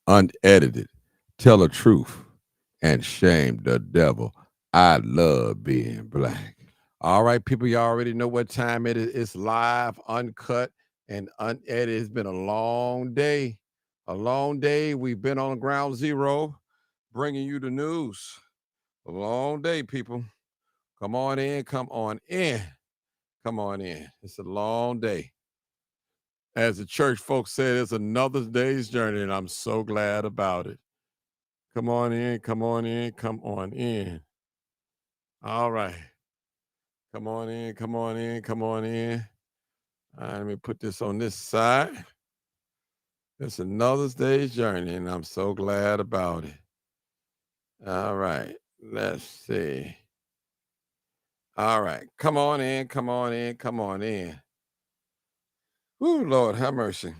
unedited, tell the truth, and shame the devil. I love being black. All right, people, y'all already know what time it is. It's live, uncut, and unedited. It's been a long day. A long day. We've been on ground zero bringing you the news. A long day, people. Come on in, come on in, come on in. It's a long day. As the church folks said, it's another day's journey, and I'm so glad about it. Come on in, come on in, come on in. All right. Come on in, come on in, come on in. All right, let me put this on this side. It's another day's journey, and I'm so glad about it. All right, let's see. All right, come on in, come on in, come on in. Woo, Lord, have mercy.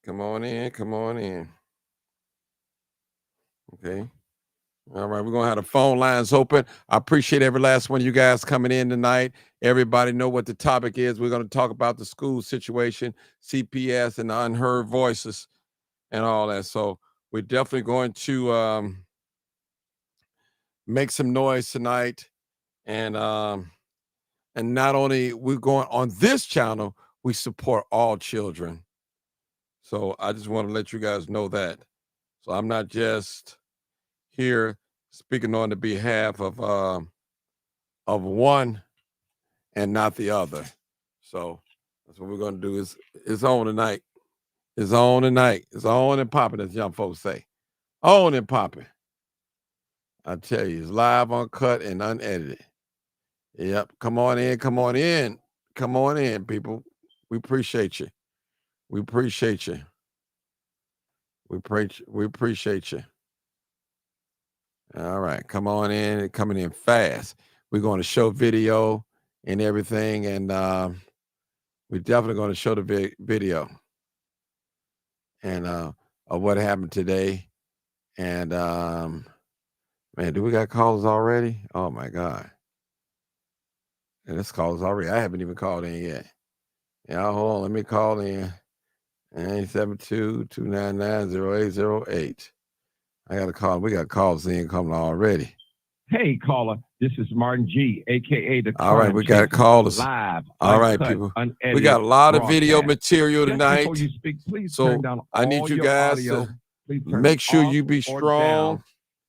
Come on in, come on in. Okay. All right, we're gonna have the phone lines open. I appreciate every last one of you guys coming in tonight. Everybody know what the topic is. We're gonna talk about the school situation, CPS, and the unheard voices, and all that. So we're definitely going to make some noise tonight, and not only we're going on this channel, we support all children. So I just want to let you guys know that. So I'm not just here speaking on the behalf of one and not the other. So that's what we're gonna do. It's on tonight. It's on tonight. It's on and popping, as young folks say. On and popping. I tell you, it's live, uncut, and unedited. Yep. Come on in. Come on in. Come on in, people. We appreciate you. We appreciate you. We appreciate you. All right, come on in. Coming in fast. We're going to show video and everything, and we're definitely going to show the video and of what happened today. And man, do we got callers already? Oh my God! And this callers already. I haven't even called in yet. Yeah, hold on. Let me call in. 972-299-0808. I got a call. We got calls in coming already. Hey, caller. This is Martin G, a.k.a. the All right, we got callers. Live. All right, people. We got a lot of video material tonight. Before you speak, please so turn down I need you guys to make sure you be strong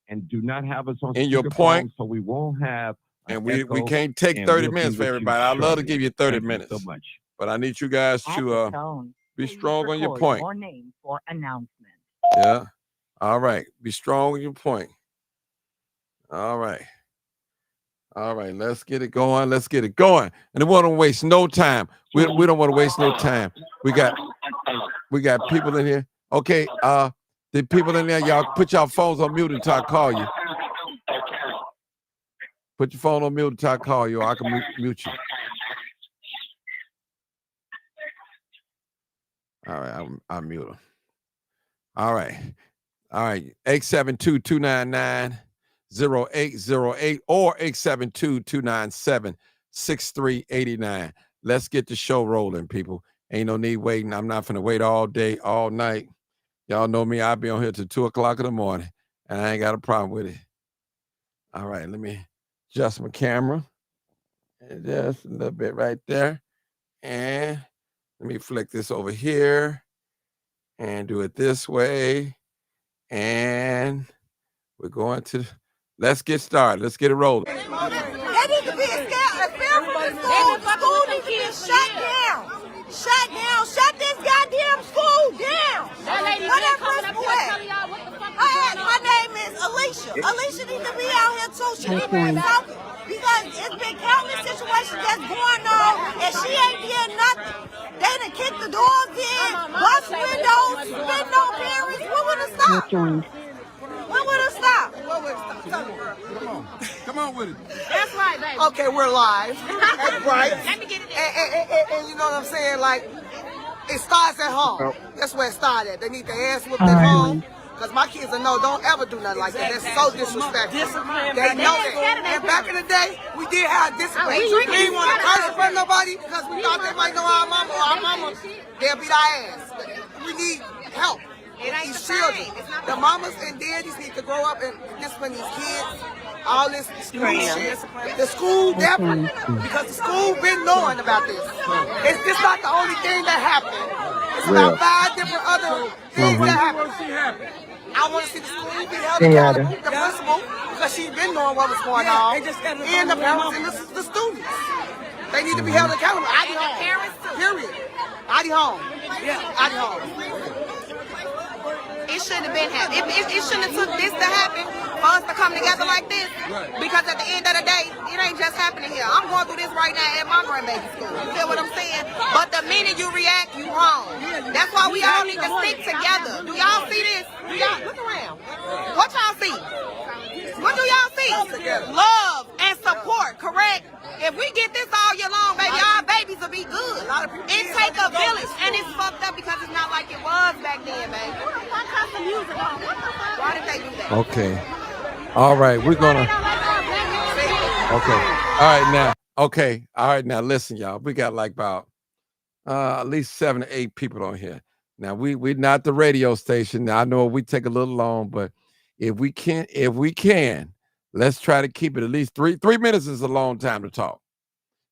and do not have us on in your point, so we won't have and we can't take 30 minutes for everybody. I'd love to give you 30 minutes. So much. But I need you guys to be strong on your point. Your name for announcement. Yeah. All right. Be strong on your point. All right. All right. Let's get it going. Let's get it going. And we don't waste no time. We don't want to waste no time. We got people in here. Okay. The people in there, y'all put your phones on mute until I call you. Put your phone on mute until I call you, or I can mute you. All right, I'll mute them. All right. 872-299-0808 or 872-297-6389. Let's get the show rolling, people. Ain't no need waiting. I'm not finna wait all day, all night. Y'all know me. I'll be on here till 2 o'clock in the morning, and I ain't got a problem with it. All right, let me adjust my camera. And just a little bit right there. And let me flick this over here and do it this way. And we're going to, let's get started. Let's get it rolling. They need to be expelled from the school. The school needs to be shut down. Shut down. Shut this goddamn school down. Whatever principal at. My name is Alicia. Alicia needs to be out here too. She needs to be talking. Because it's been countless situations that's going on, and she ain't did nothing. They done kicked the doors in, bust windows, spitting on parents. When would it stop? When would it stop? Come on with it. That's right, baby. Okay, we're live. That's right. Let me get it. And you know what I'm saying? Like, it starts at home. That's where it started. They need their ass whooped at home. Because my kids will know, don't ever do nothing like that. That's so disrespectful. They know that. And back in the day, we did have discipline. We didn't want to curse in front of nobody because we thought they might know our mama or our mama. They'll beat our ass. We need help. these children. The mamas and daddies need to grow up and discipline these kids. All this school shit. The school definitely, because the school been knowing about this. It's just not the only thing that happened. It's about 5 different other things that happened. I want to see the school be held accountable, the principal, because she's been knowing what was going on, and the parents and the students. They need to be held accountable. ID home. Period. ID home. Yeah. ID home. It shouldn't have been happening. It shouldn't have took this to happen for us to come together like this. Because at the end of the day, it ain't just happening here. I'm going through this right now at my grandbaby's school. You feel what I'm saying? But the minute you react, you wrong. That's why we all need to stick together. Do y'all see this? Do y'all look around? What y'all see? What do y'all see? Love and support, correct? If we get this all year long, baby, our babies will be good. It take a village, and it's fucked up because it's not like it was back then, baby. Why cut the music on? What the fuck? Why did they do that? Okay. All right, we're gonna. Okay. All right now. Okay. All right now. Listen, y'all. We got like about at least 7 to 8 people on here. Now we're not the radio station. Now I know we take a little long, but if we can, let's try to keep it at least 3 minutes is a long time to talk.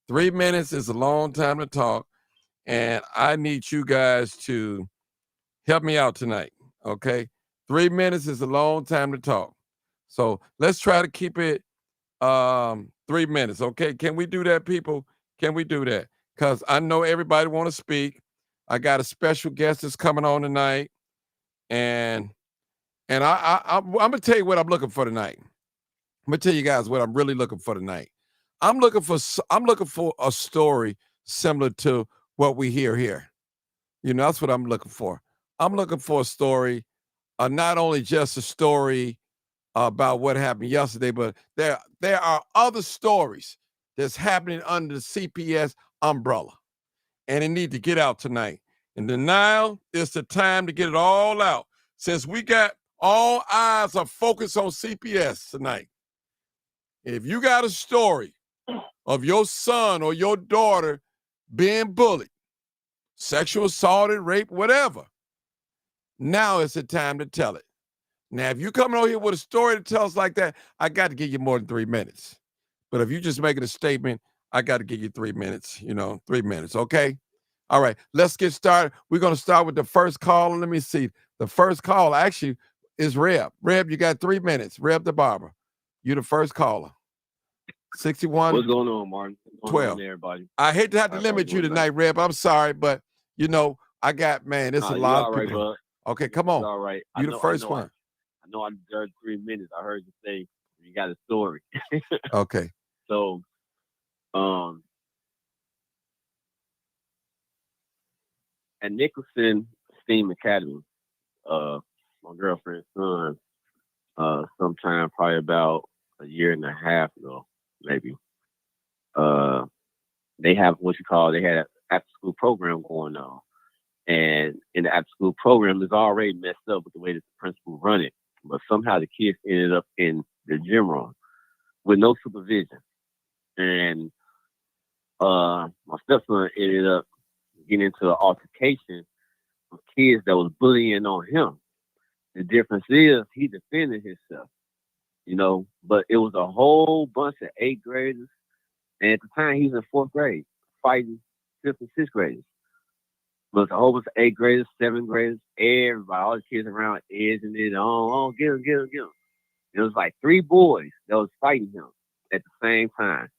3 minutes is a long time to talk, and I need you guys to help me out tonight. Okay, 3 minutes is a long time to talk, so let's try to keep it 3 minutes. Okay, can we do that, people? Can we do that? Because I know everybody want to speak. I got a special guest that's coming on tonight, and I'm gonna tell you what I'm looking for tonight. I'm gonna tell you guys what I'm really looking for tonight. I'm looking for a story similar to what we hear here. You know, that's what I'm looking for. I'm looking for a story, not only just a story about what happened yesterday, but there are other stories that's happening under the CPS umbrella, and it need to get out tonight. And then now is the time to get it all out. Since we got all eyes are focused on CPS tonight. If you got a story of your son or your daughter being bullied, sexual assaulted, raped, whatever, now is the time to tell it. Now, if you coming over here with a story to tell us like that, I got to give you more than 3 minutes. But if you just making a statement, I got to give you 3 minutes, 3 minutes, okay? All right, let's get started. We're going to start with the first call. Let me see. The first call actually is Reb. Reb, you got 3 minutes. Reb the barber. You the first caller. 61. What's going on, Martin? What's 12. on, everybody? I hate to have to limit you tonight, Reb. I'm sorry, but I got, man, it's a lot of people. Right, okay, come on. All right. You the first one. I know I deserve 3 minutes. I heard you say you got a story. Okay. So, at Nicholson STEAM Academy, my girlfriend's son, sometime probably about a year and a half ago, maybe. They have they had an after school program going on. And in the after school program is already messed up with the way that the principal run it. But somehow the kids ended up in the gym room with no supervision. And my stepson ended up getting into an altercation with kids that was bullying on him. The difference is he defended himself, but it was a whole bunch of 8th graders. And at the time he was in 4th grade fighting 5th and 6th graders. But it's a whole bunch of 8th graders, 7th graders, everybody, all the kids around edging it on, get him. It was like 3 boys that was fighting him at the same time.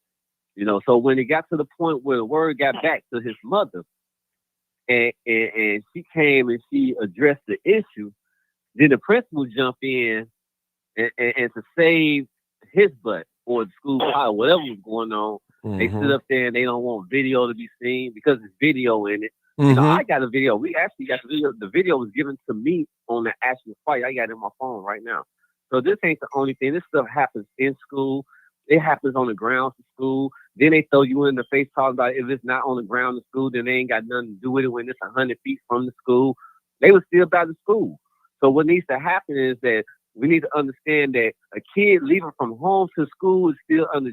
So when it got to the point where the word got back to his mother, and she came and she addressed the issue, then the principal jumped in and to save his butt or the school or whatever was going on, they sit up there and they don't want video to be seen because there's video in it. I got a video. We actually got the video. The video was given to me on the actual fight. I got it on my phone right now. So this ain't the only thing. This stuff happens in school. It happens on the grounds of school. Then they throw you in the face talking about if it's not on the ground of school, then they ain't got nothing to do with it when it's 100 feet from the school. They were still by the school. So what needs to happen is that we need to understand that a kid leaving from home to school is still under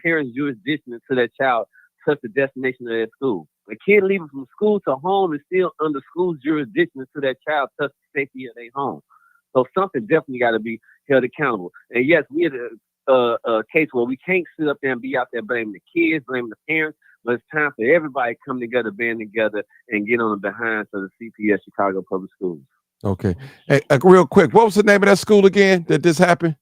parents' jurisdiction until that child touch the destination of their school. A kid leaving from school to home is still under school's jurisdiction until that child touches the safety of their home. So something definitely got to be held accountable. And yes, we had a case where we can't sit up there and be out there blaming the kids, blaming the parents, but it's time for everybody to come together, band together, and get on the behinds of the CPS Chicago Public Schools. Okay. Hey, real quick, what was the name of that school again that this happened?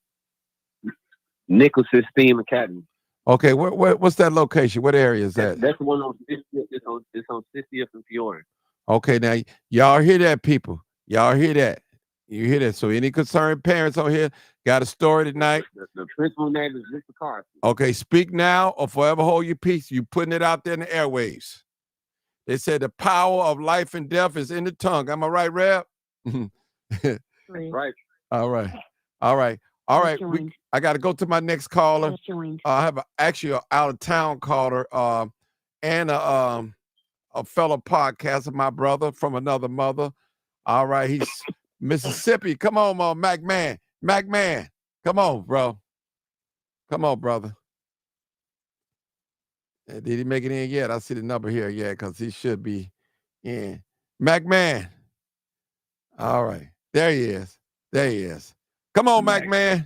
Nicholson STEAM Academy. Okay, what's that location? What area is that? That's the one on 60th and Peoria. Okay, now y'all hear that, people? Y'all hear that? You hear that? So any concerned parents on here got a story tonight? The principal name is Mr. Carson. Okay, speak now or forever hold your peace. You putting it out there in the airwaves. They said the power of life and death is in the tongue. Am I right, Reb? Right. All right. All right. All right. I got to go to my next caller. I have actually an out-of-town caller and a fellow podcaster, my brother from another mother. All right. He's Mississippi. Come on, Mac Man. Mac Man. Come on, bro. Come on, brother. Did he make it in yet? I see the number here. Yeah, because he should be in. Mac Man. All right. There he is. There he is. Come on, Mac Man.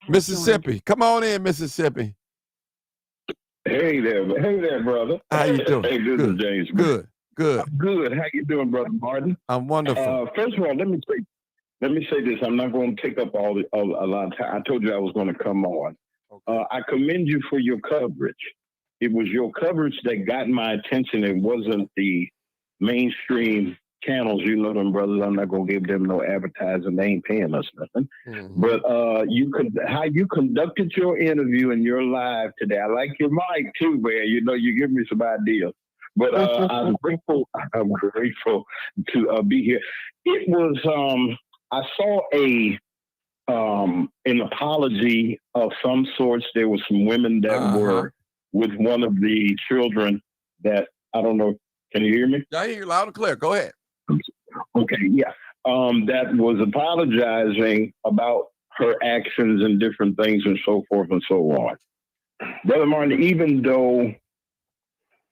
Mississippi. Come on in, Mississippi. Hey there, brother. How you doing? Hey, this is James. Good. I'm good. How you doing, brother Martin? I'm wonderful. First of all, let me say this. I'm not going to take up a lot of time. I told you I was going to come on. Okay. I commend you for your coverage. It was your coverage that got my attention. It wasn't the mainstream channels. You know them, brothers. I'm not going to give them no advertising. They ain't paying us nothing. Mm-hmm. But how you conducted your interview and your live today. I like your mic too, man. You know, you give me some ideas. But I'm grateful. I'm grateful to be here. It was. I saw an apology of some sorts. There were some women that were with one of the children that I don't know. Can you hear me? I hear you loud and clear. Go ahead. Okay, yeah. That was apologizing about her actions and different things and so forth and so on. Brother Martin, even though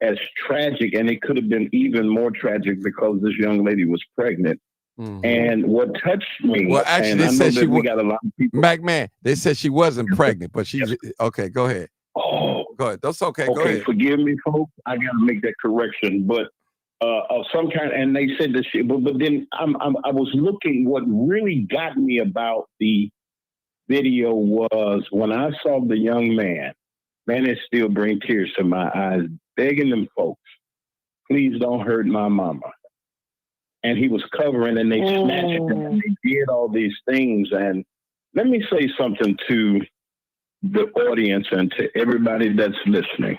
as tragic, and it could have been even more tragic because this young lady was pregnant. Mm-hmm. And what touched me, well, actually, they said we got a lot of people. Mac Man, they said she wasn't pregnant, but she's okay. Go ahead. Oh, go ahead. That's okay. Okay, go ahead. Forgive me, folks. I got to make that correction, but of some kind. And they said that she, but then I was looking. What really got me about the video was when I saw the young man. Man, it still brings tears to my eyes, begging them folks, please don't hurt my mama. And he was covering, and they snatched him, and they did all these things. And let me say something to the audience and to everybody that's listening.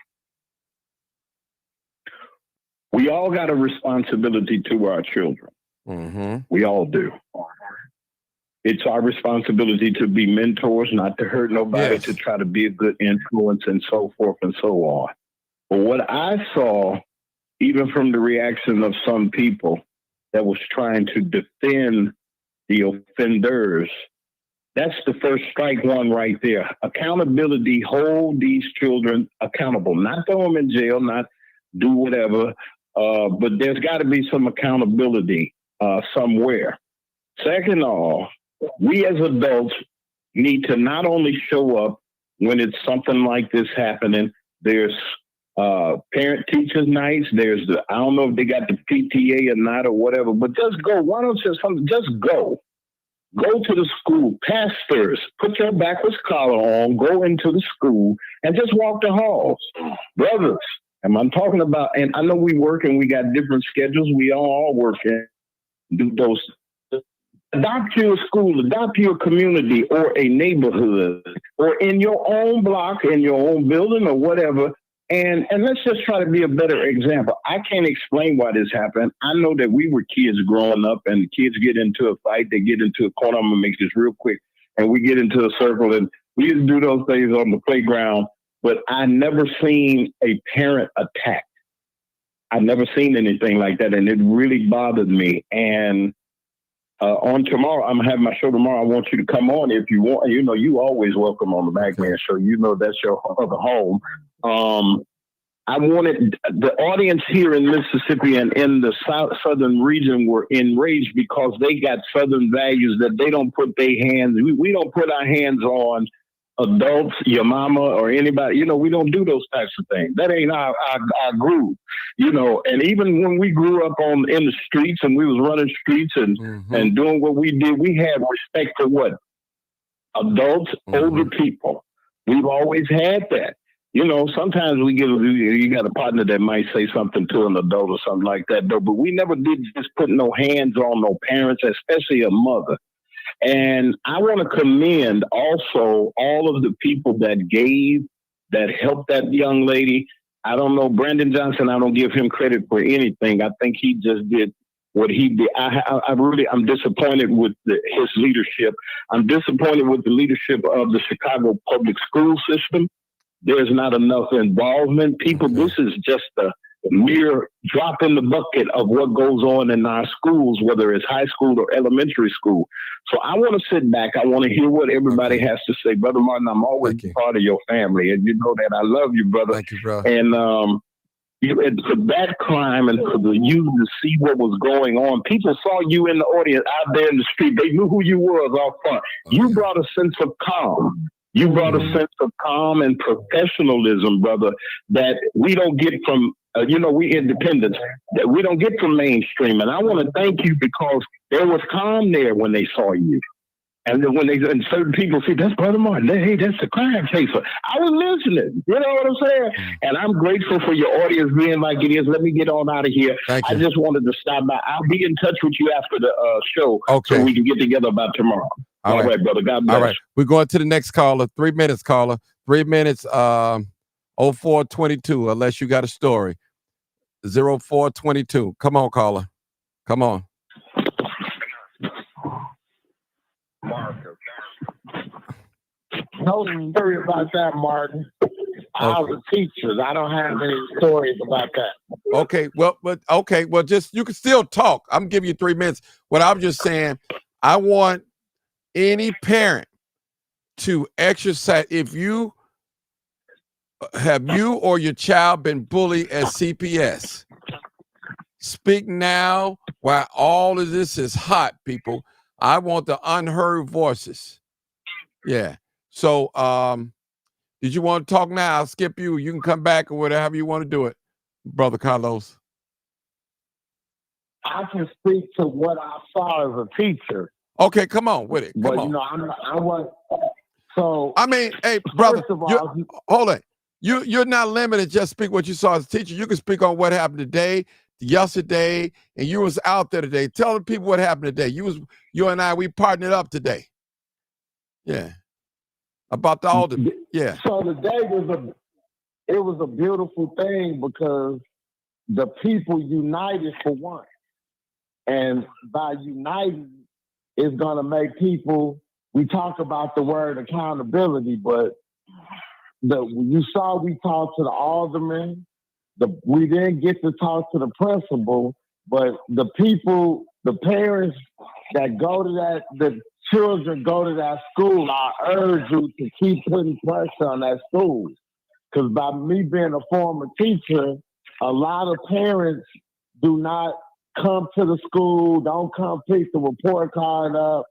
We all got a responsibility to our children. Mm-hmm. We all do. It's our responsibility to be mentors, not to hurt nobody, to try to be a good influence and so forth and so on. But what I saw, even from the reaction of some people that was trying to defend the offenders, that's the first strike one right there. Accountability, hold these children accountable, not throw them in jail, not do whatever, but there's got to be some accountability somewhere. Second of all, we as adults need to not only show up when it's something like this happening. There's parent teachers nights. There's I don't know if they got the PTA or not or whatever, but just go. Why don't you just go? Go to the school. Pastors, put your backwards collar on, go into the school and just walk the halls. Brothers, and I'm talking about, and I know we work and we got different schedules. We all work and do those. Adopt your school, adopt your community or a neighborhood or in your own block, in your own building or whatever. And let's just try to be a better example. I can't explain why this happened. I know that we were kids growing up and kids get into a fight. They get into a corner. I'm going to make this real quick. And we get into a circle and we used to do those things on the playground. But I never seen a parent attacked. I never seen anything like that. And it really bothered me. And on tomorrow, I'm going to have my show tomorrow. I want you to come on if you want. You know, you always welcome on the Mac Man show. You know, that's your other home. I wanted the audience here in Mississippi and in the southern region were enraged because they got Southern values that they don't put their hands. We don't put our hands on adults, your mama or anybody. You know, we don't do those types of things. That ain't our groove. You know, and even when we grew up in the streets and we was running streets and doing what we did, we had respect for what adults, older people. We've always had that. You know, sometimes you got a partner that might say something to an adult or something like that, though, but we never did just put no hands on no parents, especially a mother. And I want to commend also all of the people that helped that young lady. I don't know, Brandon Johnson, I don't give him credit for anything. I think he just did what he did. I'm disappointed with his leadership. I'm disappointed with the leadership of the Chicago public school system. There's not enough involvement. People, this is just a mere drop in the bucket of what goes on in our schools, whether it's high school or elementary school. So I want to sit back. I want to hear what everybody has to say. Brother Martin, I'm always part of your family. And you know that I love you, brother. Thank you, bro. And for that crime and for you to see what was going on, people saw you in the audience out there in the street. They knew who you were off front. You brought a sense of calm. You brought a sense of calm and professionalism, brother, that we don't get from, we independents, that we don't get from mainstream. And I want to thank you because there was calm there when they saw you. And then and certain people say, that's Brother Martin. Hey, that's the crime chaser. I was listening. You know what I'm saying? And I'm grateful for your audience being like it is. Let me get on out of here. I just wanted to stop by. I'll be in touch with you after the show so we can get together about tomorrow. All right, brother. God bless. All right. We're going to the next caller. 3 minutes, caller. 3 minutes, 0422, unless you got a story. 0422. Come on, caller. Come on. No story about that, Martin. I was a teacher. I don't have any stories about that. Okay, well, just you can still talk. I'm giving you 3 minutes. What I'm just saying, I want any parent to exercise. If you or your child been bullied at CPS, speak now while all of this is hot, people. I want the unheard voices. Yeah. So, did you want to talk now? I'll skip you. You can come back or whatever you want to do it, Brother Carlos. I can speak to what I saw as a teacher. Okay, come on with it. Come on. So I mean, hey, brother, first of all, hold on. You're not limited. Just speak what you saw as a teacher. You can speak on what happened today, yesterday, and you was out there today. Tell the people what happened today. You and I, we partnered up today. Yeah. About So the day was a beautiful thing because the people united for one. And by uniting, it's going to make people, we talk about the word accountability, but you saw we talked to the alderman. We didn't get to talk to the principal, but the people, the parents that go to that, the children go to that school, I urge you to keep putting pressure on that school. Because by me being a former teacher, a lot of parents do not come to the school, don't come pick the report card up,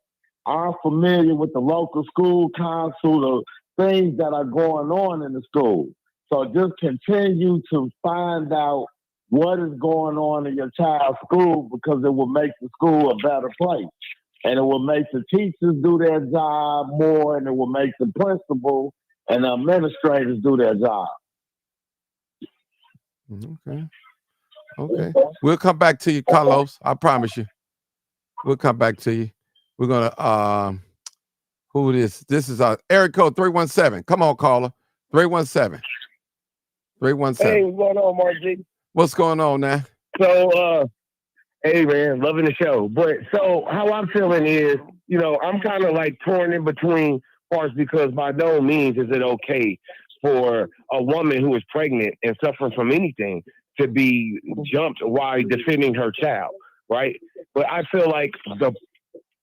aren't familiar with the local school council, the things that are going on in the school. So just continue to find out what is going on in your child's school because it will make the school a better place. And it will make the teachers do their job more, and it will make the principal and the administrators do their job. Okay. We'll come back to you, Carlos. I promise you. We'll come back to you. We're gonna who it is? This is area code 317. Come on, caller. 317. 317. Hey, what's going on, Mark G? What's going on now? So hey man, loving the show. But so how I'm feeling is, I'm kind of like torn in between parts because by no means is it okay for a woman who is pregnant and suffering from anything to be jumped while defending her child, right? But I feel like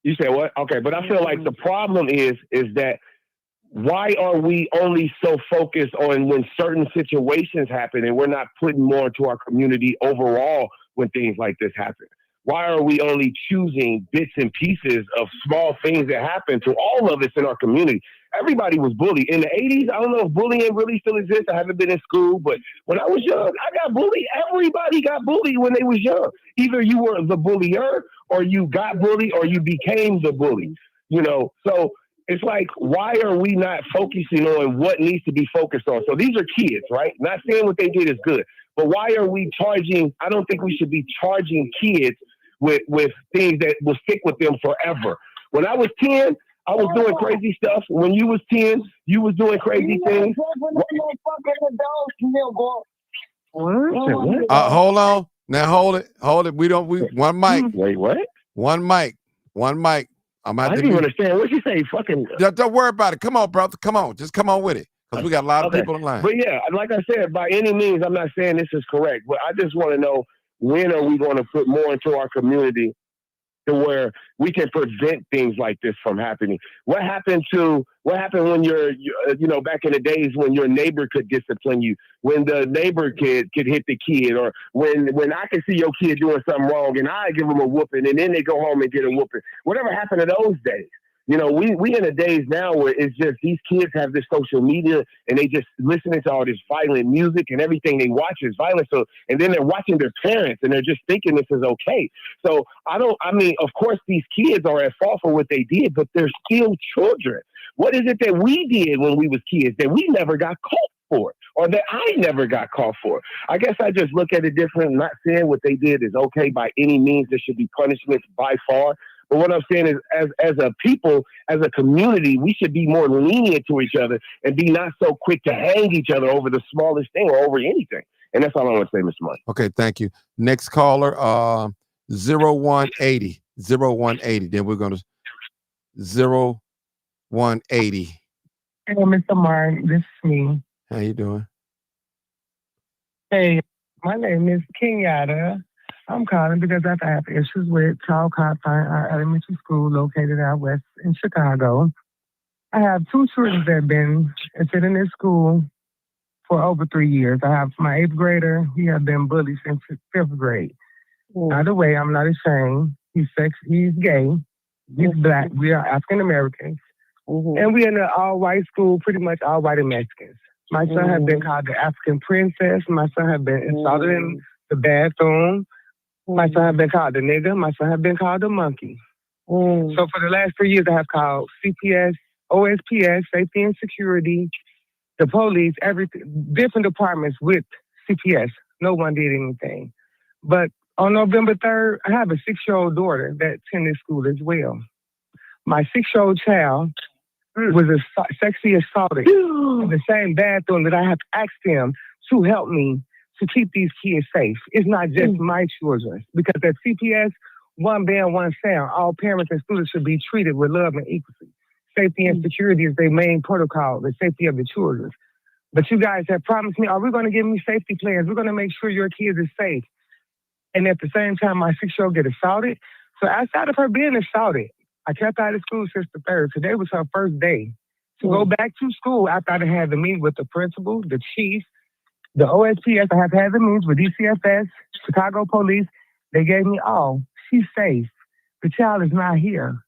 you said what? Okay, but I feel like the problem is that why are we only so focused on when certain situations happen and we're not putting more into our community overall when things like this happen? Why are we only choosing bits and pieces of small things that happen to all of us in our community? Everybody was bullied. In the 80s, I don't know if bullying really still exists. I haven't been in school, but when I was young, I got bullied. Everybody got bullied when they was young. Either you were the bullier or you got bullied or you became the bully. You know, so it's like, why are we not focusing on what needs to be focused on? So these are kids, right? Not saying what they did is good, but why are we charging? I don't think we should be charging kids with things that will stick with them forever. When I was 10, I was doing crazy stuff. When you was 10, you was doing crazy things. Hold on. Now hold it. We one mic. Wait, what? One mic. I didn't understand what you say. Fucking. Don't worry about it. Come on, brother. Come on. Just come on with it. Because we got a lot of people in line. But yeah, like I said, by any means, I'm not saying this is correct, but I just want to know, when are we going to put more into our community to where we can prevent things like this from happening? What happened when you're back in the days when your neighbor could discipline you, when the neighbor kid could hit the kid, or when I can see your kid doing something wrong and I give them a whooping and then they go home and get a whooping? Whatever happened to those days? You know, we in the days now where it's just these kids have this social media and they just listening to all this violent music and everything they watch is violent. So, and then they're watching their parents and they're just thinking this is okay. So of course these kids are at fault for what they did, but they're still children. What is it that we did when we was kids that we never got caught for, or that I never got caught for? I guess I just look at it different. I'm not saying what they did is okay by any means. There should be punishments by far. But what I'm saying is, as a people, as a community, we should be more lenient to each other and be not so quick to hang each other over the smallest thing or over anything. And that's all I want to say, Mr. Martin. Okay, thank you. Next caller, 0180. 0180. Then we're going to 0180. Hey, Mr. Martin, this is me. How you doing? Hey, my name is Kenyatta. I'm calling because I have issues with Child Confine, our elementary school located out west in Chicago. I have 2 children that have been attending this school for over 3 years. I have my 8th grader. He has been bullied since 5th grade. By the way, I'm not ashamed. He's gay. He's black. We are African Americans. And we're in an all-white school, pretty much all white and Mexicans. My son has been called the African princess. My son has been insulted in the bathroom. My son has been called the nigger. My son has been called the monkey. So for the last 3 years, I have called CPS, OSPS, Safety and Security, the police, everything, different departments with CPS. No one did anything. But on November 3rd, I have a 6-year-old daughter that attended school as well. My 6-year-old child was sexually assaulted in the same bathroom that I have asked them to help me to keep these kids safe. It's not just my children. Because at CPS, one band, one sound. All parents and students should be treated with love and equity. Safety and security is their main protocol, the safety of the children. But you guys have promised me, are we going to give me safety plans? We're going to make sure your kids are safe. And at the same time, my 6-year-old get assaulted. So outside of her being assaulted, I kept her out of school since the 3rd. Today was her first day to go back to school after I had the meeting with the principal, the chief, the OSPS. I have had the meetings with DCFS, Chicago Police. They gave me all. She's safe. The child is not here.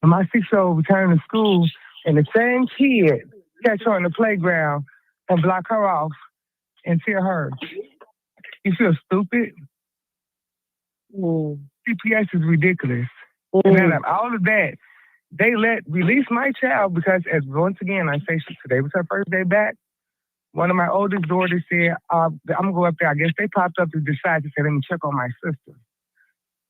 And my 6-year-old returned to school, and the same kid catch her on the playground and block her off and tell her, you feel stupid? CPS is ridiculous. And out of all of that, they release my child because, as once again, I say today was her first day back. One of my oldest daughters said, I'm going to go up there. I guess they popped up and decided to say, let me check on my sister.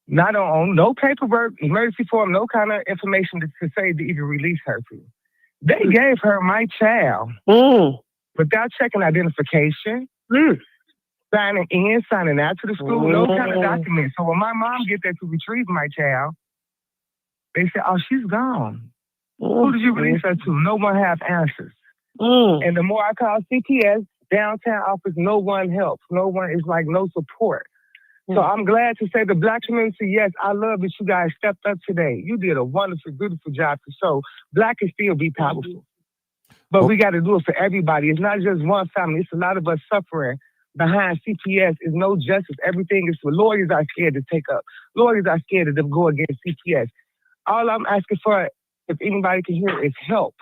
Not on no paperwork, emergency form, no kind of information to say to even release her to. They gave her my child without checking identification, signing in, signing out to the school, no kind of document. So when my mom get there to retrieve my child, they said, oh, she's gone. Who did you release her to? No one have answers. And the more I call CPS, downtown office, no one helps. No one is like no support. So I'm glad to say the Black community, yes, I love that you guys stepped up today. You did a wonderful, beautiful job to show Black can still be powerful. But we got to do it for everybody. It's not just one family. It's a lot of us suffering behind CPS. Is no justice. Everything is for lawyers are scared to take up. Lawyers are scared to go against CPS. All I'm asking for, if anybody can hear, is help.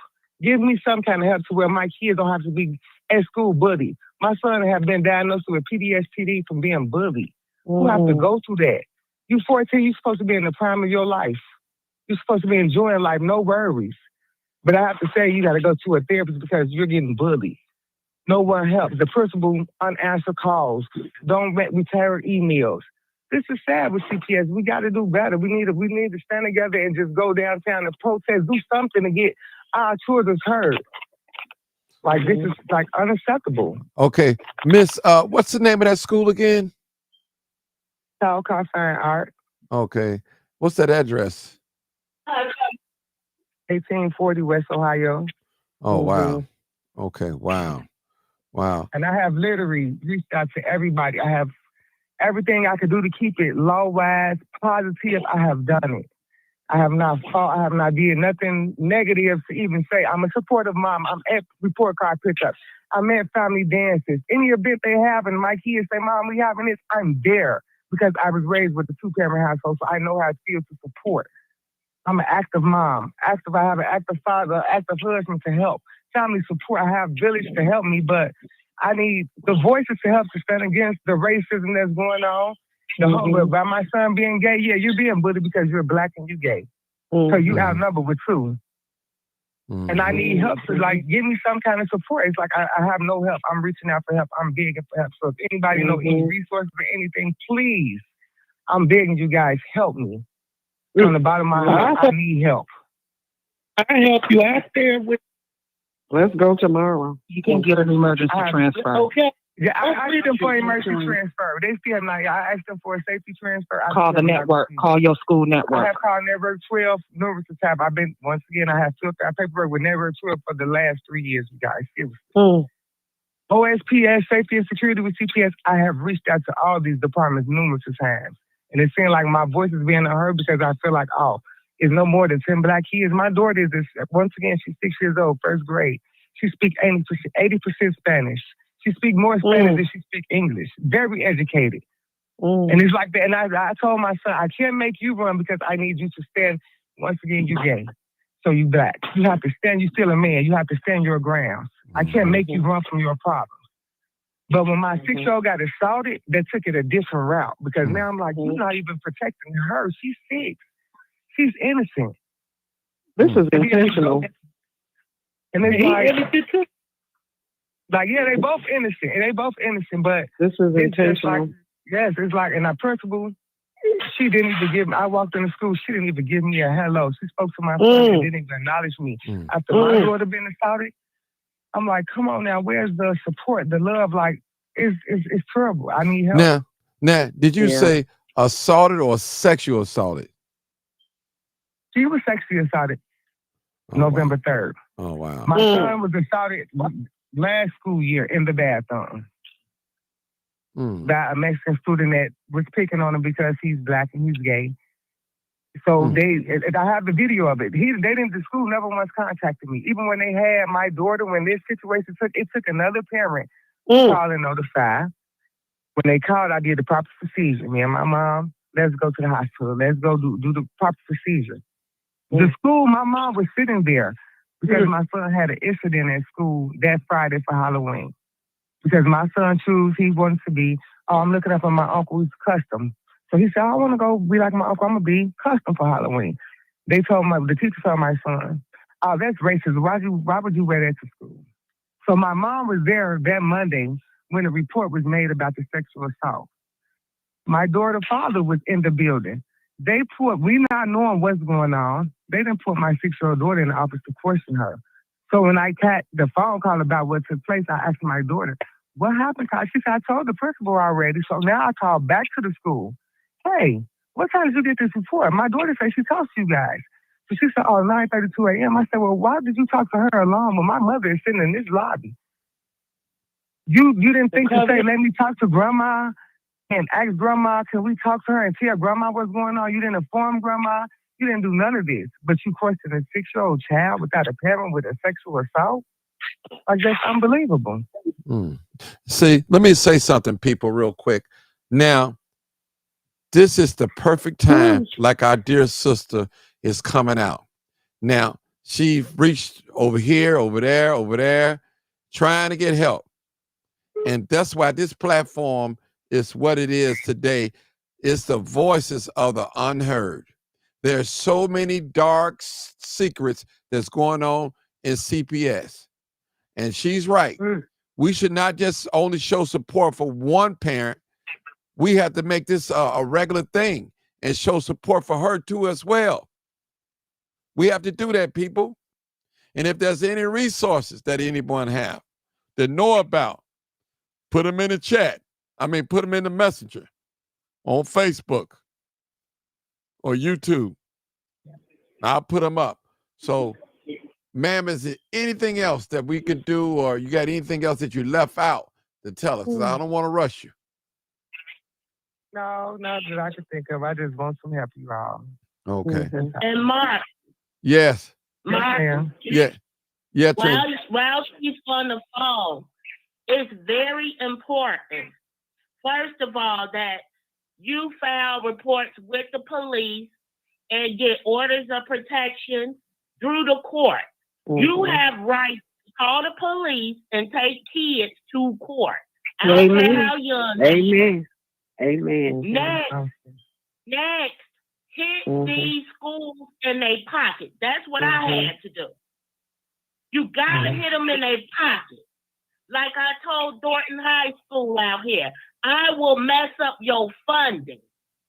Give me some kind of help to where my kids don't have to be at school bullied. My son have been diagnosed with PTSD from being bullied. Who have to go through that? You 14, you're supposed to be in the prime of your life. You're supposed to be enjoying life, no worries. But I have to say, you got to go to a therapist because you're getting bullied. No one helps. The principal unanswered calls. Don't return emails. This is sad with CPS. We got to do better. We need to stand together and just go downtown and protest. Do something to get our children heard. Like, this is like unacceptable. Okay, Miss, what's the name of that school again? Talcott Fine Art. Okay, what's that address? 1840 West Ohio. Oh, wow. Okay, wow. And I have literally reached out to everybody. I have everything I could do to keep it law-wise, positive. I have done it. I have not fought. I have not did nothing negative to even say. I'm a supportive mom. I'm at report card pickups. I'm at family dances. Any event they have and my kids say, Mom, we having this, I'm there because I was raised with a two-parent household, so I know how it feels to support. I'm an active mom. I have an active father, active husband to help. Family support. I have village to help me, but I need the voices to help to stand against the racism that's going on. By my son being gay, yeah, you're being bullied because you're black and you're gay. So you outnumbered with two. And I need help to give me some kind of support. It's like I have no help. I'm reaching out for help. I'm begging for help. So if anybody know any resources or anything, please, I'm begging you guys, help me. From the bottom of my heart, I need help. I help you out there with. Let's go tomorrow. You can get an emergency transfer. Okay. Yeah, I need them for emergency transfer. They still not. I asked them for a safety transfer. Call the network. Call your school network. I have called Network 12 numerous times. I have filled out paperwork with Network 12 for the last 3 years, you guys. Seriously. OSPS, Safety and Security with CPS, I have reached out to all these departments numerous times. And it seems like my voice is being heard because I feel like, it's no more than 10 black kids. My daughter is once again, she's 6 years old, first grade. She speaks 80% Spanish. She speaks more Spanish than she speaks English. Very educated. And it's like that. And I told my son, I can't make you run because I need you to stand. Once again, you're gay. So you black. You have to stand. You're still a man. You have to stand your ground. I can't make you run from your problems. But when my 6-year-old got assaulted, they took it a different route. Because now I'm like, you're not even protecting her. She's 6. She's innocent. This is intentional. And it's yeah, they both innocent. But this is intentional. It's like, and our principal, she didn't even give me, I walked into school, she didn't even give me a hello. She spoke to my son and didn't even acknowledge me. After my daughter been assaulted, I'm like, come on now, where's the support, the love? Like, it's terrible. I need help. Now, did you say assaulted or sexual assaulted? She was sexually assaulted November 3rd. Oh, wow. My son was assaulted last school year in the bathroom by a Mexican student that was picking on him because he's black and he's gay. So I have the video of it. The school never once contacted me. Even when they had my daughter, when this situation took another parent to call and notify. When they called, I did the proper procedure. Me and my mom, let's go to the hospital. Let's go do the proper procedure. The school, my mom was sitting there because my son had an incident at school that Friday for Halloween. Because my son he wanted to be, I'm looking up on my uncle's custom. So he said, I want to go be like my uncle. I'm going to be custom for Halloween. The teacher told my son, oh, that's racist. Why would you wear that to school? So my mom was there that Monday when the report was made about the sexual assault. My daughter's father was in the building. We not knowing what's going on, they didn't put my 6-year-old daughter in the office to question her. So when I got the phone call about what took place, I asked my daughter, what happened? She said, I told the principal already. So now I called back to the school. Hey, what time did you get this report? My daughter said she talked to you guys. So she said, 9:32 a.m. I said, well, why did you talk to her alone when my mother is sitting in this lobby? You didn't think to say, let me talk to grandma and ask grandma, can we talk to her and tell grandma what's going on? You didn't inform grandma. You didn't do none of this. But you questioned a 6-year-old child without a parent with a sexual assault? Like, that's unbelievable. See, let me say something, people, real quick. Now, this is the perfect time, like our dear sister is coming out. Now, she reached over here, over there, trying to get help. And that's why this platform is what it is today. It's the voices of the unheard. There's so many dark secrets that's going on in CPS. And she's right. We should not just only show support for one parent. We have to make this a regular thing and show support for her too as well. We have to do that, people. And if there's any resources that anyone have that know about, put them in the chat. I mean, put them in the messenger on Facebook or YouTube. I'll put them up. So, ma'am, is there anything else that we can do, or you got anything else that you left out to tell us? Because I don't want to rush you. No, not that I can think of. I just want some help, you all. Okay. And Mark. Yes. Mark. Yeah. Yeah, while she's on the phone, it's very important, first of all, that you file reports with the police and get orders of protection through the court. You have rights to call the police and take kids to court. I don't care how young. Amen. Next, hit these schools in their pocket. That's what I had to do. You gotta hit them in their pocket. Like I told Dorton High School out here, I will mess up your funding.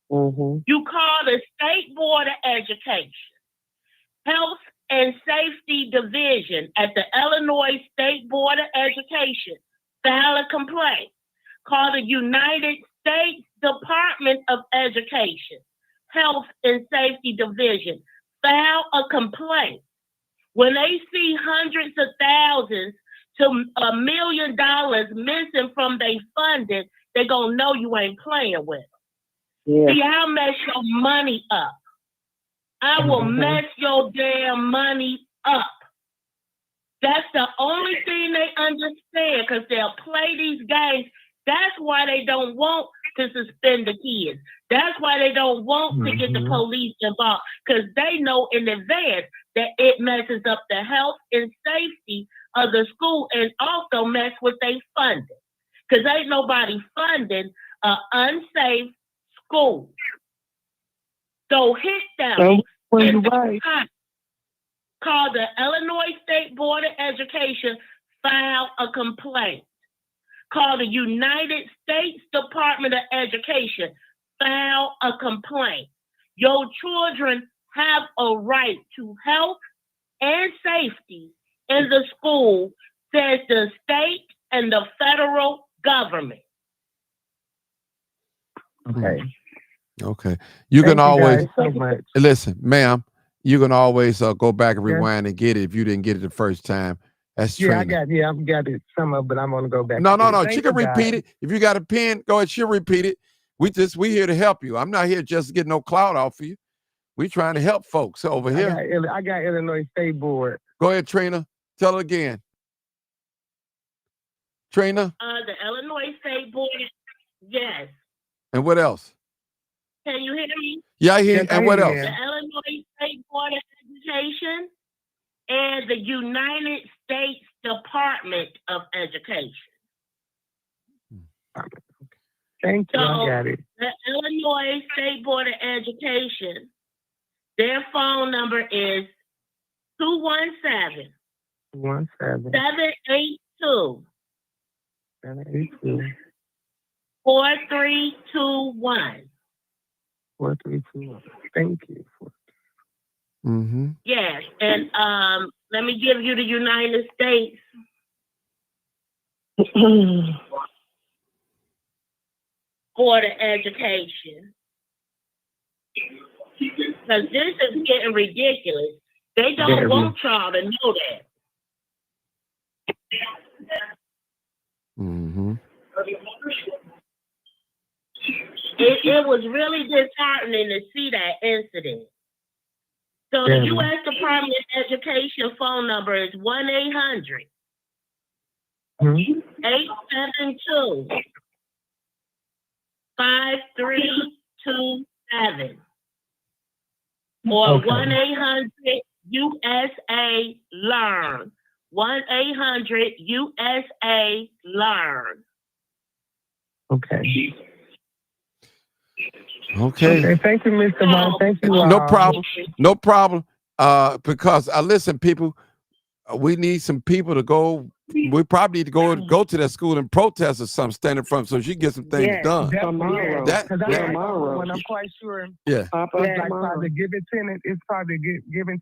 You call the State Board of Education, Health and Safety Division at the Illinois State Board of Education, file a complaint. Call the United States Department of Education, Health and Safety Division, file a complaint. When they see hundreds of thousands to $1 million missing from their funding, they're going to know you ain't playing with them. Yeah. See, I'll mess your money up. I will mess your damn money up. That's the only thing they understand, because they'll play these games. That's why they don't want to suspend the kids. That's why they don't want to get the police involved, because they know in advance that it messes up the health and safety of the school and also mess with their funding. Because ain't nobody funding an unsafe school. So hit them. Call the Illinois State Board of Education, file a complaint. Call the United States Department of Education, file a complaint. Your children have a right to health and safety in the school, says the state and the federal government. Okay. You can always listen, ma'am. You can always go back and rewind and get it if you didn't get it the first time. That's true. I've got it some of, but I'm gonna go back. No. She can repeat it. If you got a pen, go ahead. She'll repeat it. We here to help you. I'm not here just to get no clout off of you. We trying to help folks over here. I got Illinois State Board. Go ahead, Trina. Tell it again. Trina. The Illinois State Board. Yes. And what else? Can you hear me? Yeah, I hear. Yes, and what else? The Illinois State Board of Education and the United States Department of Education. Thank you. I got it. The Illinois State Board of Education, their phone number is 217 782 4321. 4321. Thank you. Yes, and let me give you the United States. Board of Education. Because this is getting ridiculous. They don't want y'all to know that. It was really disheartening to see that incident. So the U.S. Department of Education phone number is 872 5327 or 1-800-USA-LEARN. 1-800-USA-LEARN. Okay. Okay. Thank you, Mr. Martin. Thank you. No problem. No problem. Because listen, people, we need some people to go. We probably need to go to that school and protest or something, stand in front so she can get some things done. Tomorrow. When I'm quite sure. Yeah. It's like probably give and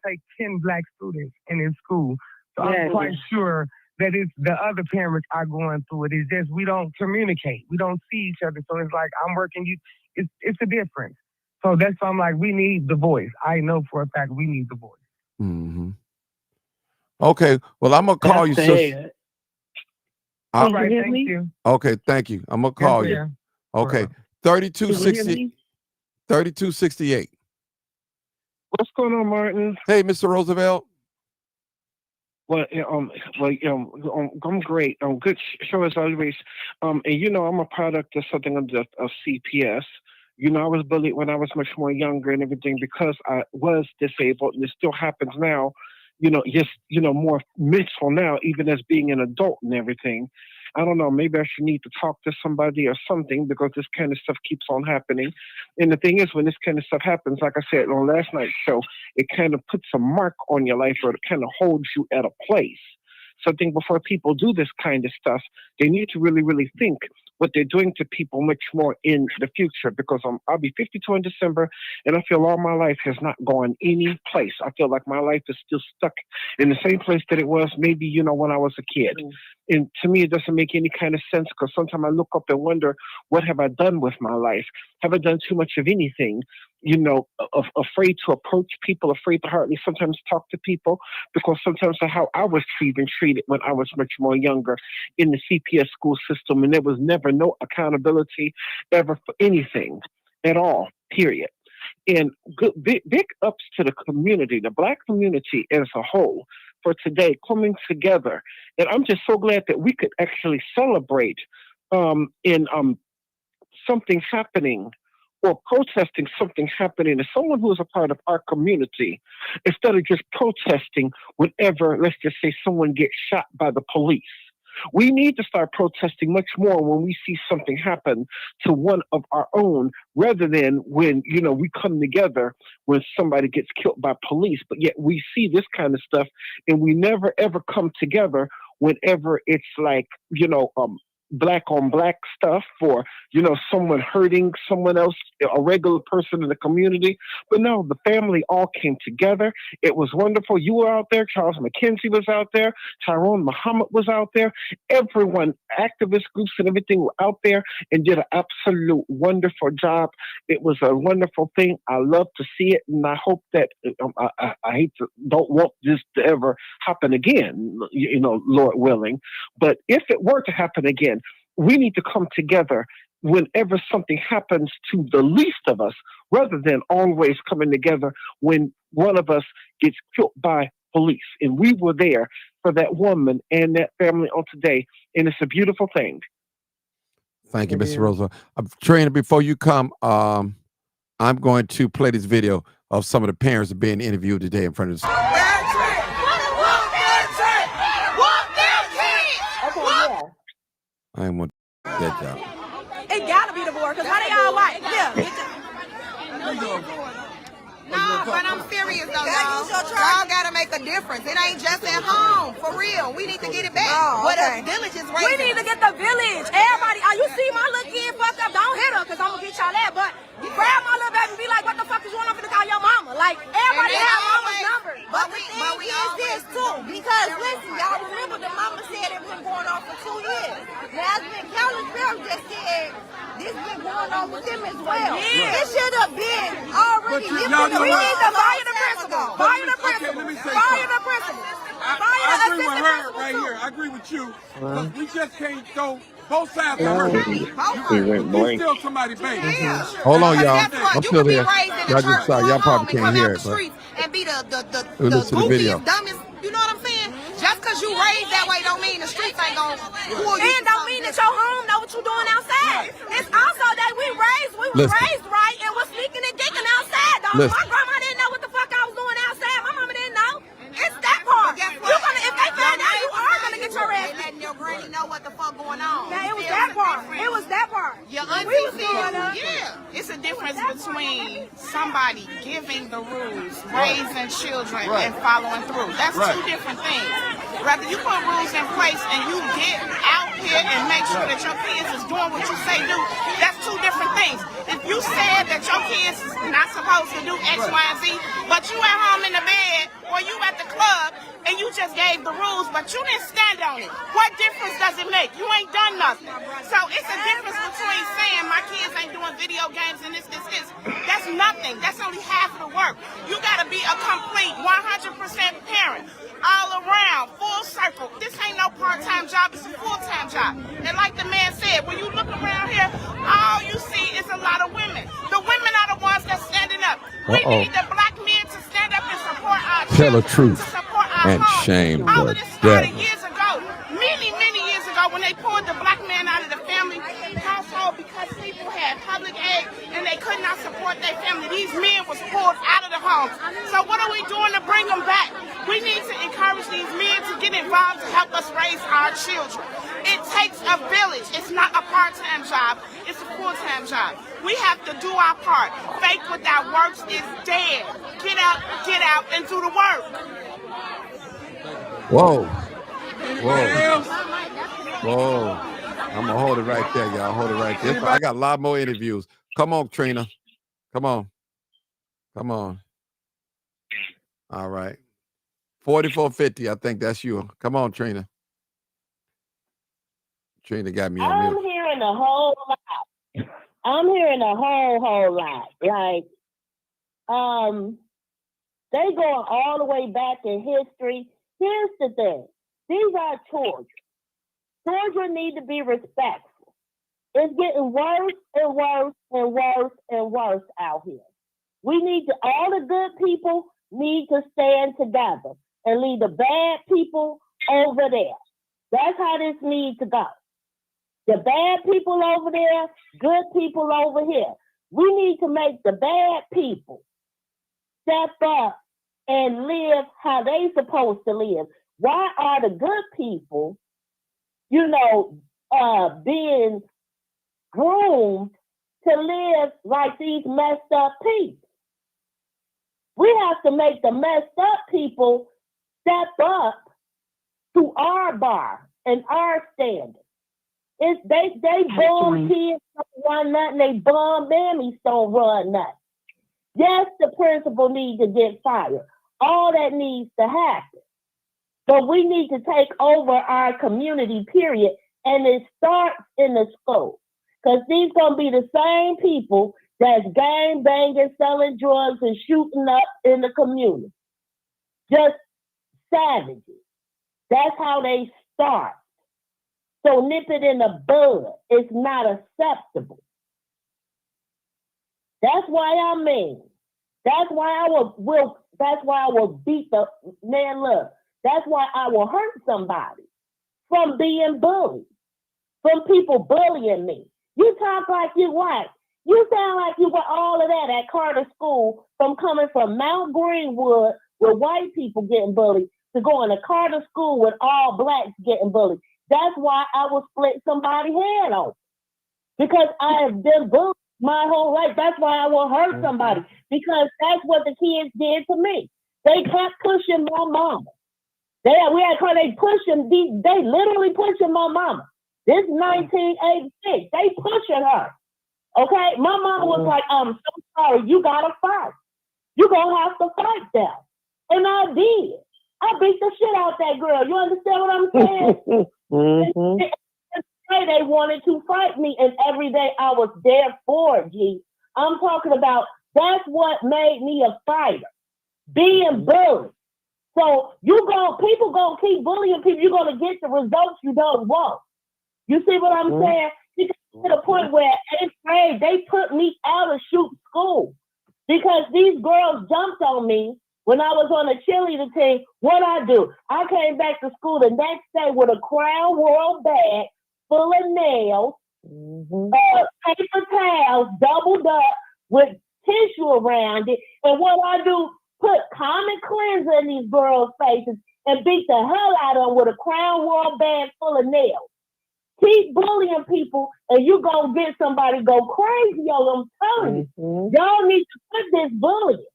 take 10 black students in his school. So I'm quite sure that it's the other parents are going through it. It's just we don't communicate. We don't see each other. So it's like I'm working you. It's a difference. So that's why I'm like, we need the voice. I know for a fact we need the voice. Mm-hmm. Okay. Well, I'm gonna call you. All right. Thank you. Okay. Thank you. I'm gonna call you. Okay. 3268. What's going on, Martin? Hey, Mr. Roosevelt. Well, I'm great. Good show as always. And I'm a product of something of CPS. I was bullied when I was much more younger and everything because I was disabled, and it still happens now. More mental now, even as being an adult and everything. I don't know, maybe I should need to talk to somebody or something because this kind of stuff keeps on happening. And the thing is, when this kind of stuff happens, like I said on last night's show, it kind of puts a mark on your life, or it kind of holds you at a place. So I think before people do this kind of stuff, they need to really, really think what they're doing to people much more in the future, because I'll be 52 in December, and I feel all my life has not gone any place. I feel like my life is still stuck in the same place that it was maybe, when I was a kid. And to me, it doesn't make any kind of sense, because sometimes I look up and wonder, what have I done with my life? Have I done too much of anything? Afraid to approach people, afraid to hardly sometimes talk to people, because sometimes of how I was treated when I was much more younger in the CPS school system, and there was never no accountability ever for anything at all, period. And big ups to the community, the Black community as a whole, for today coming together. And I'm just so glad that we could actually celebrate in something happening, or protesting something happening to someone who is a part of our community, instead of just protesting whenever, let's just say, someone gets shot by the police. We need to start protesting much more when we see something happen to one of our own, rather than when, we come together when somebody gets killed by police. But yet we see this kind of stuff, and we never, ever come together whenever it's like, black on black stuff, or someone hurting someone else, a regular person in the community. But no, the family all came together. It was wonderful. You were out there. Charles McKenzie was out there. Tyrone Muhammad was out there. Everyone, activist groups and everything, were out there and did an absolute wonderful job. It was a wonderful thing. I love to see it, and I hope that I don't want this to ever happen again, Lord willing. But if it were to happen again, we need to come together whenever something happens to the least of us, rather than always coming together when one of us gets killed by police. And we were there for that woman and that family on today, and it's a beautiful thing. Thank you, Mr. Roosevelt. Trina, before you come, I'm going to play this video of some of the parents being interviewed today in front of the school. I ain't want that job. It gotta be the board, because why they all white? Yeah. No, but I'm serious though, y'all. Y'all gotta make a difference. It ain't just at home, for real. We need to get it back. But the village is raising. We need to get the village. Everybody, you see my little kid fucked up, don't hit her, because I'm gonna get y'all that. But grab my little baby and be like, what the fuck is going on for to call your mama? Like, everybody have mama's number. But the thing is this too, because listen, y'all remember the mama said it's been going on for 2 years. Now it's been Calvin Farrell just said this been going on with them as well. Yeah. It should have been already. We need to fire the principal. Fire the principal. Fire the principal. I agree with her right here. I agree with you. But we just can't go both sides of her. You still somebody, baby. Hold on, y'all. I'm still here. Y'all just sorry. Y'all probably can't hear it, but and be the listen to the video. dumbest. You know what I'm saying? Just because you raised that way don't mean the streets ain't gonna pull you. It don't mean that your home know what you doing outside. It's also that we were raised right and was sneaking and dicking outside. Though my grandma didn't know what the fuck I was doing outside. My mama didn't know. It's that part. If they find out, you are gonna get your ass. Letting your granny know what the fuck going on. Now, it was that part. It was that part. Your auntie said, yeah. It's a difference between somebody giving the rules, raising children, and following through. That's two different things. Rather you put rules in place and you get out here and make sure that your kids is doing what you say do, that's two different things. If you said that your kids is not supposed to do X, Y, and Z, but you at home in the bed or you at the club and you just gave the rules, but you didn't stand on it, what difference does it make? You ain't done nothing. So it's a difference between saying my kids ain't doing video games and this. That's nothing. That's only half of the work. You got to be a complete 100% parent. All around, full circle. This ain't no part-time job, it's a full-time job. And like the man said, when you look around here, all you see is a lot of women. The women are the ones that's standing up. We need the black men to stand up and support our children. Tell the truth and shame all the of this started devil. years ago, many years ago, when they pulled the black man out of the family household because people had public aid and they could not support their family. These men was pulled out of the home. So what are we doing to bring them back? We need to encourage these men to get involved to help us raise our children. It takes a village. It's not a part-time job. It's a full-time job. We have to do our part. Faith without works is dead. Get out, and do the work. Whoa. I'm gonna hold it right there, y'all. Hold it right there. I got a lot more interviews. Come on, Trina. Come on. All right. 4450, I think that's you. Come on, Trina. Trina got me on I'm mute. hearing a whole lot. I'm hearing a whole lot. Like, they going all the way back in history. Here's the thing. These are children. Children need to be respectful. It's getting worse and worse and worse and worse out here. All the good people need to stand together and leave the bad people over there. That's how this needs to go. The bad people over there, good people over here. We need to make the bad people step up and live how they supposed to live. Why are the good people, being groomed to live like these messed up people? We have to make the messed up people step up to our bar and our standards. They bum kids don't run nothing, they bum mammies don't run nothing. Yes, the principal needs to get fired. All that needs to happen. But we need to take over our community, period. And it starts in the school. Because these going to be the same people that's gang banging, selling drugs, and shooting up in the community. Just savages. That's how they start. So nip it in the bud. It's not acceptable. That's why I'm mean. That's why I will beat the man. Look, that's why I will hurt somebody from being bullied, from people bullying me. You talk like you white. You sound like you were all of that at Carter School, from coming from Mount Greenwood with white people getting bullied to going to Carter School with all blacks getting bullied. That's why I will split somebody's head off, because I have been bullied my whole life. That's why I will hurt somebody, because that's what the kids did to me. They kept pushing my mama. They literally pushing my mama. This 1986, they pushing her. Okay, my mama was like, I'm so sorry, you gotta fight. You gonna have to fight them. And I did. I beat the shit out that girl. You understand what I'm saying? They wanted to fight me, and every day I was there for it, G. I'm talking about, that's what made me a fighter. Being bullied. So people gonna keep bullying people. You're gonna get the results you don't want. You see what I'm saying? To the point where 8th grade, they put me out of shoot school because these girls jumped on me When I was on the cheerleader team, what I do? I came back to school the next day with a Crown Royal bag full of nails, paper towels doubled up with tissue around it. And what I do, put common cleanser in these girls' faces and beat the hell out of them with a Crown Royal bag full of nails. Keep bullying people and you gonna get somebody go crazy, yo, I'm telling you. Y'all need to quit this bullying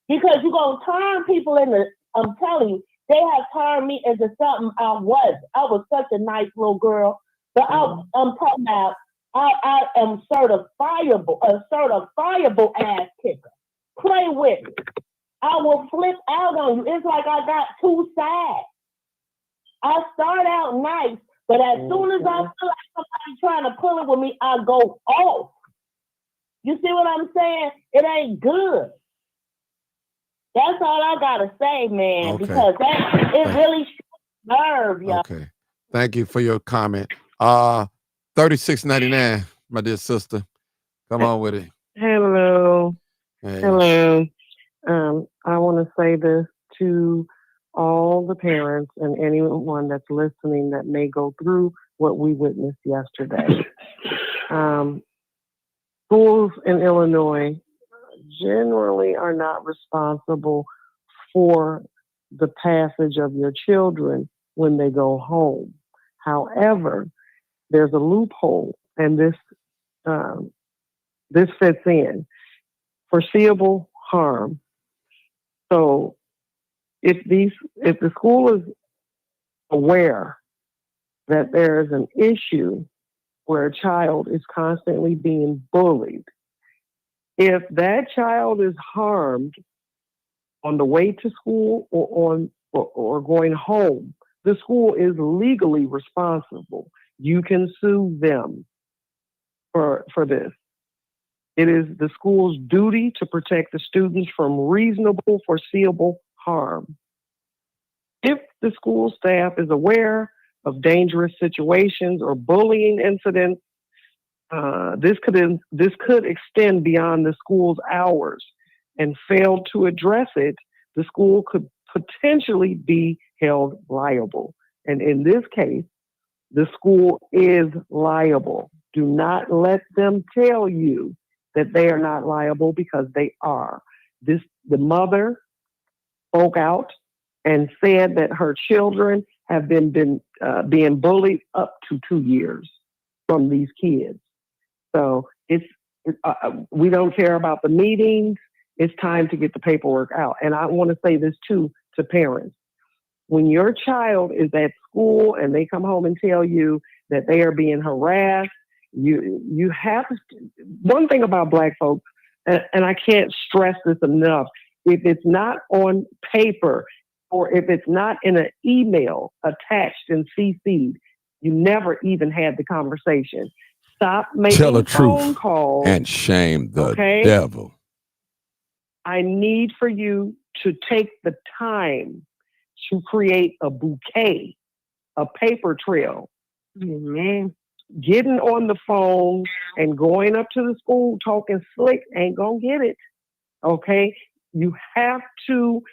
because you're gonna turn people into, I'm telling you, they have turned me into something I wasn't. I was such a nice little girl, but I'm talking about I am certifiable, a certifiable ass kicker. Play with me. I will flip out on you. It's like I got two sides. I start out nice, but as soon as I feel like somebody trying to pull it with me, I go off. You see what I'm saying? It ain't good. That's all I gotta say, man, because it really nerve, y'all. Okay. Thank you for your comment. $36.99, my dear sister. Come on with it. Hello. Hey. Hello. I want to say this to all the parents and anyone that's listening that may go through what we witnessed yesterday. Schools in Illinois generally are not responsible for the passage of your children when they go home. However, there's a loophole, and this fits in. Foreseeable harm. So if the school is aware that there is an issue where a child is constantly being bullied, if that child is harmed on the way to school or going home, the school is legally responsible. You can sue them for this. It is the school's duty to protect the students from reasonable, foreseeable harm. If the school staff is aware of dangerous situations or bullying incidents, this could extend beyond the school's hours, and fail to address it, the school could potentially be held liable. And in this case, the school is liable. Do not let them tell you that they are not liable, because they are. The mother spoke out and said that her children have been being bullied up to 2 years from these kids. So we don't care about the meetings. It's time to get the paperwork out. And I want to say this too to parents. When your child is at school and they come home and tell you that they are being harassed, you have to, one thing about Black folks, and I can't stress this enough, if it's not on paper or if it's not in an email attached and CC'd, you never even had the conversation. Stop making Tell the phone truth calls and shame the devil. I need for you to take the time to create a bouquet, a paper trail. Amen. Getting on the phone and going up to the school talking slick ain't gonna get it. Okay? You have to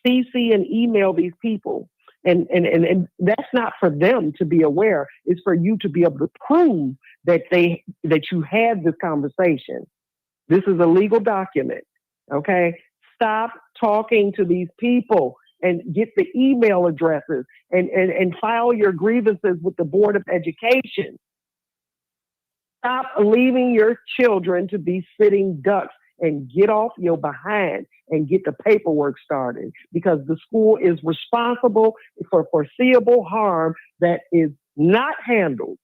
CC and email these people. And that's not for them to be aware. It's for you to be able to prove that you had this conversation. This is a legal document. Okay? Stop talking to these people and get the email addresses and file your grievances with the Board of Education. Stop leaving your children to be sitting ducks and get off your behind and get the paperwork started, because the school is responsible for foreseeable harm that is not handled.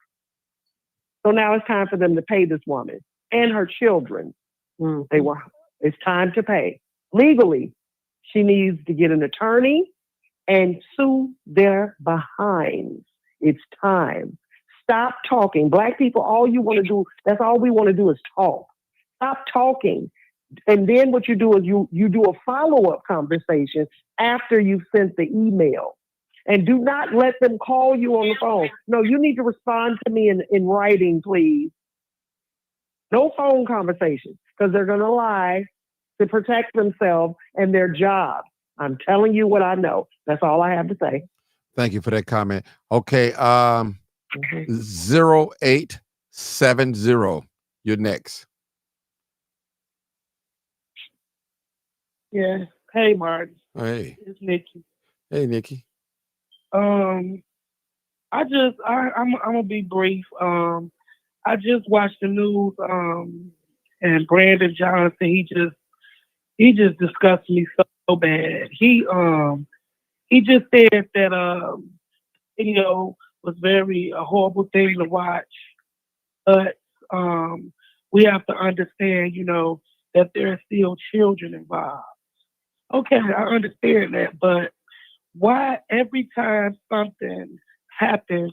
So now it's time for them to pay this woman and her children. It's time to pay. Legally, she needs to get an attorney and sue their behinds. It's time. Stop talking. Black people, all you want to do, that's all we want to do is talk. Stop talking. And then what you do is you do a follow-up conversation after you've sent the email. And do not let them call you on the phone. No, you need to respond to me in writing, please. No phone conversations, because they're going to lie to protect themselves and their job. I'm telling you what I know. That's all I have to say. Thank you for that comment. Okay, 0870. You're next. Yeah. Hey, Martin. Hey. It's Nikki. Hey, Nikki. I'm gonna be brief. I just watched the news. And Brandon Johnson, he just disgusted me so bad. He just said that video was a horrible thing to watch, but we have to understand, that there are still children involved. Okay, I understand that, but why every time something happens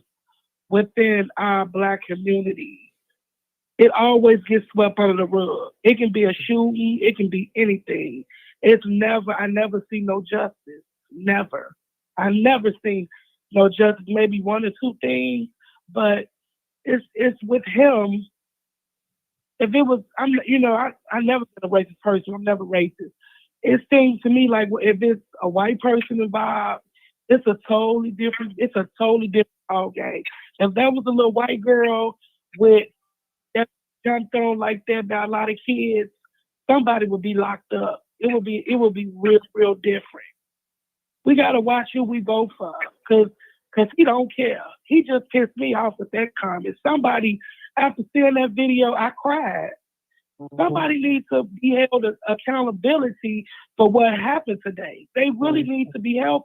within our Black community, it always gets swept under the rug? It can be a shooting, it can be anything. I never see no justice. Never. I never seen no justice, maybe one or two things, but it's with him. If it was, I never been a racist person. I'm never racist. It seems to me like if it's a white person involved, it's a totally different ball game. If that was a little white girl with that jumped on like that by a lot of kids, somebody would be locked up. It would be real, real different. We gotta watch who we vote for, cause he don't care. He just pissed me off with that comment. Somebody, after seeing that video, I cried. Somebody needs to be held accountability for what happened today. They really need to be held.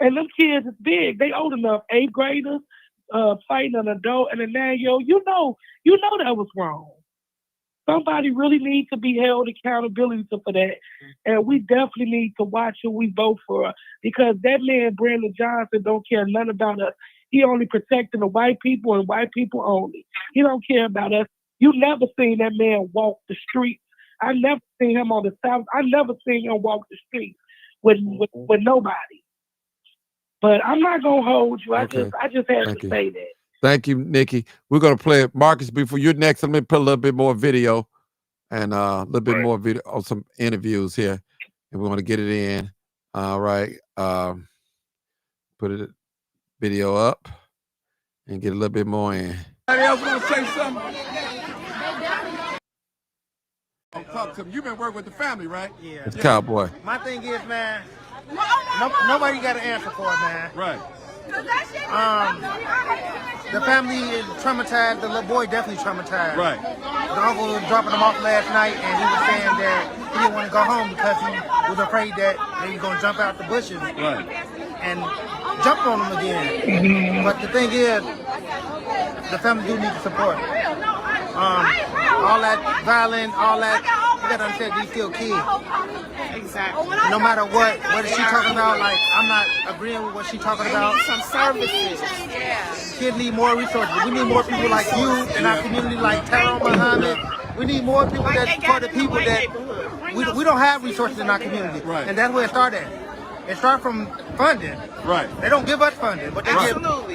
And them kids is big. They old enough, 8th graders, fighting an adult and a 9-year-old. You know that was wrong. Somebody really needs to be held accountability for that. And we definitely need to watch who we vote for, because that man, Brandon Johnson, don't care nothing about us. He only protecting the white people and white people only. He don't care about us. You never seen that man walk the street. I never seen him on the South. I never seen him walk the street with nobody. But I'm not gonna hold you. I just had to say that. Thank you, Nikki. We're gonna play it. Marcus, before you're next, let me put a little bit more video and a little bit more video on some interviews here, and we want to get it in. All right, put it video up and get a little bit more in. Anybody else want to say something? Talk to me. You've been working with the family, right? Yeah. It's Cowboy. My thing is, man, nobody got an answer for it, man. Right. The family is traumatized. The little boy definitely traumatized. Right. The uncle was dropping him off last night, and he was saying that he didn't want to go home because he was afraid that they were going to jump out the bushes and jump on him again. But the thing is, the family do need support. All that violence, all that, you gotta understand, these still kids. Exactly. No matter what is she talking about, like, I'm not agreeing with what she's talking about. Some services. Kids need more resources. We need more people like you in our community, like Tyrone Muhammad. We need more people that support the people that we don't have resources in our community. Right. And that's where it started. It started from funding. Right. They don't give us funding, but they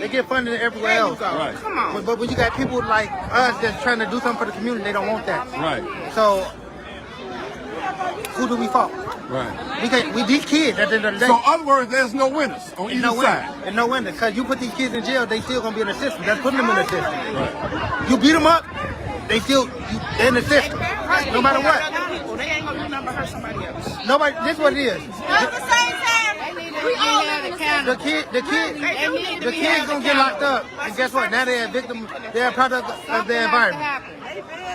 get funding everywhere else. Right. Come on. But when you got people like us that's trying to do something for the community, they don't want that. Right. So who do we fault? Right. We these kids at the end of the day. So, in other words, there's no winners on either side. And no winners, because you put these kids in jail, they still gonna be in the system. That's putting them in the system. Right. You beat them up, they're in the system. No matter what. They ain't gonna do nothing but hurt somebody else. Nobody. This is what it is. At the same time, we all live in The kids gonna get locked up, and guess what? Now they're a victim. They're a product of their environment.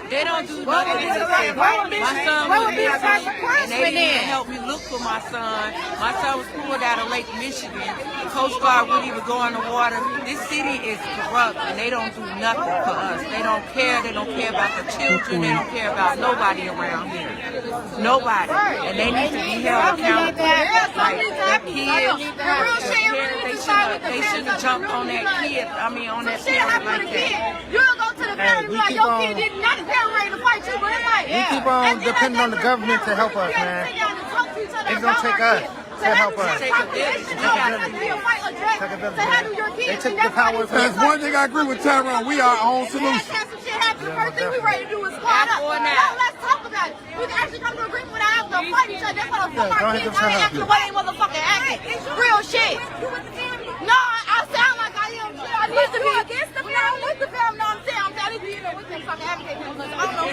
They don't do nothing. My son was missing, and they didn't help me look for my son. My son was pulled out of Lake Michigan. The Coast Guard wouldn't even go in the water. This city is corrupt, and they don't do nothing for us. They don't care. They don't care about the children. They don't care about nobody around here. Nobody. And they need to be held accountable. Like the kids, they shouldn't have jumped on that kid. I mean, on that parent like that. You don't go to the family like your kid did not ready to fight you, but it's like, we keep on depending on the government to help us, man. It's gonna take us to help us. Take a village. They took the power. That's one thing I agree with Tyrone. We are our own solution. The first thing we ready to do is squad up. Let's talk about like, we can actually come to an agreement without having to fight each other. That's why the fuck our kids ain't acting the way they motherfucking acting. Real shit. No, I sound like I am. I need to be against the family. I don't want the family. No, I'm saying I need to be in there with them fucking advocating for them. I don't know.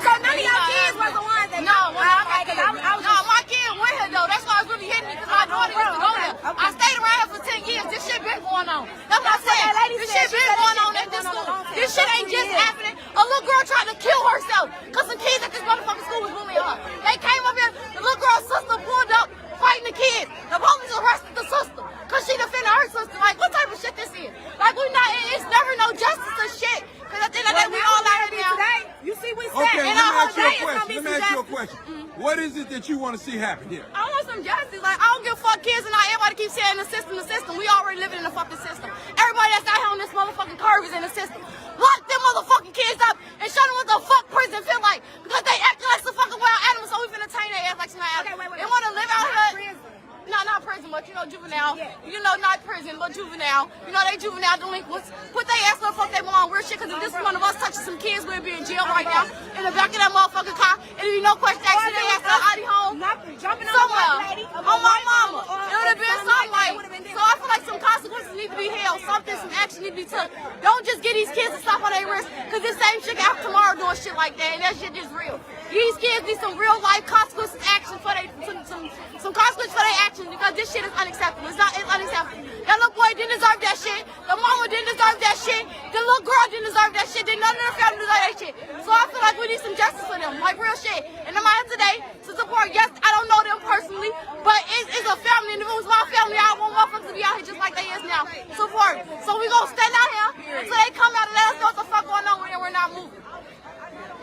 So none of your kids was the ones that. No, my kid went here though. That's why it's really hitting me because my daughter used to go there. I stayed around here for 10 years. This shit been going on. That's what I'm saying. This shit been going on at this school. This shit ain't just happening. A little girl tried to kill herself because some kids at this motherfucking school was bullying her. They came up here. The little girl's sister pulled up fighting the kids. The police arrested the sister because she defended her sister. Like, what type of shit this is? Like, it's never no justice or shit. Because at the end of the day, we all out here now. You see, we said. Okay, let me ask you a question. What is it that you want to see happen here? I want some justice. Like, I don't give a fuck kids and not everybody keeps saying the system. We already living in the fucking system. Everybody that's out here on this motherfucking curve is in the system. Lock them motherfucking kids up and show them what the fuck prison feel like. Because they acting like some fucking wild animals, so we finna tame their ass like some animals. They want to live out here. No, not prison, but juvenile. You know, not prison, but juvenile. You know, they juvenile delinquents. Put their ass where the fuck they want, weird shit, because if this one of us touches some kids, we'll be in jail right now. In the back of that motherfucking car. And if you no question, actually, they ass to Audi home. Somewhere. On my mama. It would have been something like. So I feel like some consequences need to be held. Some action need to be took. Don't just get these kids to stop on their wrist, because this same shit out tomorrow doing shit like that, and that shit is real. These kids need some real life consequences, action for their, some consequences for their actions, because this shit is unacceptable. It's unacceptable. That little boy didn't deserve that shit. The mama didn't deserve that shit. The little girl didn't deserve that shit. None of their family deserve that shit. So I feel like we need some justice for them, like real shit. And I'm out here today to support. Yes, I don't know them personally, but it's a family. And if it was my family, I want motherfuckers to be out here just like they is now. Support. So we gonna stand out here until they come out and let us know what the fuck going on, and we're not moving.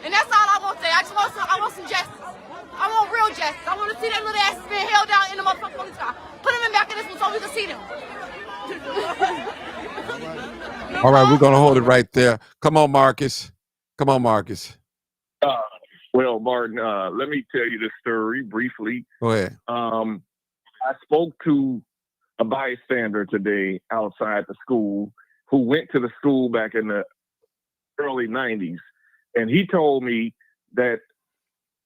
And that's all I want to say. I want some justice. I want real justice. I want to see their little asses being held down in the motherfucking police car. Put them in back of this one so we can see them. All right, we're going to hold it right there. Come on, Marcus. Well, Martin, let me tell you this story briefly. Go ahead. I spoke to a bystander today outside the school who went to the school back in the early 90s. And he told me that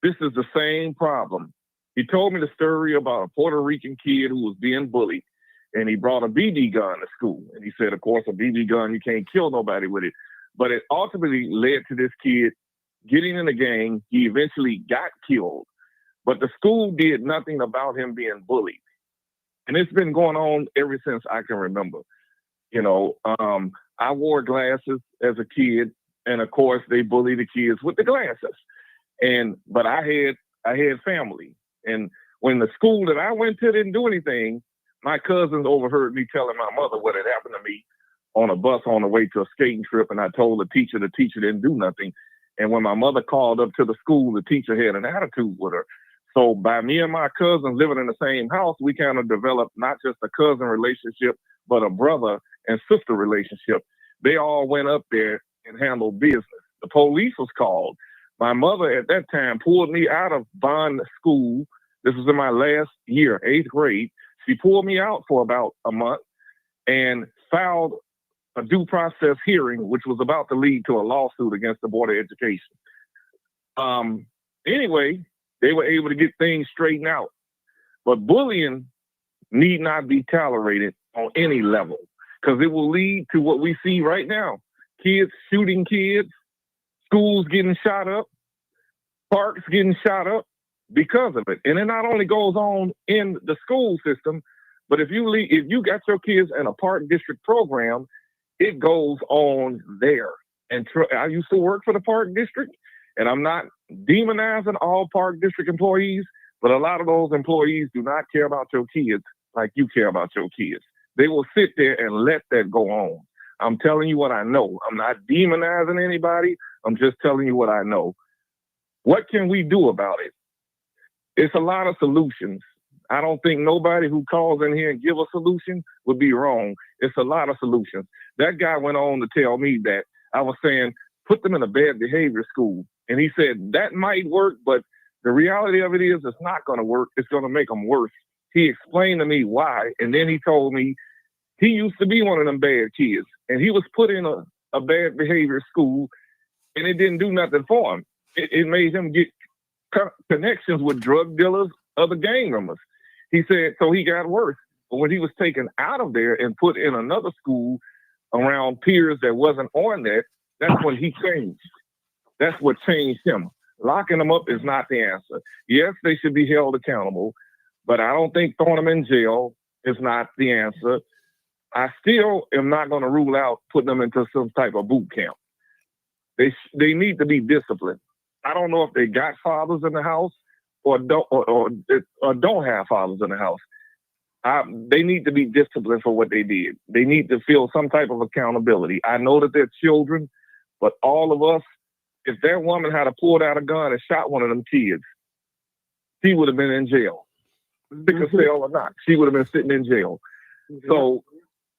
this is the same problem. He told me the story about a Puerto Rican kid who was being bullied, and he brought a BB gun to school. And he said, of course, a BB gun, you can't kill nobody with it. But it ultimately led to this kid getting in a gang. He eventually got killed. But the school did nothing about him being bullied. And it's been going on ever since I can remember. You know, I wore glasses as a kid. And of course, they bully the kids with the glasses. But I had family. And when the school that I went to didn't do anything, my cousins overheard me telling my mother what had happened to me on a bus on the way to a skating trip. And I told the teacher didn't do nothing. And when my mother called up to the school, the teacher had an attitude with her. So by me and my cousins living in the same house, we kind of developed not just a cousin relationship, but a brother and sister relationship. They all went up there and handled business. The police was called. My mother at that time pulled me out of Bond School. This was in my last year, 8th grade. She pulled me out for about a month and filed a due process hearing, which was about to lead to a lawsuit against the Board of Education. Anyway, they were able to get things straightened out. But bullying need not be tolerated on any level, because it will lead to what we see right now. Kids shooting kids, schools getting shot up, parks getting shot up because of it. And it not only goes on in the school system, but if you got your kids in a park district program, it goes on there. And I used to work for the park district, and I'm not demonizing all park district employees, but a lot of those employees do not care about your kids like you care about your kids. They will sit there and let that go on. I'm telling you what I know. I'm not demonizing anybody. I'm just telling you what I know. What can we do about it? It's a lot of solutions. I don't think nobody who calls in here and give a solution would be wrong. It's a lot of solutions. That guy went on to tell me that I was saying, put them in a bad behavior school. And he said, that might work, but the reality of it is it's not going to work. It's going to make them worse. He explained to me why. And then he told me he used to be one of them bad kids. And he was put in a bad behavior school, and it didn't do nothing for him. It made him get connections with drug dealers, other gang members. He said, so he got worse. But when he was taken out of there and put in another school around peers that wasn't on that, that's when he changed. That's what changed him. Locking them up is not the answer. Yes, they should be held accountable, but I don't think throwing them in jail is not the answer. I still am not going to rule out putting them into some type of boot camp. They need to be disciplined. I don't know if they got fathers in the house or don't have fathers in the house. They need to be disciplined for what they did. They need to feel some type of accountability. I know that they're children, but all of us, if that woman had pulled out a gun and shot one of them kids, she would have been in jail. Sick of cell or not, she would have been sitting in jail. So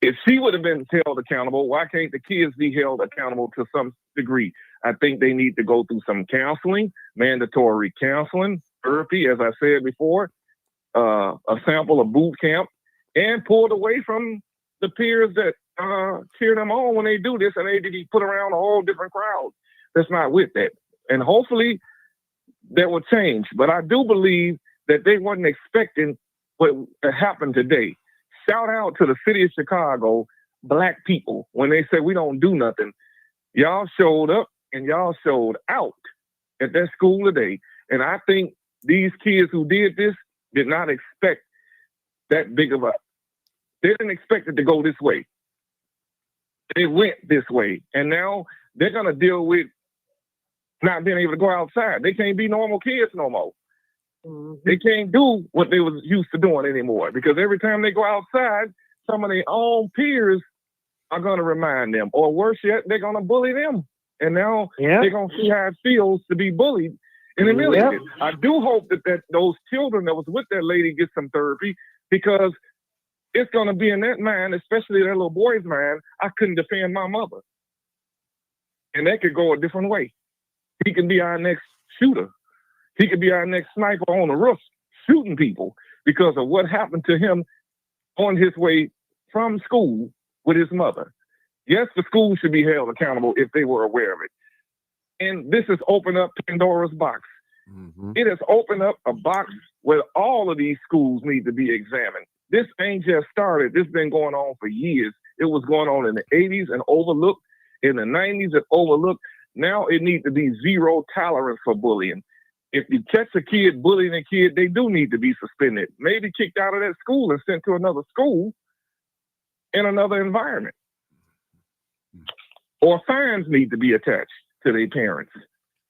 if she would have been held accountable, why can't the kids be held accountable to some degree? I think they need to go through some counseling, mandatory counseling, therapy, as I said before, a sample of boot camp, and pulled away from the peers that cheer them on when they do this, and they be put around a whole different crowd that's not with that. And hopefully that will change. But I do believe that they wasn't expecting what happened today. Shout out to the city of Chicago, Black people, when they said we don't do nothing. Y'all showed up and y'all showed out at that school today. And I think these kids who did this did not expect that big of they didn't expect it to go this way. It went this way. And now they're going to deal with not being able to go outside. They can't be normal kids no more. They can't do what they was used to doing anymore, because every time they go outside, some of their own peers are going to remind them, or worse yet, they're going to bully them. And now they're going to see how it feels to be bullied and humiliated. I do hope that those children that was with that lady get some therapy, because it's going to be in that mind, especially that little boy's mind, I couldn't defend my mother. And that could go a different way. He can be our next shooter. He could be our next sniper on the roof shooting people because of what happened to him on his way from school with his mother. Yes, the school should be held accountable if they were aware of it. And this has opened up Pandora's box. It has opened up a box where all of these schools need to be examined. This ain't just started. This has been going on for years. It was going on in the 80s and overlooked. In the 90s, it overlooked. Now it needs to be zero tolerance for bullying. If you catch a kid bullying a kid, they do need to be suspended, maybe kicked out of that school and sent to another school in another environment. Or fines need to be attached to their parents.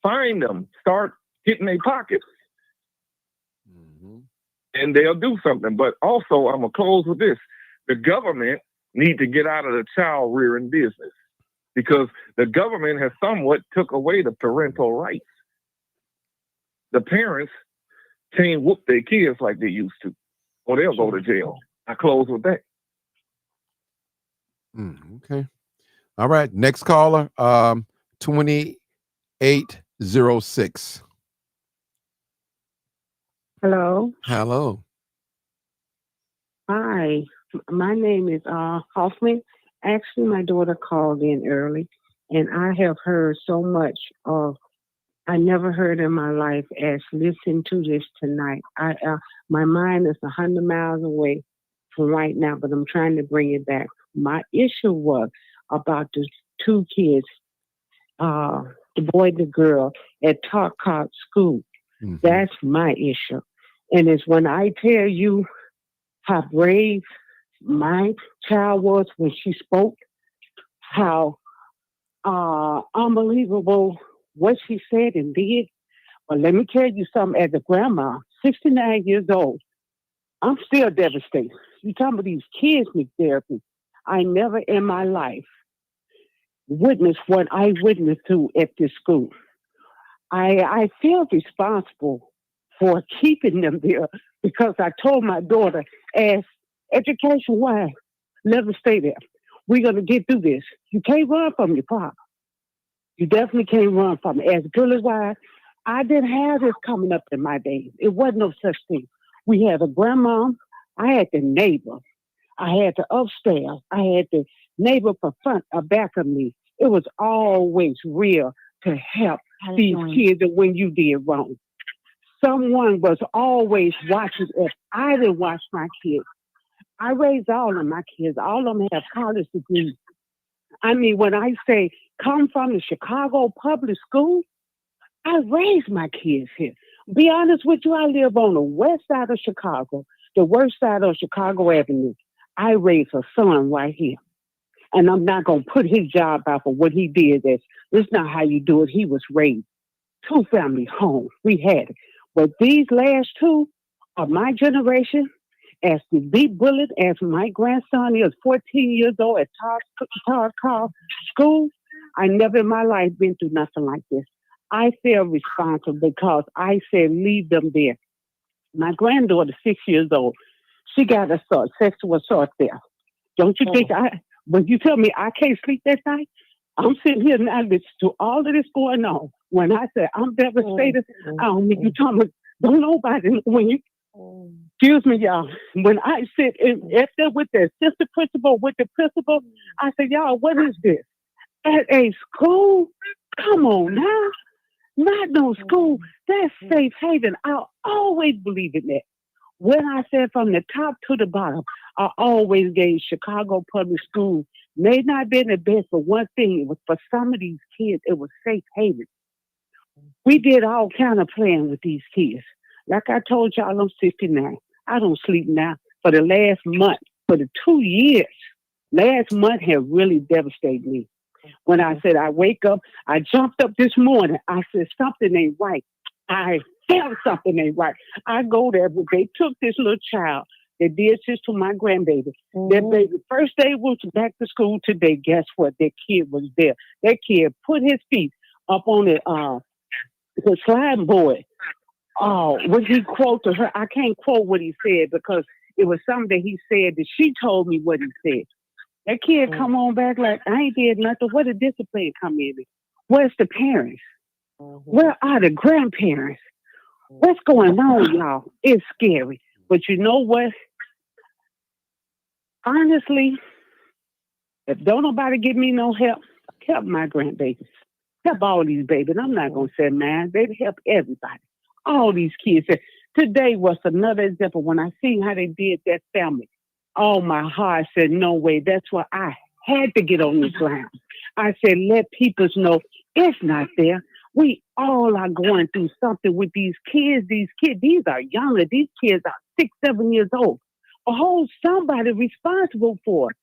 Fine them, start hitting their pockets, and they'll do something. But also, I'm going to close with this. The government need to get out of the child rearing business, because the government has somewhat took away the parental rights. The parents can't whoop their kids like they used to, or they'll go to jail. I close with that. Okay. All right. Next caller, 2806. Hello. Hello. Hi. My name is Hoffman. Actually, my daughter called in early, and I have heard so much of I never heard in my life as listen to this tonight. My mind is 100 miles away from right now, but I'm trying to bring it back. My issue was about the two kids, the boy and the girl at Talcott School. That's my issue. And it's when I tell you how brave my child was when she spoke, how unbelievable what she said and did. But let me tell you something, as a grandma, 69 years old, I'm still devastated. You talking about these kids need therapy. I never in my life witnessed what I witnessed to at this school. I feel responsible for keeping them there, because I told my daughter, as education-wise, let them stay there. We're going to get through this. You can't run from your problem. You definitely can't run from it. As good as I didn't have this coming up in my days. It wasn't no such thing. We had a grandma. I had the neighbor. I had the upstairs. I had the neighbor for front or back of me. It was always real to help these kids when you did wrong. someone was always watching. If I didn't watch my kids, I raised all of my kids. All of them have college degrees. I mean, when I say come from the Chicago public school, I raised my kids here. Be honest with you, I live on the west side of Chicago, the worst side of Chicago Avenue. I raised a son right here. And I'm not going to put his job out for what he did. That's not how you do it. He was raised. 2-family home. We had it. But these last two of my generation, as the deep bullet, as my grandson is 14 years old at Todd School, I never in my life been through nothing like this. I feel responsible because I said leave them there. My granddaughter, 6 years old, she got assault, sexual assault there. Don't you think when you tell me I can't sleep that night, I'm sitting here now listening to all of this going on. When I say I'm devastated, I don't mean you talking about, don't nobody, when you, excuse me, y'all, when I sit up there with the assistant principal, with the principal, I say, y'all, what is this? At a school? Come on now. Not no school. That's safe haven. I'll always believe in that. When I said from the top to the bottom, I always gave Chicago Public School, may not have been the best, but one thing, it was for some of these kids, it was safe haven. We did all kind of playing with these kids. Like I told y'all, I'm 69. I don't sleep now. For the last month, for the 2 years, last month had really devastated me. When I said I wake up, I jumped up this morning. I said something ain't right. I felt something ain't right. I go there, but they took this little child. They did this to my grandbaby. That baby, first day was back to school today. Guess what? That kid was there. That kid put his feet up on the slide board. Oh, what he quote to her? I can't quote what he said because it was something that he said that she told me what he said. That kid come on back like, I ain't did nothing. Where the discipline come in? Where's the parents? Where are the grandparents? What's going on, y'all? It's scary. But you know what? Honestly, if don't nobody give me no help my grandbabies. Help all these babies. I'm not going to say man, baby, help everybody. All these kids. Today was another example when I seen how they did that family. Oh, my heart said, no way. That's why I had to get on this ground. I said, let people know it's not there. We all are going through something with these kids. These are younger. These kids are 6, 7 years old. Hold somebody responsible for it.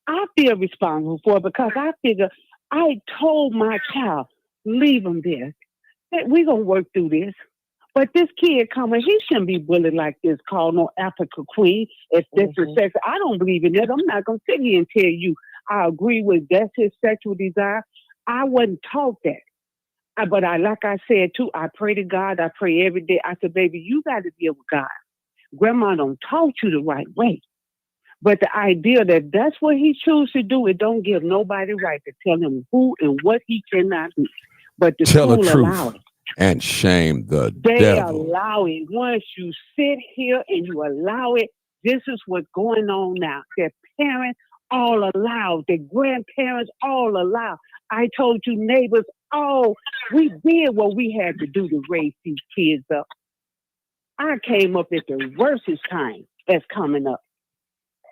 I feel responsible for it because I figure I told my child, leave them there. We're going to work through this. But this kid coming, he shouldn't be bullied like this, called no Africa queen. If this is sex, I don't believe in that. I'm not going to sit here and tell you I agree with that's his sexual desire. I wasn't taught that. But like I said, too, I pray to God. I pray every day. I said, baby, you got to deal with God. Grandma don't taught you the right way. But the idea that that's what he chooses to do, it don't give nobody right to tell him who and what he cannot do. But the Tell school the truth allow it. and shame the They devil. allow it. Once you sit here and you allow it, this is what's going on now. Their parents all allow, their grandparents all allow. I told you neighbors, we did what we had to do to raise these kids up. I came up at the worstest time that's coming up.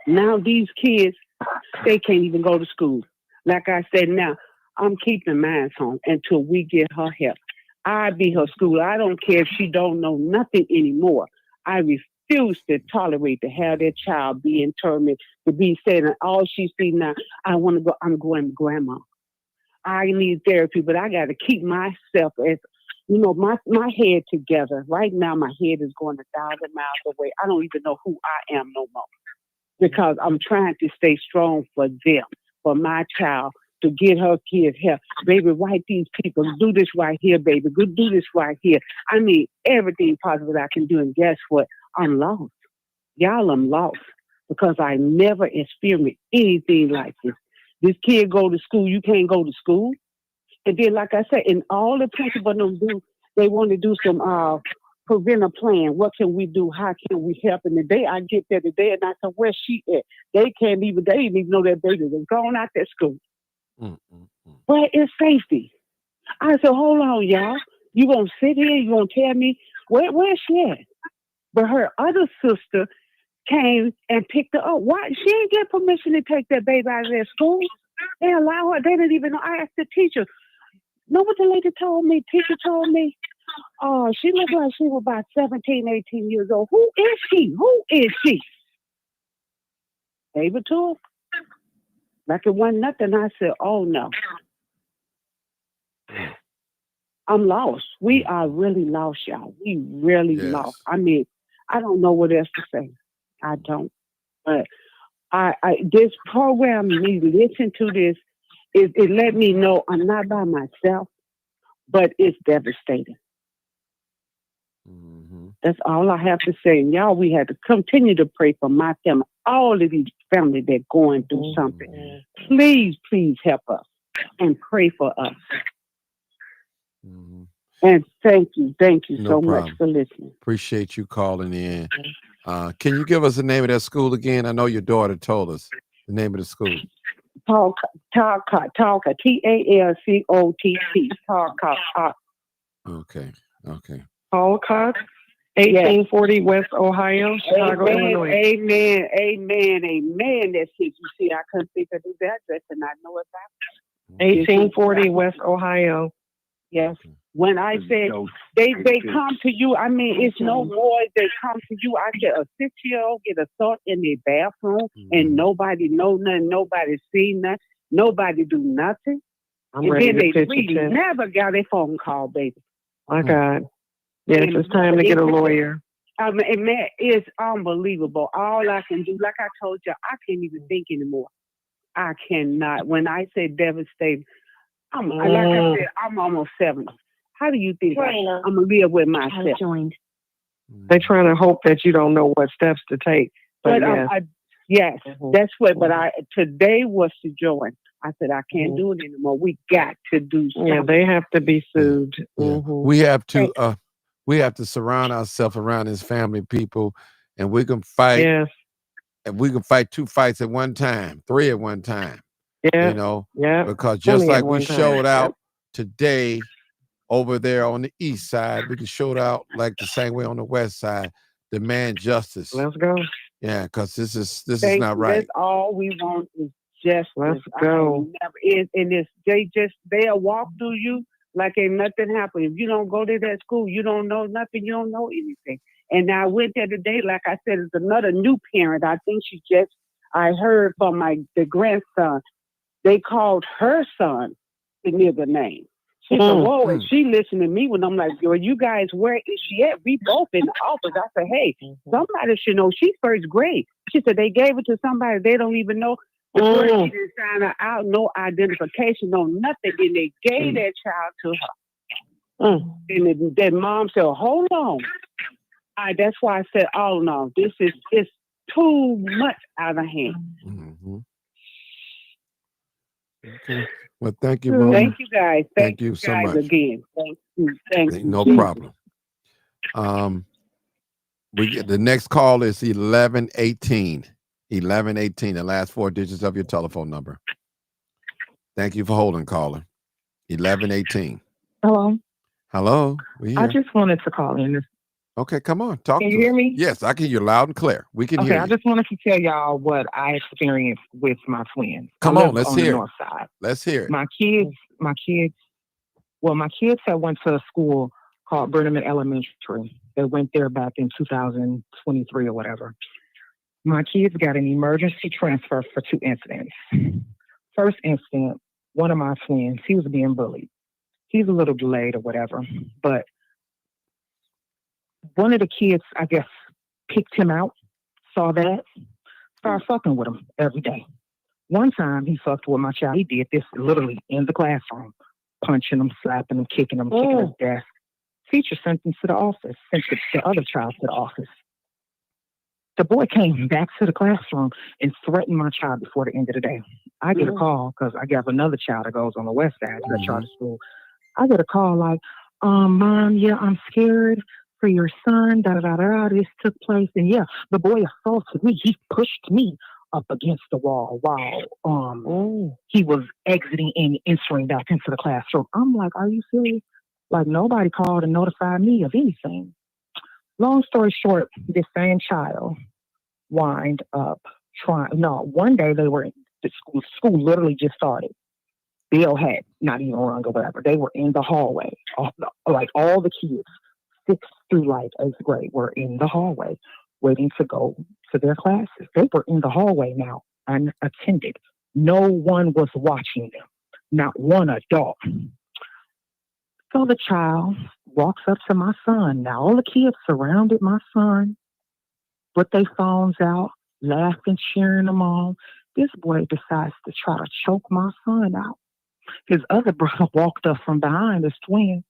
Now these kids, they can't even go to school. Like I said, now I'm keeping mine home until we get her help. I be her school. I don't care if she don't know nothing anymore. I refuse to tolerate to have that child be in torment, to be saying all she see now, I want to go, I'm going to grandma. I need therapy, but I got to keep myself as, my head together. Right now, my head is going 1,000 miles away. I don't even know who I am no more because I'm trying to stay strong for them, for my child, to get her kids help. Baby, write these people. Do this right here, baby. Go do this right here. I mean, everything possible I can do. And guess what? I'm lost. Y'all, I'm lost because I never experienced anything like this. This kid go to school. You can't go to school. And then, like I said, and all the principals do, they want to do some prevent a plan. What can we do? How can we help? And the day I get there today, and I said, where's she at? They didn't even know that baby was gone out that school. But it's safety. I said, hold on, y'all. You gonna sit here? You gonna tell me Where's she at? But her other sister came and picked her up. Why? She didn't get permission to take that baby out of their school. They allow her. They didn't even know. I asked the teacher. Know what the lady told me? Teacher told me, oh, she looked like she was about 17, 18 years old. Who is she? Who is she? Gave it to her. Like it wasn't nothing. I said, oh, no. I'm lost. We are really lost, y'all. We really lost. I mean, I don't know what else to say. I don't. But I this program, me listen to this, it let me know I'm not by myself, but it's devastating. That's all I have to say. And y'all, we have to continue to pray for my family, all of these families that are going through something. Please, please help us and pray for us. And thank you so much for listening. Appreciate you calling in. Can you give us the name of that school again? I know your daughter told us the name of the school. Talcott, Talcott, Talcott. Okay. Talcott, 1840 West Ohio, Chicago, Illinois. Amen. That's it. You see, I couldn't think of the address, and I know it's out. 1840 West Ohio. Yes. When I said they come to you, I mean, it's no more. They come to you. I get a 6-year-old get assault in their bathroom, and nobody know nothing. Nobody see nothing. Nobody do nothing. And then they never got a phone call, baby. My God. Yes, it's time to get a lawyer. And that is unbelievable. All I can do, like I told you, I can't even think anymore. I cannot. When I say devastated, like I said, I'm almost 70. How do you think I'm going to live with myself? They're trying to hope that you don't know what steps to take. But yes, that's what. But today was to join. I said, I can't do it anymore. We got to do something. Yeah, they have to be sued. Yeah. We have to surround ourselves around his family people, and we can fight. Yes. And we can fight 2 fights at one time, 3 at one time. Yeah. You know, yeah. Because just like we showed out today over there on the east side, we can show it out like the same way on the west side. Demand justice. Let's go. Yeah, because this is not right. That's all we want is justice. Let's go. They'll walk through you like ain't nothing happened. If you don't go to that school, you don't know nothing. You don't know anything. And I went there today, like I said, it's another new parent. I think I heard from the grandson. They called her son the nigger name. She said, whoa, and she listened to me when I'm like, yo, you guys, where is she at? We both in the office. I said, hey, somebody should know. She's first grade. She said, they gave it to somebody they don't even know. The first she didn't sign her out, no identification, no nothing. And they gave that child to her. And then mom said, hold on. That's why I said, oh, no, it's too much out of hand. Okay. Well, thank you, Mom. Thank you, guys. Thank you so much. Again. Thank you. No problem. The next call is 1118. 1118, the last 4 digits of your telephone number. Thank you for holding, caller. 1118. Hello. We I here. just wanted to call in. Okay, come on. Talk Can to you hear us. me? Yes, I can hear you loud and clear. We can hear you. I just wanted to tell y'all what I experienced with my twins. Come I on, live let's on hear the it. north side. Let's hear it. My kids had went to a school called Burnham Elementary. They went there back in 2023 or whatever. My kids got an emergency transfer for 2 incidents. First incident, one of my twins, he was being bullied. He's a little delayed or whatever, but one of the kids, I guess, picked him out, saw that, started fucking with him every day. One time he fucked with my child. He did this literally in the classroom, punching him, slapping him, kicking his desk. Teacher sent him to the office, sent the other child to the office. The boy came back to the classroom and threatened my child before the end of the day. I get a call because I have another child that goes on the west side to the charter school. I get a call like, Mom, yeah, I'm scared for your son, this took place. And yeah, the boy assaulted me. He pushed me up against the wall while he was exiting and entering back into the classroom. I'm like, are you serious? Like, nobody called and notified me of anything. Long story short, this same child wind up one day they were in the school literally just started. Bill had not even rung or whatever. They were in the hallway. Like all the kids, 6th through like 8th grade, were in the hallway waiting to go to their classes. They were in the hallway now, unattended. No one was watching them, not one adult. So the child walks up to my son. Now all the kids surrounded my son with their phones out, laughing, cheering them on. This boy decides to try to choke my son out. His other brother walked up from behind his twin,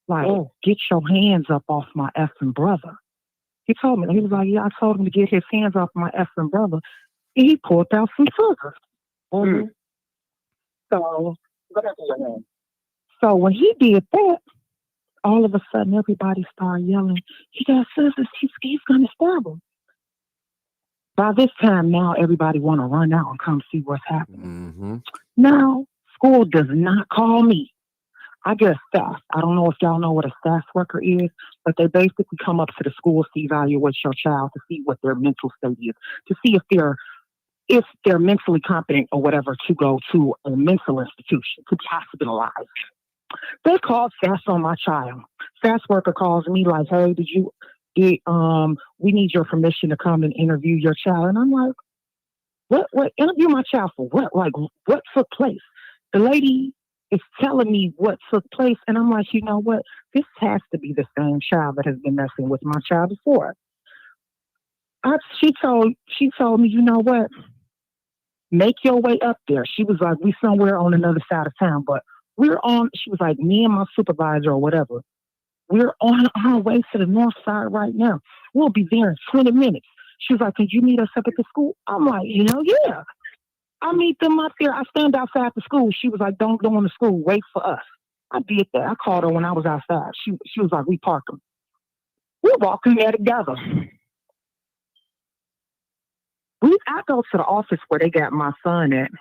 like, get your hands up off my effing brother. He told me, he was like, yeah, I told him to get his hands off my effing brother. And he pulled out some scissors. So when he did that, all of a sudden everybody started yelling, he got scissors, he's going to stab him. By this time now, everybody want to run out and come see what's happening. Now, school does not call me. I get staff. I don't know if y'all know what a staff worker is, but they basically come up to the school to evaluate your child to see what their mental state is, to see if they're mentally competent or whatever to go to a mental institution, to be hospitalized. They called staff on my child. Staff worker calls me like, hey, we need your permission to come and interview your child. And I'm like, what interview my child for what? Like, what took place? The lady is telling me what took place. And I'm like, you know what? This has to be the same child that has been messing with my child before. She told me, you know what? Make your way up there. She was like, we somewhere on another side of town, but she was like, me and my supervisor or whatever, we're on our way to the north side right now. We'll be there in 20 minutes. She was like, could you meet us up at the school? I'm like, yeah. I meet them up there. I stand outside the school. She was like, don't go in the school. Wait for us. I did that. I called her when I was outside. She was like, we parked them. We're walking there together. I go to the office where they got my son at.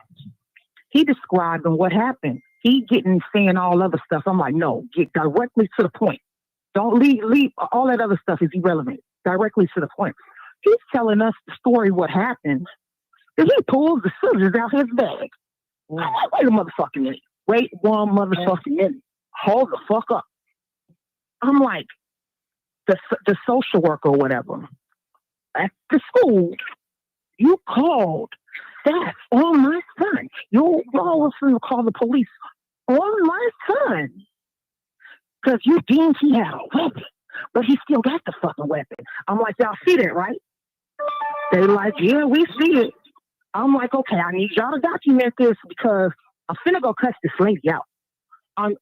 He described what happened. He saying all other stuff. I'm like, no, get directly to the point. Don't leave. All that other stuff is irrelevant. Directly to the point. He's telling us the story, what happened. And he pulls the scissors out his bag. I'm like, wait a motherfucking minute. Wait one motherfucking minute. Hold the fuck up. I'm like, the social worker or whatever at the school, you called staff on my son. You always call the police on my son because you deemed he had a weapon, but he still got the fucking weapon. I'm like, y'all see that, right? They like, yeah, we see it. I'm like, okay, I need y'all to document this because I'm finna go cuss this lady out. I'm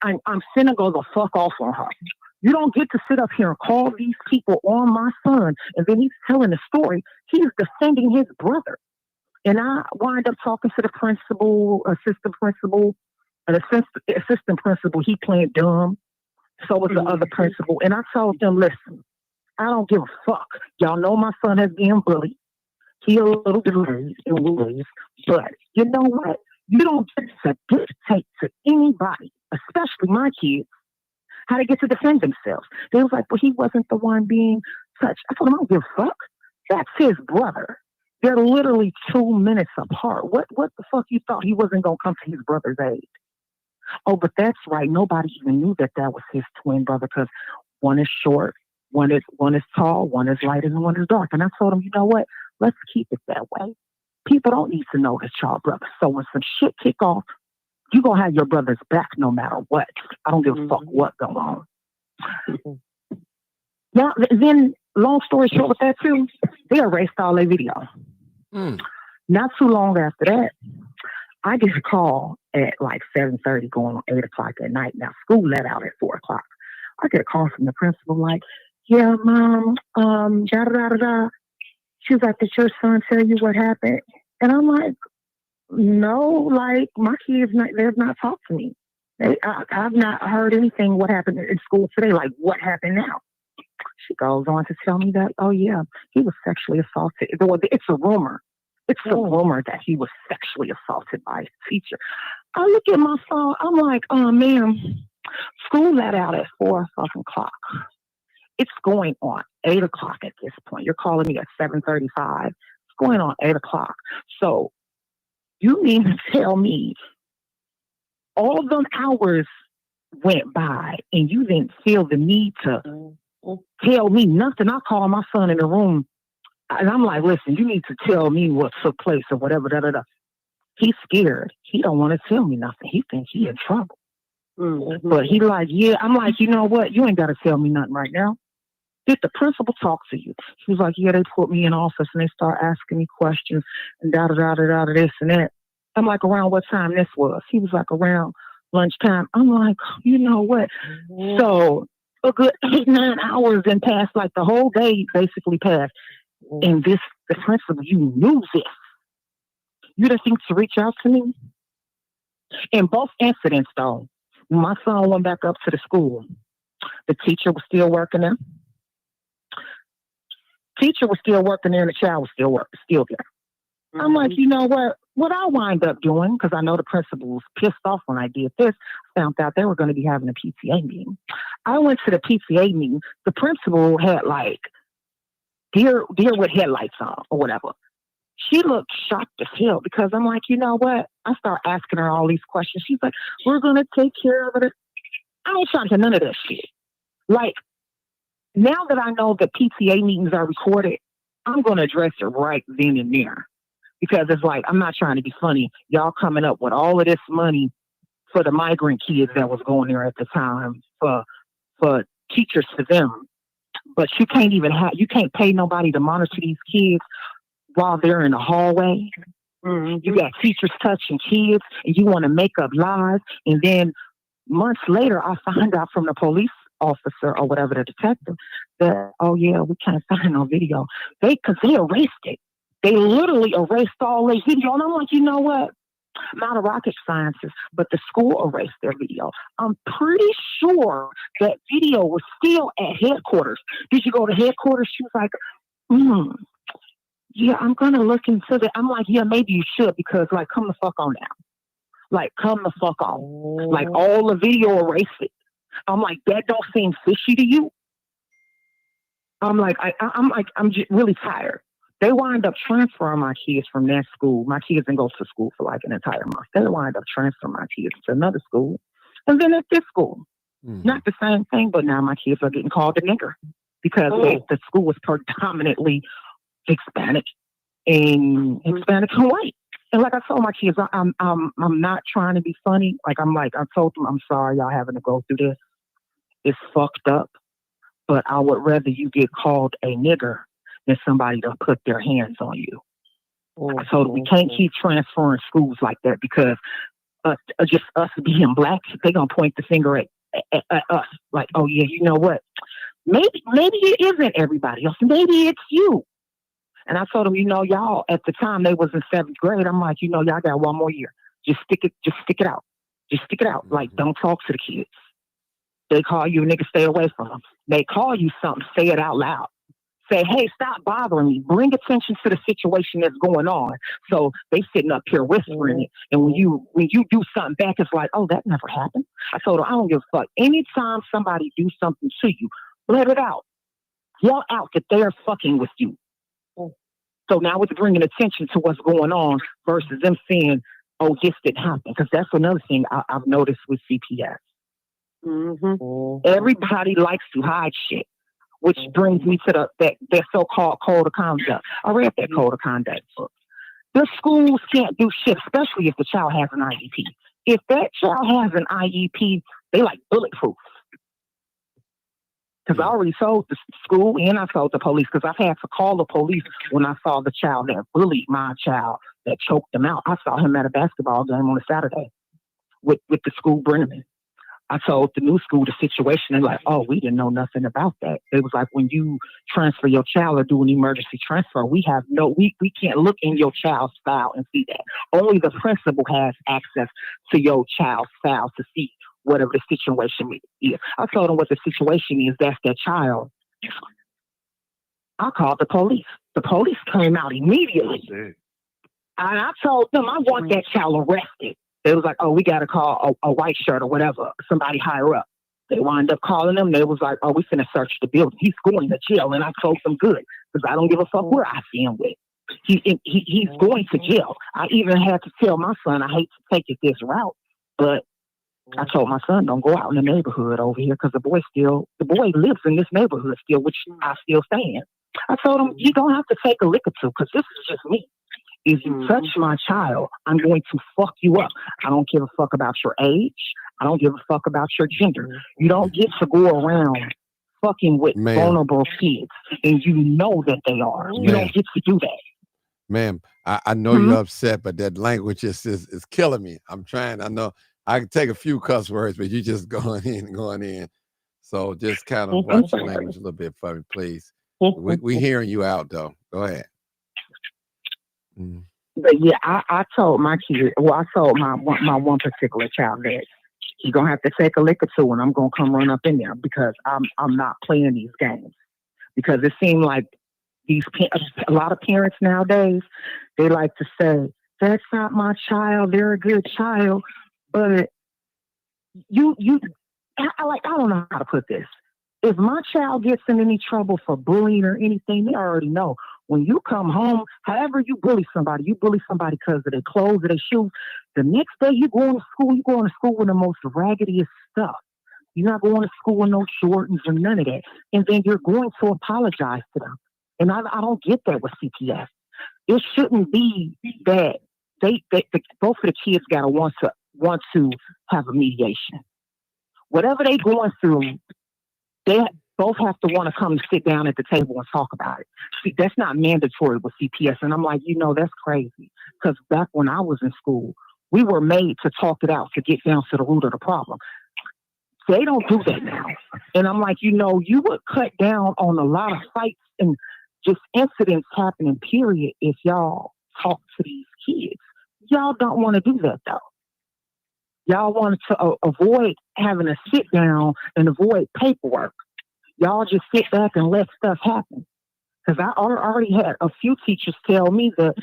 finna go the fuck off on her. You don't get to sit up here and call these people on my son, and then he's telling the story. He's defending his brother. And I wind up talking to the principal, assistant principal, and assistant principal. He playing dumb. So was the other principal. And I told them, listen, I don't give a fuck. Y'all know my son has been bullied. He a little delayed in ways, but you know what? You don't get to dictate to anybody, especially my kids, how to get to defend themselves. They was like, but he wasn't the one being touched. I told them, I don't give a fuck. That's his brother. They're literally 2 minutes apart. What the fuck you thought he wasn't going to come to his brother's aid? Oh, but that's right. Nobody even knew that was his twin brother because one is short, one is tall, one is light, and one is dark. And I told him, you know what? Let's keep it that way. People don't need to know his child brother. So when some shit kick off, you're going to have your brother's back no matter what. I don't give a fuck what goes on. Now, then, long story short with that too, they erased all their video. Not too long after that, I get a call at like 7:30 going on 8 o'clock at night. Now, school let out at 4 o'clock. I get a call from the principal like, yeah, mom, da-da-da-da-da. She was like, did your son tell you what happened? And I'm like, no, like, my kids, they've not talked to me. I've not heard anything what happened in school today. Like, what happened now? She goes on to tell me that, oh, yeah, he was sexually assaulted. It's a rumor. It's a rumor that he was sexually assaulted by his teacher. I look at my phone. I'm like, oh, ma'am, school let out at 4 fucking o'clock. It's going on 8 o'clock at this point. You're calling me at 7:35. It's going on 8 o'clock. So you mean to tell me all them hours went by and you didn't feel the need to tell me nothing? I call my son in the room and I'm like, listen, you need to tell me what took place or whatever. Da, da, da. He's scared. He don't want to tell me nothing. He thinks he in trouble. But he like, yeah. I'm like, you know what? You ain't got to tell me nothing right now. Did the principal talk to you? He was like, yeah, they put me in office and they start asking me questions and da da da da da this and that. I'm like, around what time this was? He was like, around lunchtime. I'm like, you know what? So a good 8-9 hours then passed, like the whole day basically passed. And the principal, you knew this. You didn't think to reach out to me? In both incidents, though, when my son went back up to the school, the teacher was still working there. Teacher was still working there and the child was still there. I'm like, you know what? What I wind up doing, because I know the principal was pissed off when I did this, found out they were going to be having a PTA meeting. I went to the PTA meeting. The principal had like deer with headlights on or whatever. She looked shocked as hell because I'm like, you know what? I start asking her all these questions. She's like, we're going to take care of it. I ain't trying to none of that shit. Like, now that I know that PTA meetings are recorded, I'm going to address it right then and there. Because it's like, I'm not trying to be funny. Y'all coming up with all of this money for the migrant kids that was going there at the time, for teachers for them. But you can't pay nobody to monitor these kids while they're in the hallway. You got teachers touching kids and you want to make up lies. And then months later, I find out from the police officer or whatever, the detective, that, oh yeah, we can't find no video. Because they erased it. They literally erased all their video. And I'm like, you know what? Not a rocket scientist, but the school erased their video. I'm pretty sure that video was still at headquarters. Did you go to headquarters? She was like, yeah, I'm going to look into that. I'm like, yeah, maybe you should, because like, come the fuck on now. Like, come the fuck on. Like, all the video erased it. I'm like, that don't seem fishy to you? I'm like, I'm just really tired. They wind up transferring my kids from that school. My kids didn't go to school for like an entire month. They wind up transferring my kids to another school. And then at this school, not the same thing, but now my kids are getting called a nigger because the school was predominantly Hispanic and white. And like I told my kids, I'm not trying to be funny. I told them, I'm sorry y'all having to go through this. It's fucked up. But I would rather you get called a nigger than somebody to put their hands on you. I told them we can't keep transferring schools like that because just us being black, they're going to point the finger at us. Like, oh yeah, you know what? Maybe it isn't everybody else. Maybe it's you. And I told them, you know, y'all, at the time they was in 7th grade, I'm like, you know, y'all got one more year. Just stick it out. Just stick it out. Like, don't talk to the kids. They call you a nigga, stay away from them. They call you something, say it out loud. Say, hey, stop bothering me. Bring attention to the situation that's going on. So they sitting up here whispering it. And when you do something back, it's like, oh, that never happened. I told them, I don't give a fuck. Anytime somebody do something to you, let it out. Yell out that they're fucking with you. So now it's bringing attention to what's going on versus them saying, oh, this didn't happen. Because that's another thing I've noticed with CPS. Everybody likes to hide shit, which brings me to that so-called code of conduct. I read that code of conduct book. The schools can't do shit, especially if the child has an IEP. If that child has an IEP, they like bulletproof. Because I already told the school and I told the police, because I've had to call the police when I saw the child that bullied my child, that choked him out. I saw him at a basketball game on a Saturday with the school bringing him. I told the new school the situation. They're like, oh, we didn't know nothing about that. It was like, when you transfer your child or do an emergency transfer, we can't look in your child's file and see that. Only the principal has access to your child's file to see whatever the situation is. I told them what the situation is. That's their child. I called the police. The police came out immediately. And I told them, I want that child arrested. They was like, oh, we got to call a white shirt or whatever, somebody higher up. They wind up calling him. They was like, "Oh, we finna search the building. He's going to jail." And I told them, "Good, because I don't give a fuck where I see him with. He's going to jail." I even had to tell my son, I hate to take it this route, but I told my son, "Don't go out in the neighborhood over here, because the boy lives in this neighborhood still, which I still stand." I told him, "You don't have to take a lick or two, because this is just me. If you touch my child, I'm going to fuck you up. I don't give a fuck about your age. I don't give a fuck about your gender. You don't get to go around fucking with vulnerable kids, and you know that they are. You don't get to do that." Ma'am, I know you're upset, but that language is killing me. I'm trying. I know I can take a few cuss words, but you just going in. So just kind of watch your language a little bit for me, please. We hearing you out, though. Go ahead. But yeah, I told my kid, I told my one particular child that he's gonna have to take a lick or two, and I'm gonna come run up in there, because I'm not playing these games. Because it seemed like a lot of parents nowadays, they like to say, "That's not my child. They're a good child," but I don't know how to put this. If my child gets in any trouble for bullying or anything, they already know. When you come home, however you bully somebody because of their clothes or their shoes. The next day you go to school with the most raggediest stuff. You're not going to school with no Jordans or none of that. And then you're going to apologize to them. And I don't get that with CPS. It shouldn't be that both of the kids gotta want to have a mediation. Whatever they going through, they both have to want to come and sit down at the table and talk about it. See, that's not mandatory with CPS. And I'm like, that's crazy. Because back when I was in school, we were made to talk it out, to get down to the root of the problem. They don't do that now. And I'm like, you would cut down on a lot of fights and just incidents happening, period, if y'all talk to these kids. Y'all don't want to do that, though. Y'all want to avoid having to sit down and avoid paperwork. Y'all just sit back and let stuff happen. Because I already had a few teachers tell me that,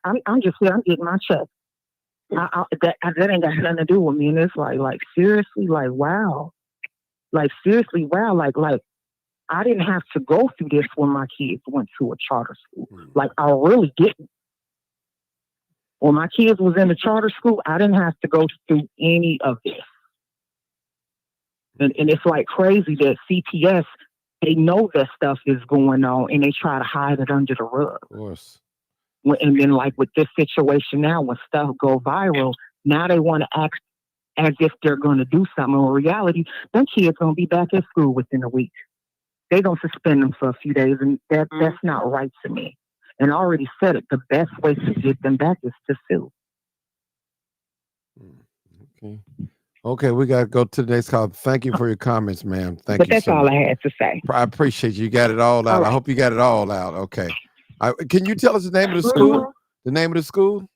I'm just here, I'm getting my check. That ain't got nothing to do with me. And it's like seriously, wow. Like seriously, wow. Like I didn't have to go through this when my kids went to a charter school. Like I really didn't. When my kids was in the charter school, I didn't have to go through any of this. And it's like crazy that CPS, they know that stuff is going on and they try to hide it under the rug. Of course. And then like with this situation now, when stuff go viral, now they want to act as if they're going to do something. In reality, them kids going to be back at school within a week. They're going to suspend them for a few days, and that's not right to me. And I already said it, the best way to get them back is to sue. Okay, we got to go to the next call. Thank you for your comments, ma'am. Thank but you. That's so all much. I had to say. I appreciate you. You got it all out. All right. I hope you got it all out. Okay. Can you tell us the name of the school? The name of the school?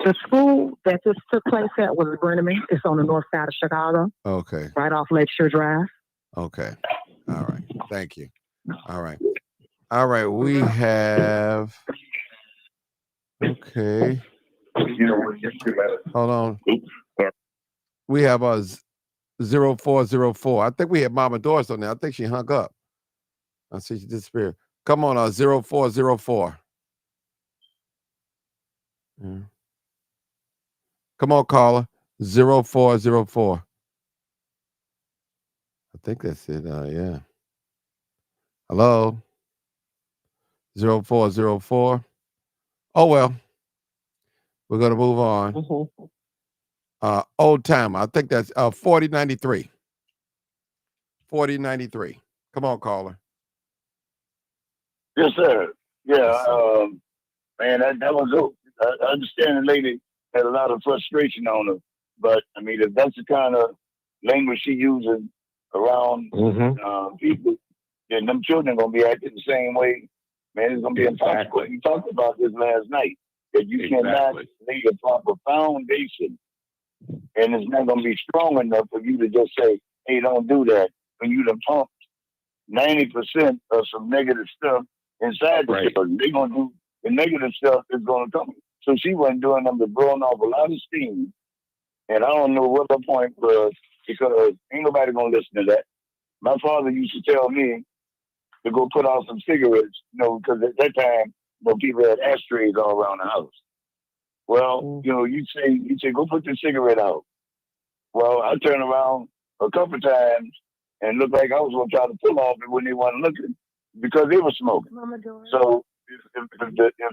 The school that this took place at was Brenneman. It's on the north side of Chicago. Okay. Right off Lakeshore Drive. Okay. All right. Thank you. All right. All right. We have. Okay. Hold on. We have a 0404. I think we had Mama Doris on there. I think she hung up. I see she disappeared. Come on, 0404. Yeah. Come on, caller. 0404. I think that's it. Yeah. Hello. 0404. Oh well. We're gonna move on. Old timer. I think that's 4093. 4093. Come on, caller. Yes, sir. Yeah, man, that was good. I understand the lady had a lot of frustration on her, but I mean, if that's the kind of language she using around people, then them children gonna be acting the same way. Man, it's gonna be impossible. We talked about this last night, that you cannot lay a proper foundation, and it's not gonna be strong enough for you to just say, "Hey, don't do that." When you done pumped 90% of some negative stuff inside the children, they're gonna do the negative stuff is gonna come. So she wasn't doing them to blowing off a lot of steam, and I don't know what the point was because ain't nobody gonna listen to that. My father used to tell me to go put out some cigarettes, because at that time, people had ashtrays all around the house. Well, you'd say, go put the cigarette out. Well, I turned around a couple of times and looked like I was going to try to pull off it when they weren't looking because they were smoking. So if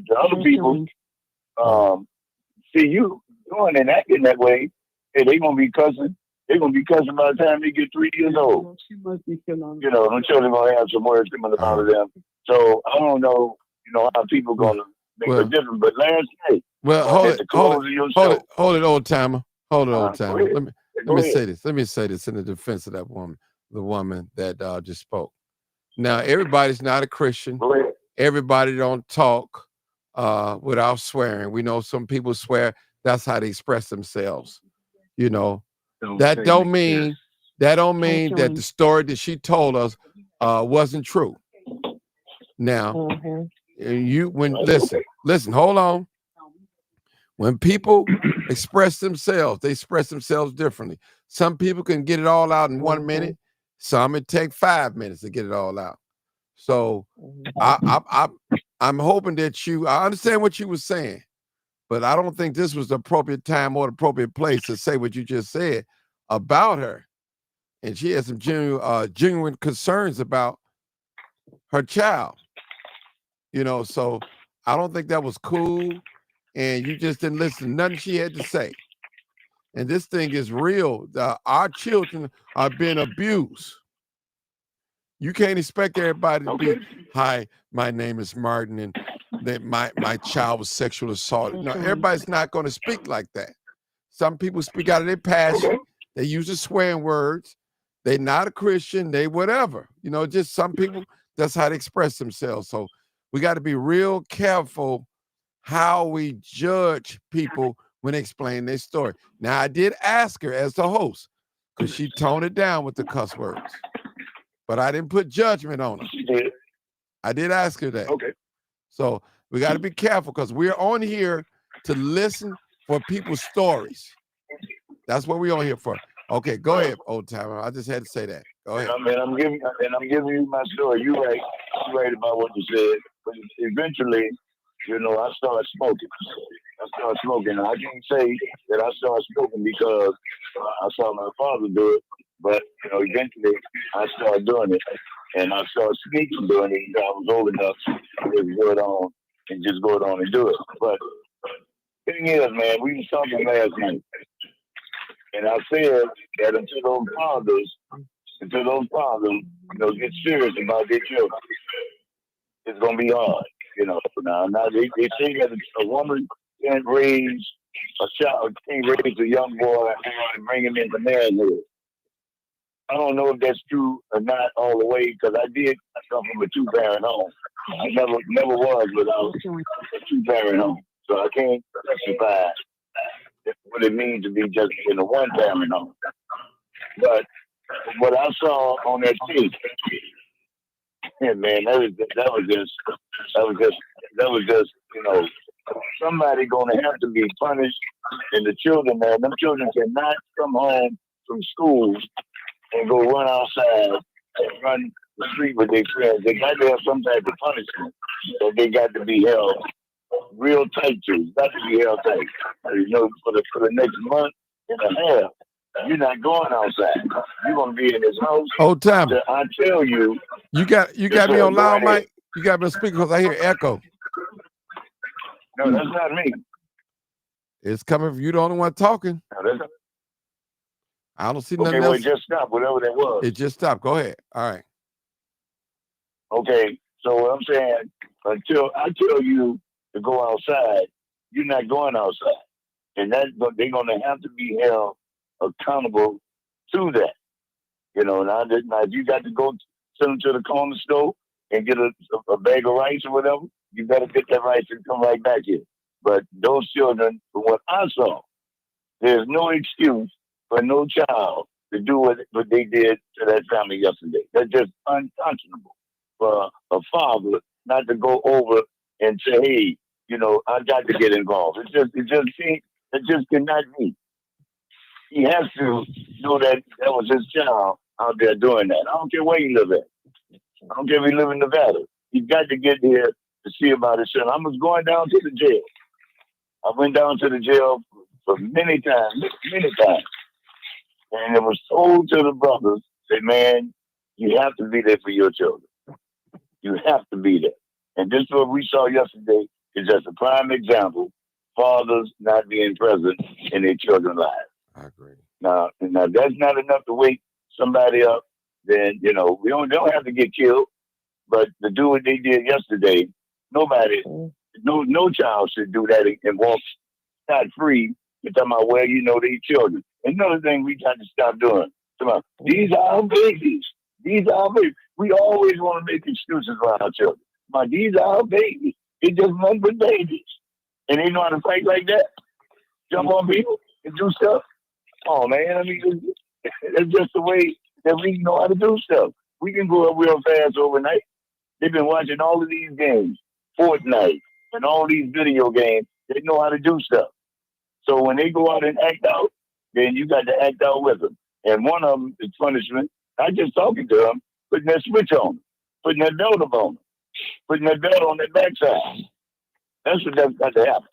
the other people see you doing and acting that way, hey, they're going to be cussing. They're going to be cussing by the time they get 3 years old. Them children going to have some words coming out of them. So I don't know, how people going to make a difference. But last night, hold it, old timer. Hold it, old Go timer. ahead. Let me say this. Let me say this in the defense of that woman, the woman that just spoke. Now, everybody's not a Christian. Everybody don't talk without swearing. We know some people swear. That's how they express themselves. That don't mean that the story that she told us wasn't true. Now, listen, hold on. When people express themselves, they express themselves differently. Some people can get it all out in 1 minute. Some it take 5 minutes to get it all out. So I'm hoping that I understand what you were saying, but I don't think this was the appropriate time or the appropriate place to say what you just said about her. And she has some genuine concerns about her child. So I don't think that was cool. And you just didn't listen to nothing she had to say. And this thing is real. Our children are being abused. You can't expect everybody to be, hi, my name is Martin, and that my child was sexually assaulted. No, everybody's not going to speak like that. Some people speak out of their passion. They use the swearing words. They're not a Christian. They whatever. Just some people, that's how they express themselves. So we got to be real careful how we judge people when they explain their story. Now, I did ask her as the host, because she toned it down with the cuss words. But I didn't put judgment on her. She did. I did ask her that. Okay. So we got to be careful because we're on here to listen for people's stories. That's what we're on here for. Okay, go ahead, old timer. I just had to say that. Go ahead. I'm giving you my story. You're right. You're right about what you said. But eventually, I started smoking. And I can't say that I started smoking because I saw my father do it. But, eventually I started doing it. And I started sneaking doing it until I was old enough to just go it on and just go it on and do it. But the thing is, man, we was talking last night. And I said that until those fathers, get serious about their children, it's going to be hard. Now they say that a woman can't raise a child, can't raise a young boy and bring him into manhood. I don't know if that's true or not all the way, because I come from a two-parent home. I never was without a two-parent home, so I can't specify what it means to be just in a one-parent home. But what I saw on that tape, man, that was just somebody gonna have to be punished, and the children, man, them children cannot come home from school and go run outside and run the street with their friends. They got to have some type of punishment that they got to be held real tight to. Got to be held tight. For the next month and a half, you're not going outside. You're gonna be in this house. Old time. I tell you. You got me on loud mic. You got me on speaker because I hear echo. No, that's not me. It's coming from you, the only one talking. No, I don't see nothing else. Okay, well, it just stopped, whatever that was. It just stopped. Go ahead. All right. Okay, so what I'm saying, until I tell you to go outside, you're not going outside. And they're going to have to be held accountable to that. Now if you got to go send them to the corner store and get a bag of rice or whatever, you better get that rice and come right back here. But those children, from what I saw, there's no excuse for no child to do what they did to that family yesterday. That's just unconscionable for a father not to go over and say, hey, I got to get involved. It just cannot be. he has to know that that was his child out there doing that. I don't care where he live at. I don't care if he live in Nevada. He's got to get there to see about his son. I was going down to the jail. I went down to the jail for many times, and it was told to the brothers that, man, you have to be there for your children. You have to be there. And this is what we saw yesterday is just a prime example. Fathers not being present in their children's lives. I agree. Now that's not enough to wake somebody up. Then they don't have to get killed. But to do what they did yesterday, no child should do that and walk scot free. You're talking about these children. Another thing we got to stop doing. About, these are our babies. These are our babies. We always want to make excuses for our children. But these are our babies. They just nothing but babies. And they know how to fight like that. Jump on people and do stuff. Oh man, I mean, it's just the way that we know how to do stuff. We can grow up real fast overnight. They've been watching all of these games, Fortnite, and all these video games. They know how to do stuff. So when they go out and act out, then you got to act out with them. And one of them is punishment. Not just talking to them, putting that switch on them, putting that belt up on them, putting that belt on their backside. That's what that's got to happen.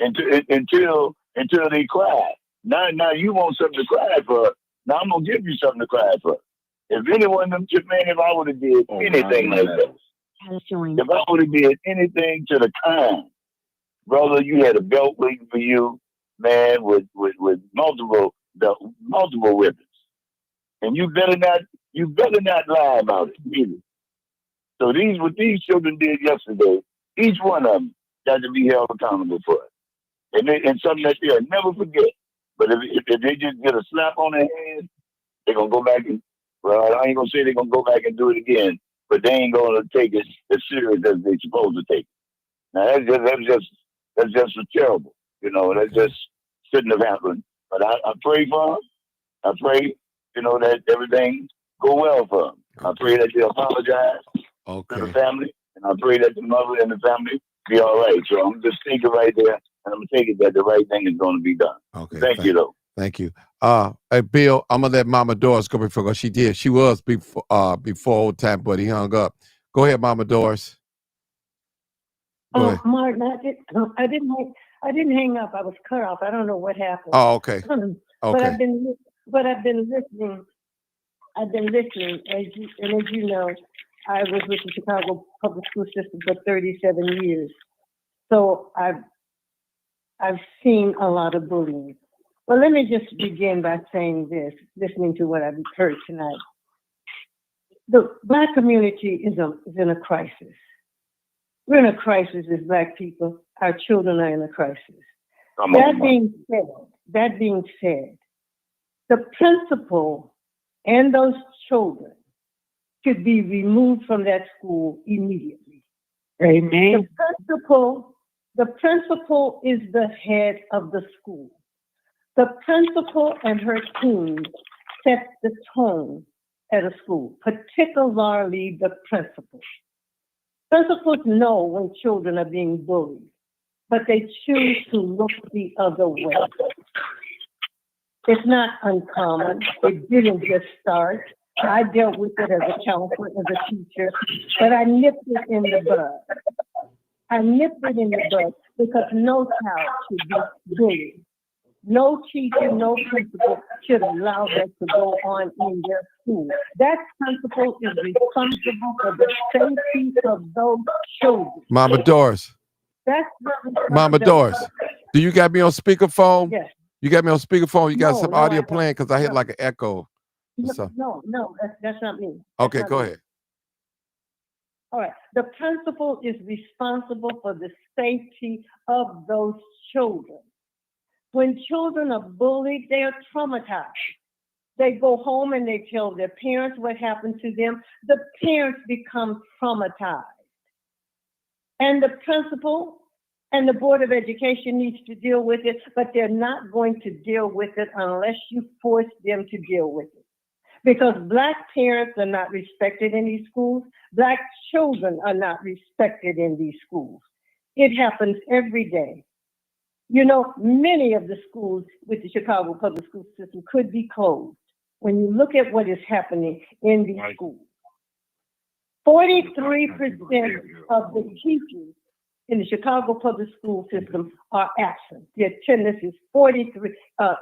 Until they cry. Now you want something to cry for. Now I'm gonna give you something to cry for. If anyone of them, man, if I would have did anything like that, if I would have did anything to the kind, brother, you had a belt waiting for you, man, with multiple whippings, and you better not lie about it either. So what these children did yesterday, each one of them got to be held accountable for it, and something that they'll never forget. But if they just get a slap on their hand, they're gonna go back and. Well, I ain't gonna say they're gonna go back and do it again, but they ain't gonna take it as serious as they supposed to take it. Now that's just terrible. That just shouldn't have happened. But I pray for them. I pray, that everything go well for them. I pray that they apologize to the family, and I pray that the mother and the family be all right. So I'm just thinking right there, and I'm gonna take it that the right thing is going to be done. Okay. Thank you, though. Thank you. Hey, Bill, I'm gonna let Mama Doris go before she did. She was before old time, but he hung up. Go ahead, Mama Doris. Go ahead. Martin, I didn't hang up. I was cut off. I don't know what happened. Oh, okay. Okay. Okay. But I've been listening. As you know, I was with the Chicago public school system for 37 years. So I've seen a lot of bullying. Well, let me just begin by saying this, listening to what I've heard tonight. The Black community is in a crisis. We're in a crisis as Black people. Our children are in a crisis. That being said, the principal and those children should be removed from that school immediately. Amen. The principal is the head of the school. The principal and her team set the tone at a school, particularly the principal. Principals know when children are being bullied, but they choose to look the other way. It's not uncommon. It didn't just start. I dealt with it as a counselor, as a teacher, but I nipped it in the bud. Because no child should be bullied. No teacher, no principal should allow that to go on in their school. That principal is responsible for the safety of those children. Mama Doris. Mama Doris, do you got me on speakerphone? Yes. You got me on speakerphone? You got some audio I playing? Because I hear like an echo. No, that's not me. Okay, go ahead. All right. The principal is responsible for the safety of those children. When children are bullied, they are traumatized. They go home and they tell their parents what happened to them. The parents become traumatized. And the principal and the Board of Education needs to deal with it, but they're not going to deal with it unless you force them to deal with it. Because Black parents are not respected in these schools. Black children are not respected in these schools. It happens every day. You know, many of the schools with the Chicago public school system could be closed. When you look at what is happening in these schools, 43% of the teachers in the Chicago public school system are absent. The attendance is 43,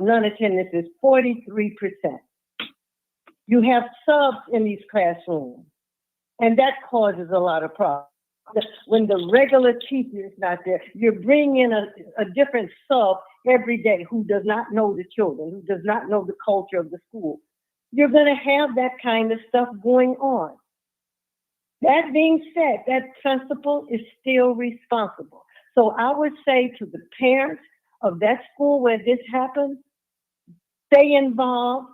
non-attendance is 43%. You have subs in these classrooms, and that causes a lot of problems. When the regular teacher is not there, you're bringing in a different sub every day who does not know the children, who does not know the culture of the school. You're going to have that kind of stuff going on. That being said, that principal is still responsible. So I would say to the parents of that school where this happens, stay involved,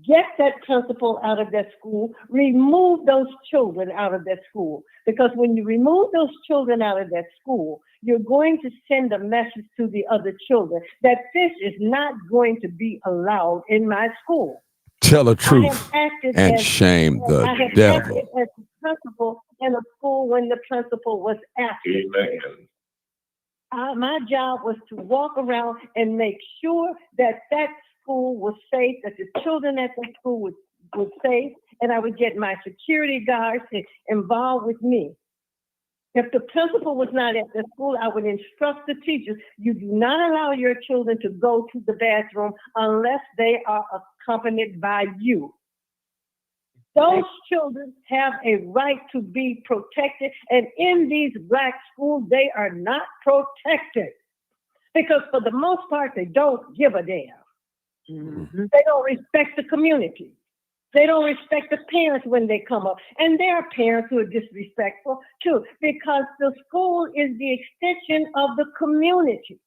get that principal out of that school, remove those children out of that school. Because when you remove those children out of that school, you're going to send a message to the other children that this is not going to be allowed in my school. Tell the truth and shame the devil. Acted as the principal in a school when the principal was absent. Amen. My job was to walk around and make sure that that school was safe, that the children at that school was safe, and I would get my security guards involved with me. If the principal was not at the school, I would instruct the teachers, you do not allow your children to go to the bathroom unless they are accompanied by you. Those children have a right to be protected, and in these Black schools, they are not protected because for the most part, they don't give a damn. Mm-hmm. They don't respect the community. They don't respect the parents when they come up. And there are parents who are disrespectful too, because the school is the extension of the community.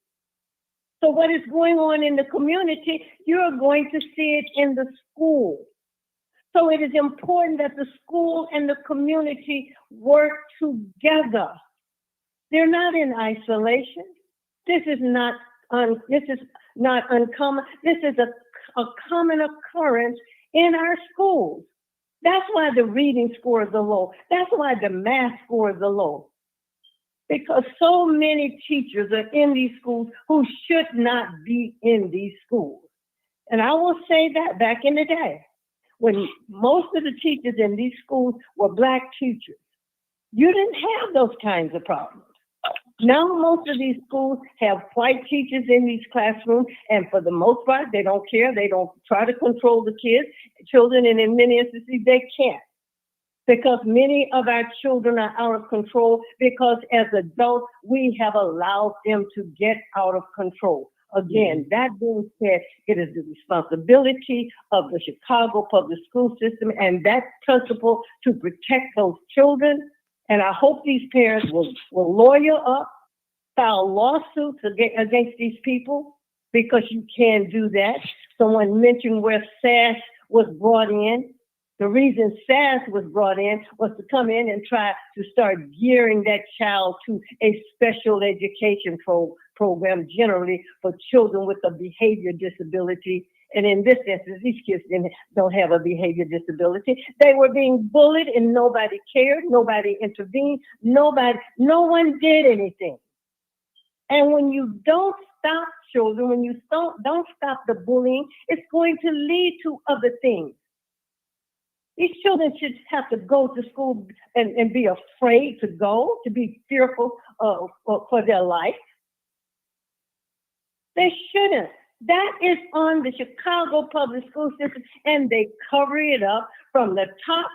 So what is going on in the community, you're going to see it in the school. So it is important that the school and the community work together. They're not in isolation. This is not uncommon. This is a common occurrence in our schools. That's why the reading scores are low. That's why the math scores are low. Because so many teachers are in these schools who should not be in these schools. And I will say that back in the day, when most of the teachers in these schools were Black teachers, you didn't have those kinds of problems. Now most of these schools have white teachers in these classrooms, and for the most part, they don't care. They don't try to control the children, and in many instances, they can't. Because many of our children are out of control because as adults, we have allowed them to get out of control. Again, that being said, it is the responsibility of the Chicago public school system and that principal to protect those children. And I hope these parents will lawyer up, file lawsuits against these people, because you can do that. Someone mentioned where SAS was brought in. The reason SAS was brought in was to come in and try to start gearing that child to a special education program, generally for children with a behavior disability. And in this instance, these kids don't have a behavior disability. They were being bullied and nobody cared, nobody intervened, no one did anything. And when you don't stop children, when you don't stop the bullying, it's going to lead to other things. These children should have to go to school and be afraid to go, to be fearful for their life. They shouldn't. That is on the Chicago public school system, and they cover it up from the top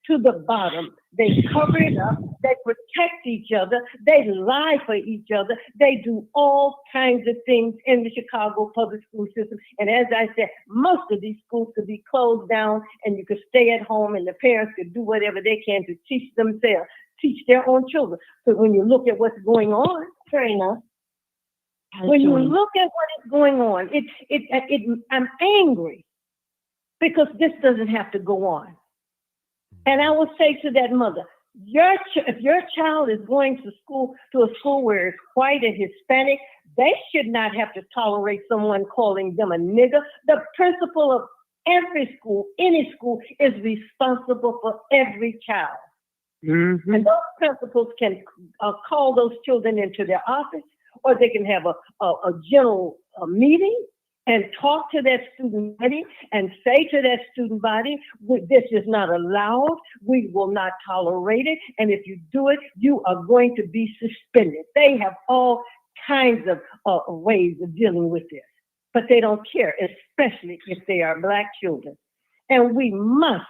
to the bottom. They cover it up. They protect each other. They lie for each other. They do all kinds of things in the Chicago public school system. And as I said, most of these schools could be closed down and you could stay at home and the parents could do whatever they can to teach themselves, teach their own children. So when you look at what's going on, fair enough. When you look at what is going on, I'm angry because this doesn't have to go on. And I will say to that mother, if your child is going to a school where it's white and Hispanic, they should not have to tolerate someone calling them a nigger. The principal of every school, any school, is responsible for every child. Mm-hmm. And those principals can call those children into their office, or they can have a general meeting and talk to that student body and say to that student body, this is not allowed, we will not tolerate it, and if you do it, you are going to be suspended. They have all kinds of ways of dealing with this, but they don't care, especially if they are Black children. And we must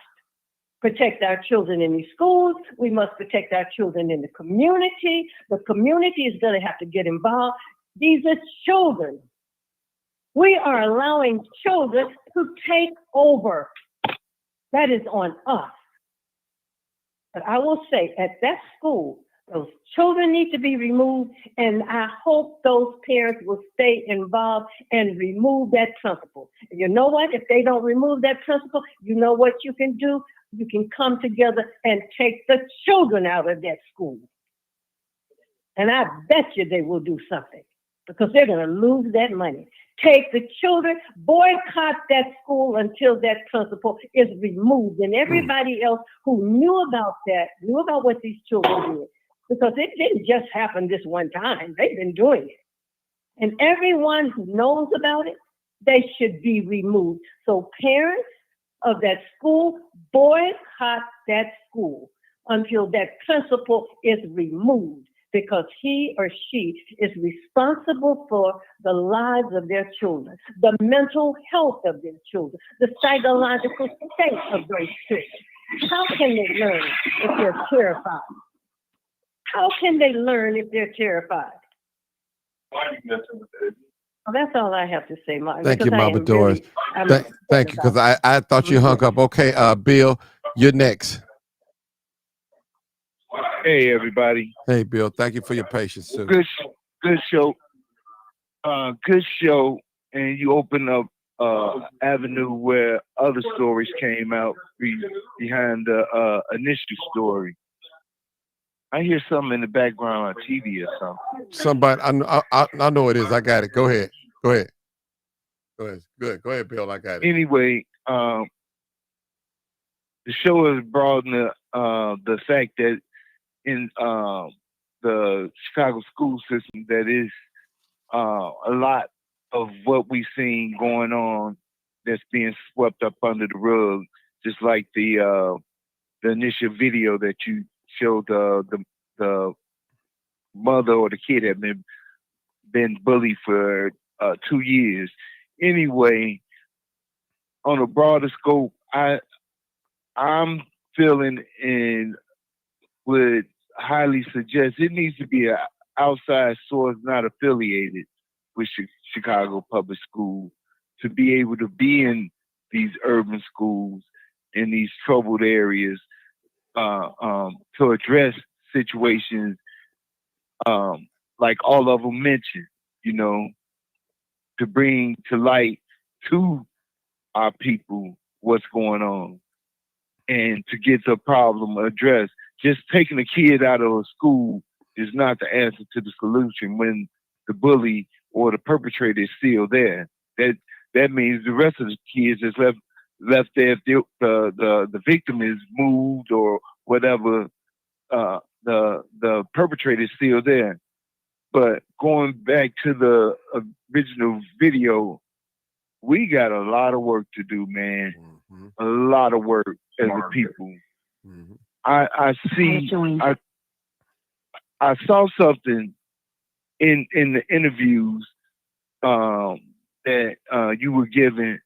protect our children in these schools. We must protect our children in the community. The community is going to have to get involved. These are children. We are allowing children to take over. That is on us. But I will say, at that school, those children need to be removed, and I hope those parents will stay involved and remove that principal. And you know what? If they don't remove that principal, you know what you can do? You can come together and take the children out of that school. And I bet you they will do something, because they're going to lose that money. Take the children, boycott that school until that principal is removed. And everybody else who knew about that, knew about what these children did, because it didn't just happen this one time. They've been doing it. And everyone who knows about it, they should be removed. So parents of that school, boycott that school until that principal is removed, because he or she is responsible for the lives of their children, the mental health of their children, the psychological state of those children. How can they learn if they're terrified? How can they learn if they're terrified? Well, that's all I have to say, Martin. Thank you, Mama Doris. Really, thank you, because I thought you hung up. Okay, Bill, you're next. Hey, everybody. Hey, Bill. Thank you for your patience, too. Good show. Good show. And you open up avenue where other stories came out behind the initial story. I hear something in the background on TV or something. Somebody, I know it is. I got it. Go ahead. Good. Go ahead, Bill. I got it. Anyway, the show has broadened the fact that in the Chicago school system, that is a lot of what we've seen going on that's being swept up under the rug, just like the initial video that you showed. The mother or the kid had been bullied for 2 years. Anyway, on a broader scope, I'm feeling and would highly suggest it needs to be an outside source, not affiliated with Chicago Public Schools, to be able to be in these urban schools in these troubled areas to address situations like all of them mentioned, to bring to light to our people what's going on and to get the problem addressed. Just taking a kid out of a school is not the answer to the solution when the bully or the perpetrator is still there. That means the rest of the kids is left there. If the victim is moved or whatever, the perpetrator is still there. But going back to the original video, we got a lot of work to do, man. Mm-hmm. A lot of work as a people. Mm-hmm. I saw something in the interviews that you were giving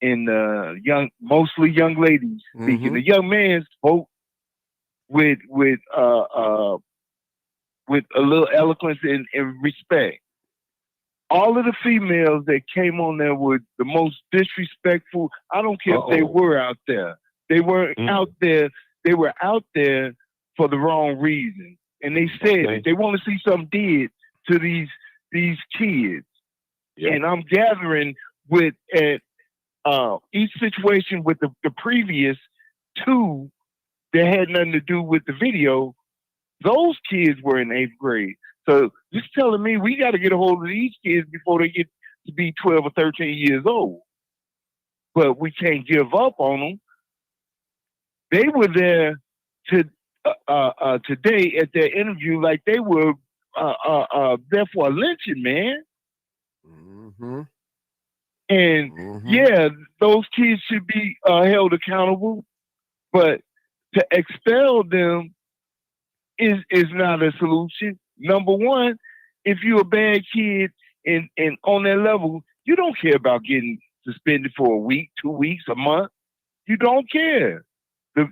in mostly young ladies speaking. Mm-hmm. The young man spoke with a little eloquence and respect. All of the females that came on there were the most disrespectful. I don't care if they were out there. They weren't out there. They were out there for the wrong reason. And they said they want to see something did to these kids. Yep. And I'm gathering with each situation with the previous two that had nothing to do with the video. Those kids were in 8th grade. So just telling me we got to get a hold of these kids before they get to be 12 or 13 years old. But we can't give up on them. They were there today at their interview like they were there for a lynching, man. Mm-hmm. And yeah, those kids should be held accountable, but to expel them is not a solution. Number one, if you're a bad kid and on that level, you don't care about getting suspended for a week, 2 weeks, a month. You don't care. The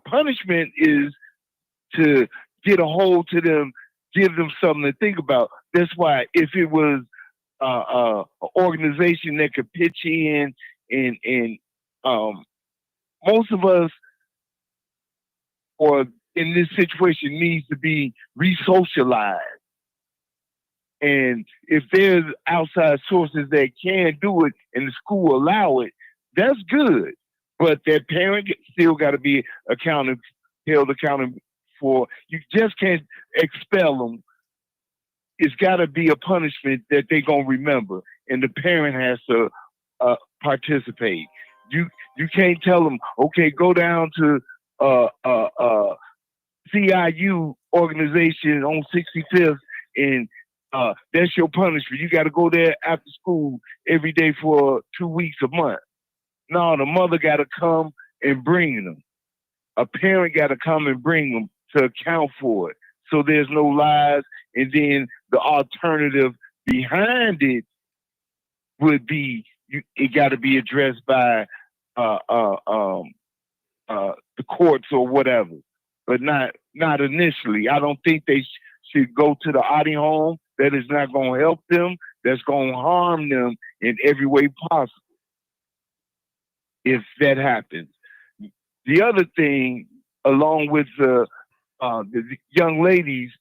punishment is to get a hold to them, give them something to think about. That's why if it was an organization that could pitch in and most of us or in this situation needs to be re-socialized. And if there's outside sources that can do it and the school allow it, that's good. But that parent still got to be held accountable for. You just can't expel them. It's got to be a punishment that they're going to remember. And the parent has to participate. You can't tell them, okay, go down to CIU organization on 65th and that's your punishment. You got to go there after school every day for 2 weeks, a month. No, the mother got to come and bring them. A parent got to come and bring them to account for it. So there's no lies. And then the alternative behind it would be it got to be addressed by the courts or whatever, but not initially. I don't think they should go to the Audi home. That is not going to help them. That's going to harm them in every way possible if that happens. The other thing, along with the young ladies,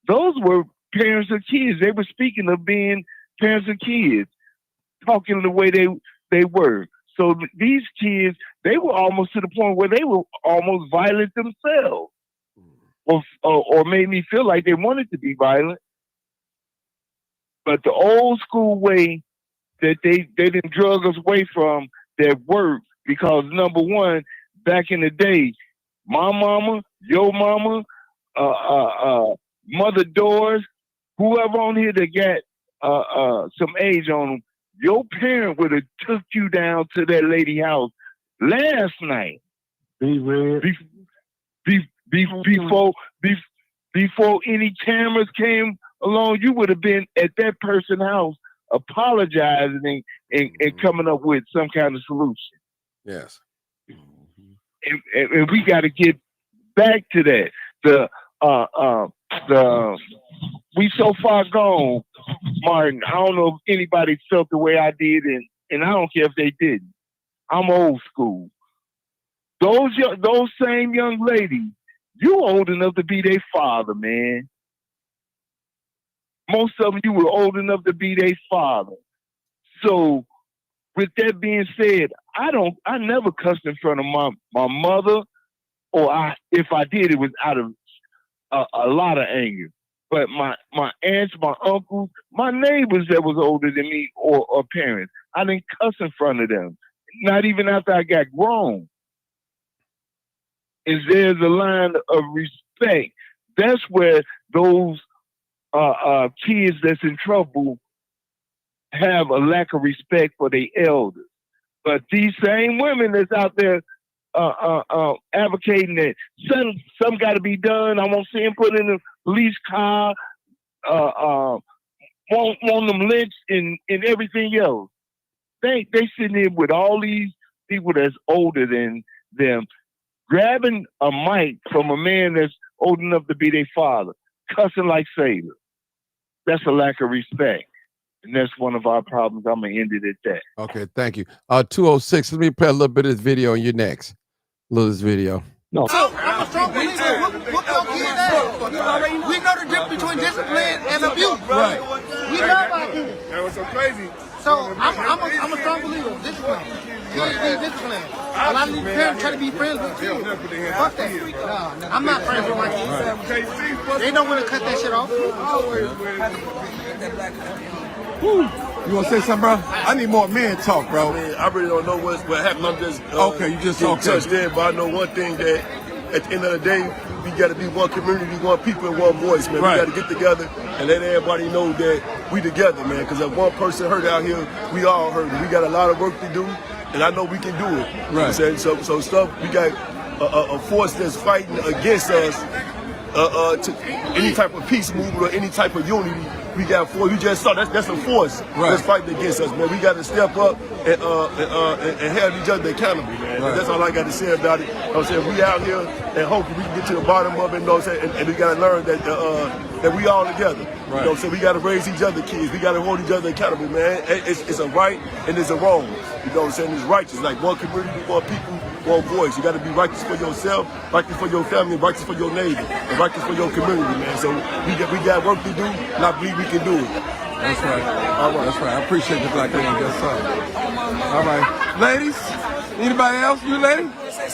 those were parents of kids. They were speaking of being parents of kids, talking the way they were. So these kids, they were almost to the point where they were almost violent themselves, or made me feel like they wanted to be violent. But the old school way that they didn't drug us away from that worked, because number one, back in the day, my mama, your mama, Mother Doors, whoever on here that got some age on them, your parent would have took you down to that lady house last night. Before any cameras came along, you would have been at that person's house apologizing and coming up with some kind of solution. Yes. And we got to get back to that. We so far gone, Martin. I don't know if anybody felt the way I did, and I don't care if they didn't. I'm old school. Those same young ladies, you old enough to be their father, man. Most of them, you were old enough to be their father. So, with that being said, I never cussed in front of my mother, or if I did, it was out of a lot of anger. But my aunts, my uncles, my neighbors that was older than me or parents, I didn't cuss in front of them. Not even after I got grown. And there's a line of respect. That's where those kids that's in trouble have a lack of respect for their elders. But these same women that's out there advocating that some got to be done. I want to see them put in a police car, want them lynched and everything else. They sitting here with all these people that's older than them, grabbing a mic from a man that's old enough to be their father, cussing like sailors. That's a lack of respect. And that's one of our problems. I'm going to end it at that. Okay, thank you. 206, let me play a little bit of this video and you're next. This video. No. So, I'm a strong believer. Whoop your kids ass. We know the difference between discipline and abuse. Right. We love our kids. That was so crazy. So, I'm a strong believer of discipline. Kids need discipline. A lot of these parents try to be friends with kids. Fuck that. No, I'm not friends with my kids. They know when to cut that shit off. Woo. You want to say something, bro? I need more men talk, bro. I really don't know what happened. I'm just okay. You just touched in, but I know one thing that at the end of the day, we got to be one community, one people, and one voice, man. Right. We got to get together and let everybody know that we together, man. Because if one person hurt out here, we all hurt. We got a lot of work to do, and I know we can do it. You know what I'm saying? So stuff, we got a force that's fighting against us to any type of peace movement or any type of unity. We got force. We just saw that's a force that's fighting against us, man. We got to step up and hold each other accountable, man. Right. That's all I got to say about it. You know what I'm saying? We out here and hopefully we can get to the bottom of it. You know what I'm saying? And we got to learn that that we all together. Right. You know what I'm saying? We got to raise each other kids. We got to hold each other accountable, man. It's a right and it's a wrong. You know what I'm saying? It's righteous. Like one community, one people, one voice. You got to be righteous for yourself, righteous for your family, righteous for your neighbor, and righteous for your community, man. So we got work to do, and I believe we can do it. That's right. All right. That's right. I appreciate the black man. Yes, sir. All right. Ladies, anybody else? You lady?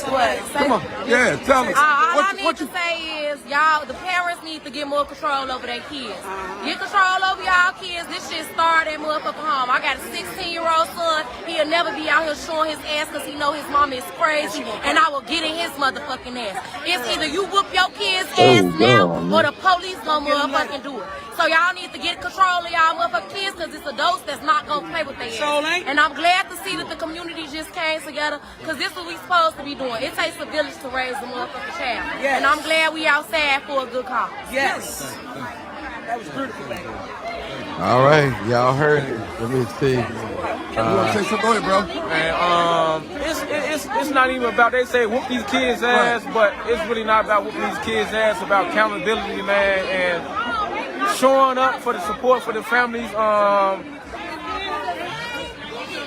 What? Come on. Yeah, tell us. All I need to say is, y'all, the parents need to get more control over their kids. Get control over y'all kids. This shit started at motherfucking home. I got a 16-year-old son. He'll never be out here showing his ass because he know his mama is crazy, and I will get in his motherfucking ass. It's either you whoop your kids' ass now, or the police gonna motherfucking do it. So y'all need to get control of y'all motherfucking kids because it's adults that's not gonna play with their ass. And I'm glad to see that the community just came together because this is what we supposed to be doing. It takes a village to raise a motherfucking child. Yes. And I'm glad we outside for a good cause. Yes. That was beautiful, baby. All right, y'all heard it. Let me see. You want to say something? Go ahead, bro. Man, it's not even about, they say whoop these kids' ass, but it's really not about whooping these kids' ass. It's about accountability, man, and showing up for the support for the families.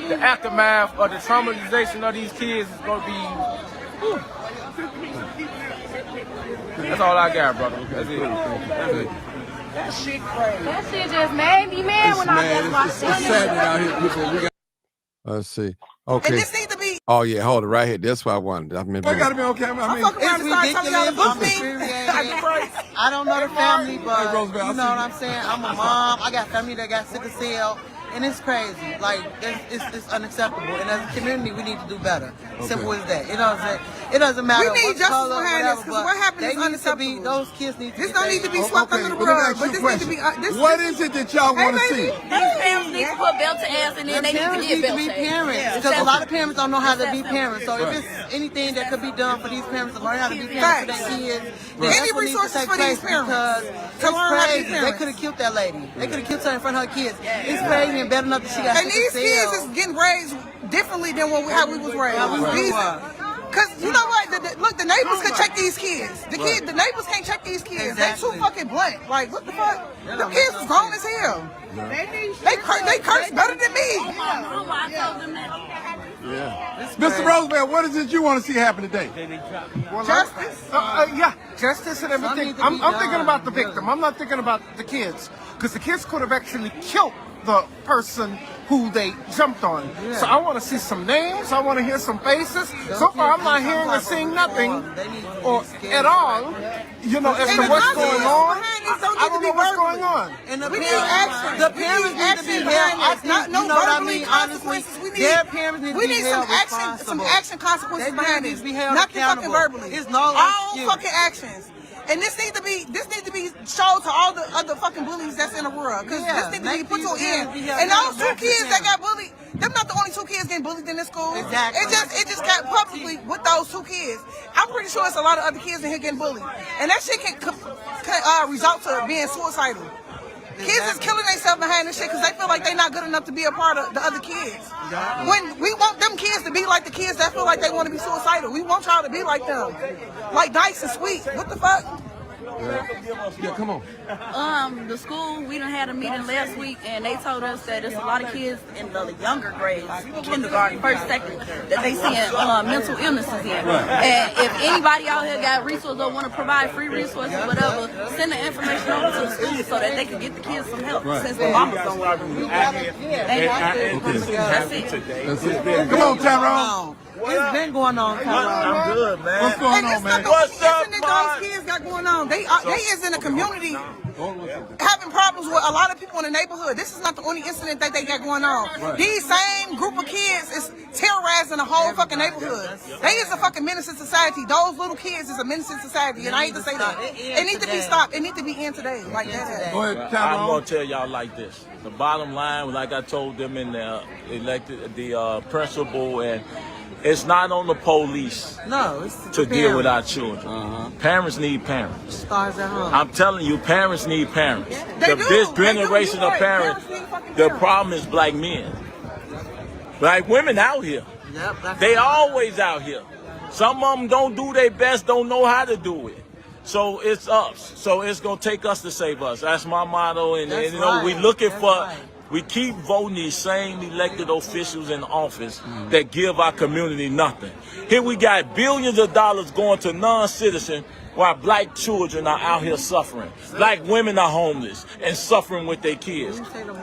The aftermath of the traumatization of these kids is going to be. Whew. That's all I got, brother. That's it. That's it. That shit crazy. That shit just made me mad when I just watched it. It's sad out here, people. We got. Let's see. Okay. And this needs to be. Oh yeah, hold it right here. That's what I wanted. I mean, I gotta be on camera. I mean, I'm fucking around and start telling y'all to book me. I don't know the family, but you know what I'm saying? I'm a mom. I got family that got sickle cell. And it's crazy. Like, it's unacceptable. And as a community, we need to do better. Simple as that. You know what I'm saying? It doesn't matter we need what color, behind whatever, this, because what happened is unacceptable. Those kids need to This don't need to be swept under the rug, but this needs to be... What is it that y'all want to see? These parents need to put belt to ass and then they need to get belt to be parents. Because a lot of parents don't know how to be parents. So if it's anything that could be done for these parents to learn how to be parents for their kids, then any resources for these parents to learn how to be parents. They could have killed that lady. They could have killed her in front of her kids. It's crazy and bad enough that she got. And these kids is getting raised differently than how we was raised. Because you know what? Look, the neighbors could check these kids. The neighbors can't check these kids. Exactly. They too fucking blunt. Like, what the fuck? The kids was grown as hell. They curse better than me. Yeah. Mr. Roosevelt, what is it you want to see happen today? Justice? Yeah, justice and everything. I'm thinking about the victim. I'm not thinking about the kids. Because the kids could have actually killed the person who they jumped on. So I want to see some names. I want to hear some faces. So far, I'm not hearing or seeing nothing or at all, you know, as to what's going on. I don't know what's going on. And the parents need to be held. You know what I mean? Honestly, their parents need to be held responsible. Some action consequences behind this. Nothing fucking verbally. It's no all fucking actions. And this needs to be shown to all the other fucking bullies that's in the world. Because this needs to be put to an end. And those two kids that got bullied, them not the only two kids getting bullied in this school. Exactly. It just got publicly with those two kids. I'm pretty sure it's a lot of other kids in here getting bullied. And that shit can result to being suicidal. Kids is killing themselves behind this shit because they feel like they're not good enough to be a part of the other kids. When we want them kids to be like the kids that feel like they want to be suicidal. We want y'all to be like them. Like nice and sweet. What the fuck? Yeah, come on. The school, we done had a meeting last week and they told us that there's a lot of kids in the younger grades, kindergarten, first, second, that they seeing mental illnesses in. And if anybody out here got resources or want to provide free resources, whatever, send the information over to the school so that they can get the kids some help since the mamas don't work. That's it. Come on, Tyrone. It's been going on, Tyrone. I'm good, man. What's going on, man? What's up, those kids got going on. They is in the community having problems with a lot of people in the neighborhood. This is not the only incident that they got going on. Right. These same group of kids is terrorizing the whole fucking neighborhood. They is a fucking menace to society. Those little kids is a menace to society, and I hate to say that. It needs to be stopped. It needs to be in today, like that. Go ahead, I'm gonna tell y'all like this. The bottom line, like I told them in the principal, and it's not on the police to deal with our children. Parents need parents. Stars at home. I'm telling you, parents need parents. This generation of parents, the problem is black men. Black women out here. They always out here. Some of them don't do their best, don't know how to do it. So it's us. So it's gonna take us to save us. That's my motto. And you know, we looking for. We keep voting these same elected officials in office that give our community nothing. Here we got billions of dollars going to non-citizens while black children are out here suffering. Black women are homeless and suffering with their kids.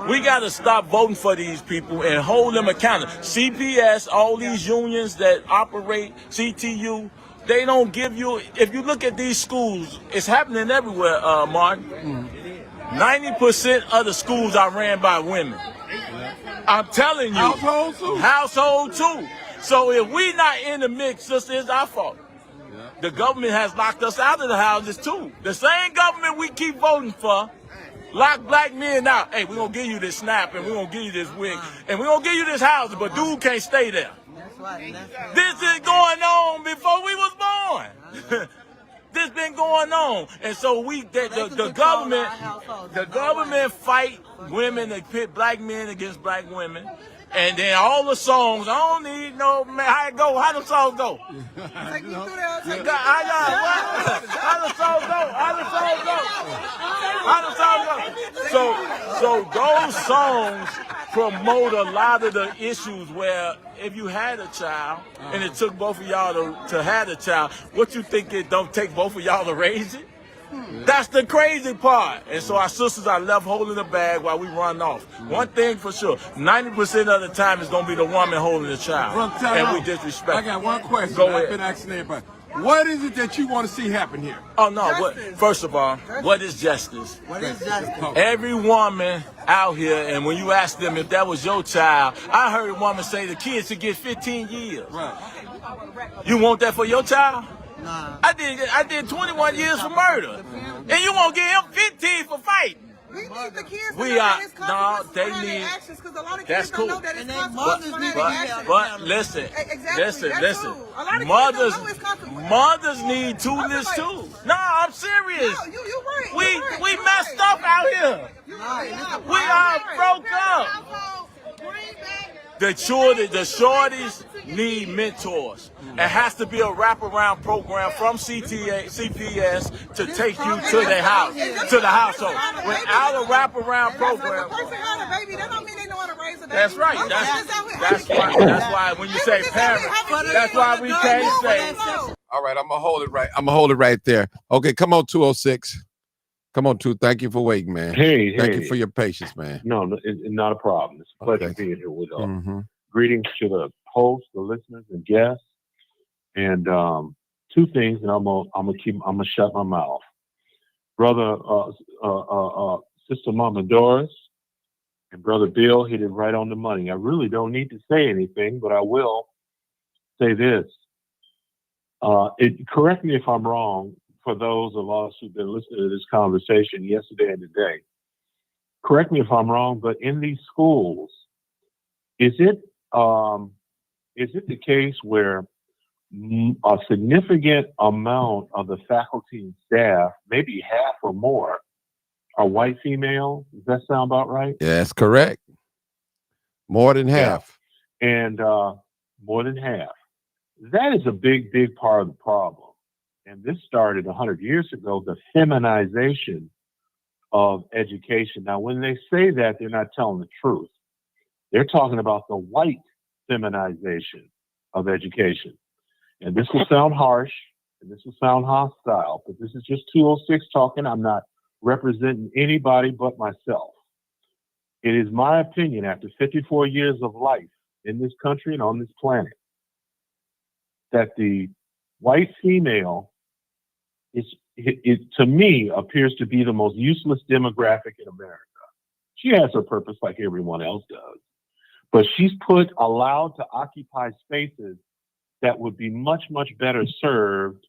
We got to stop voting for these people and hold them accountable. CPS, all these unions that operate, CTU, they don't give you, if you look at these schools, it's happening everywhere, Martin. 90% of the schools are ran by women. I'm telling you. Household too. Household too. So if we not in the mix, sister, it's our fault. The government has locked us out of the houses too. The same government we keep voting for lock black men out. Hey, we're going to give you this SNAP and we're going to give you this wig and we're going to give you this housing, but dude can't stay there. This is going on before we was born. This been going on, and so the government fight women and pit black men against black women, and then all the songs. I don't need no man. How it go? How the songs go? Take me through there. How the songs go? How the songs go? So those songs promote a lot of the issues where if you had a child and it took both of y'all to have a child, what you think it don't take both of y'all to raise it? That's the crazy part. And so our sisters are left holding the bag while we run off. One thing for sure, 90% of the time it's going to be the woman holding the child. And we disrespect. I got one question. Go I've ahead. been asking everybody. What is it that you want to see happen here? Oh, no. First of all, what is justice? What is justice? Every woman out here, and when you ask them if that was your child, I heard a woman say the kid should get 15 years. Right. You want that for your child? Nah. I did 21 years for murder. And you won't give him 15 for fighting. We need the kids We to are, know no, they their need, actions, because a lot of that's kids cool. don't know that it's consequences. But listen, Exactly, listen. A lot of Mothers, kids don't know it's consequences. mothers need tools too. No, I'm serious. No, you're right. We messed up out here. We are broke up. The shorties need mentors. It has to be a wraparound program from CPS to take you to the house, to the household. Without a wraparound program. If a person had a baby, that don't mean they know how to raise a baby. That's right. That's why when you say parents, that's why we can't say. All right, I'm gonna hold it right there. Okay, come on, 206. Come on, 2. Thank you for waiting, man. Thank you for your patience, man. No, it's not a problem. It's a pleasure being here with us. Greetings to the hosts, the listeners, and guests. And 2 things, and I'm gonna shut my mouth. Brother, Sister Mama Doris, and Brother Bill hit it right on the money. I really don't need to say anything, but I will say this. Correct me if I'm wrong. For those of us who've been listening to this conversation yesterday and today, correct me if I'm wrong, but in these schools, is it the case where a significant amount of the faculty and staff, maybe half or more, are white female? Does that sound about right? Yeah, that's correct. More than half. Yeah. And more than half. That is a big, big part of the problem. And this started 100 years ago, the feminization of education. Now, when they say that, they're not telling the truth. They're talking about the white feminization of education. And this will sound harsh, and this will sound hostile, but this is just 206 talking. I'm not representing anybody but myself. It is my opinion, after 54 years of life in this country and on this planet, that the white female is it to me appears to be the most useless demographic in America. She has her purpose like everyone else does, but she's allowed to occupy spaces that would be much, much better served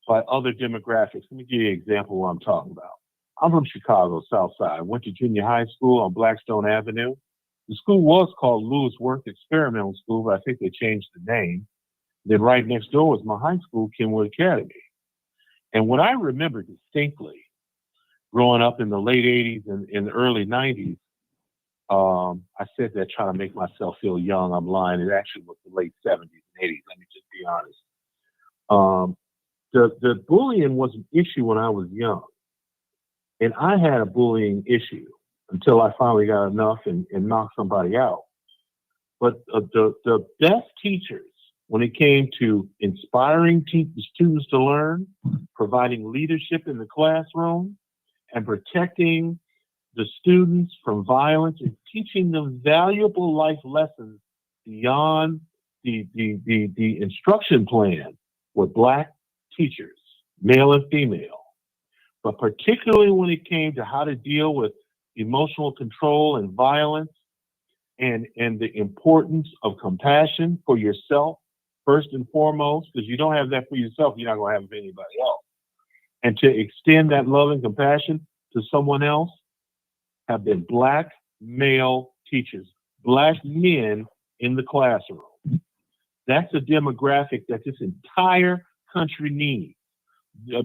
by other demographics. Let me give you an example of what I'm talking about. I'm from Chicago, South Side. I went to junior high school on Blackstone Avenue. The school was called Lewis Worth Experimental School, but I think they changed the name. Then right next door was my high school, Kenwood Academy. And what I remember distinctly, growing up in the late 80s and in the early 90s, I said that trying to make myself feel young. I'm lying. It actually was the late 70s and 80s. Let me just be honest. The bullying was an issue when I was young. And I had a bullying issue until I finally got enough and knocked somebody out. But the best teachers, when it came to inspiring students to learn, providing leadership in the classroom, and protecting the students from violence and teaching them valuable life lessons beyond the instruction plan, were Black teachers, male and female. But particularly when it came to how to deal with emotional control and violence, and the importance of compassion for yourself, first and foremost, because you don't have that for yourself, you're not going to have it for anybody else. And to extend that love and compassion to someone else have been Black male teachers, Black men in the classroom. That's a demographic that this entire country needs.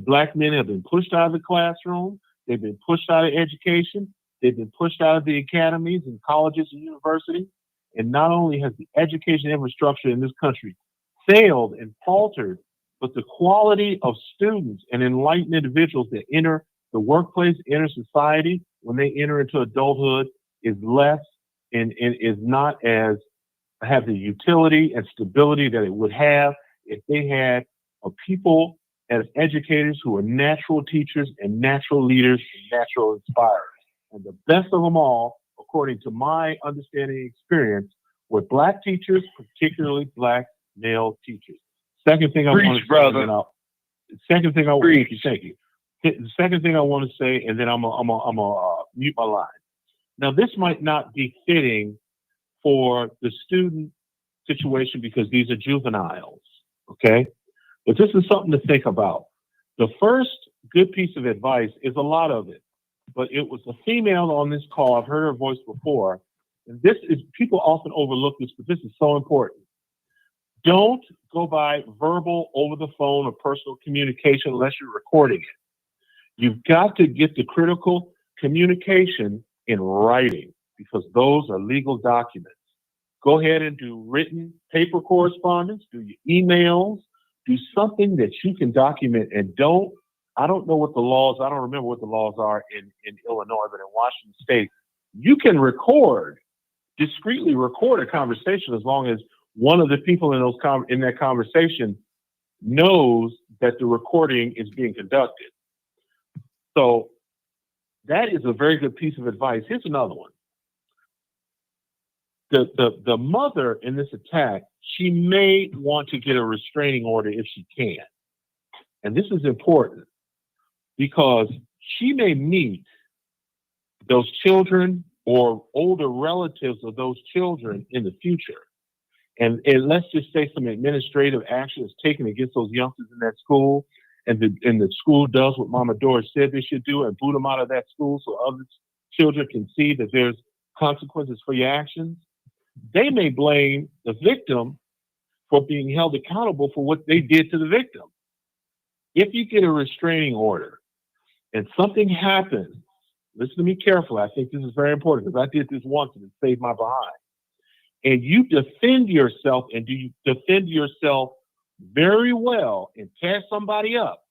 Black men have been pushed out of the classroom. They've been pushed out of education. They've been pushed out of the academies and colleges and universities. And not only has the education infrastructure in this country failed and faltered, but the quality of students and enlightened individuals that enter the workplace, enter society, when they enter into adulthood, is less and is not as have the utility and stability that it would have if they had a people as educators who are natural teachers and natural leaders and natural inspirers. And the best of them all, according to my understanding and experience, were Black teachers, particularly Black male teachers. Second thing I want to say, brother. Second thing I want to thank you. The second thing I want to say, and then I'm gonna mute my line. Now, this might not be fitting for the student situation because these are juveniles, okay? But this is something to think about. The first good piece of advice is a lot of it, but it was a female on this call. I've heard her voice before. And this is, people often overlook this, but this is so important. Don't go by verbal, over the phone, or personal communication unless you're recording it. You've got to get the critical communication in writing because those are legal documents. Go ahead and do written paper correspondence, do your emails, do something that you can document, and I don't know what the laws, I don't remember what the laws are in Illinois, but in Washington State, you can discreetly record a conversation as long as one of the people in that conversation knows that the recording is being conducted. So that is a very good piece of advice. Here's another one. The mother in this attack, she may want to get a restraining order if she can. And this is important because she may meet those children or older relatives of those children in the future. And let's just say some administrative action is taken against those youngsters in that school, and the school does what Mama Doris said they should do and boot them out of that school so other children can see that there's consequences for your actions. They may blame the victim for being held accountable for what they did to the victim. If you get a restraining order and something happens, listen to me carefully. I think this is very important because I did this once and it saved my behind. And you defend yourself and you defend yourself very well and tear somebody up.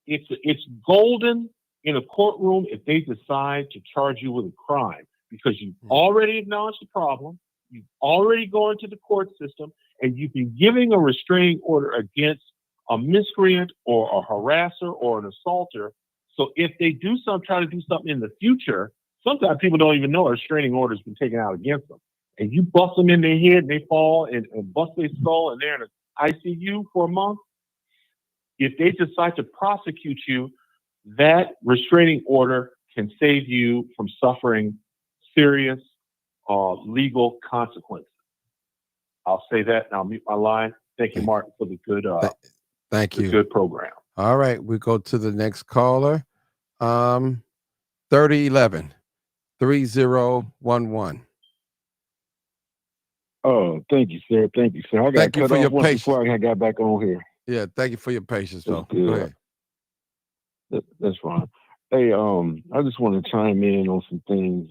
It's golden in a courtroom if they decide to charge you with a crime because you've already acknowledged the problem, you've already gone to the court system, and you've been giving a restraining order against a miscreant or a harasser or an assaulter. So if they try to do something in the future, sometimes people don't even know a restraining order has been taken out against them. And you bust them in their head, and they fall and bust their skull, and they're in an ICU for a month. if they decide to prosecute you, that restraining order can save you from suffering serious legal consequences. I'll say that and I'll mute my line. Thank you, Martin, for the good Thank you. good program. All right, we go to the next caller. 3011 3011. Oh, thank you, sir. Thank you, sir. I got Thank you cut for your off once patience. before I got back on here. Yeah, thank you for your patience, though. That's good. Go ahead. That's fine. Hey, I just want to chime in on some things.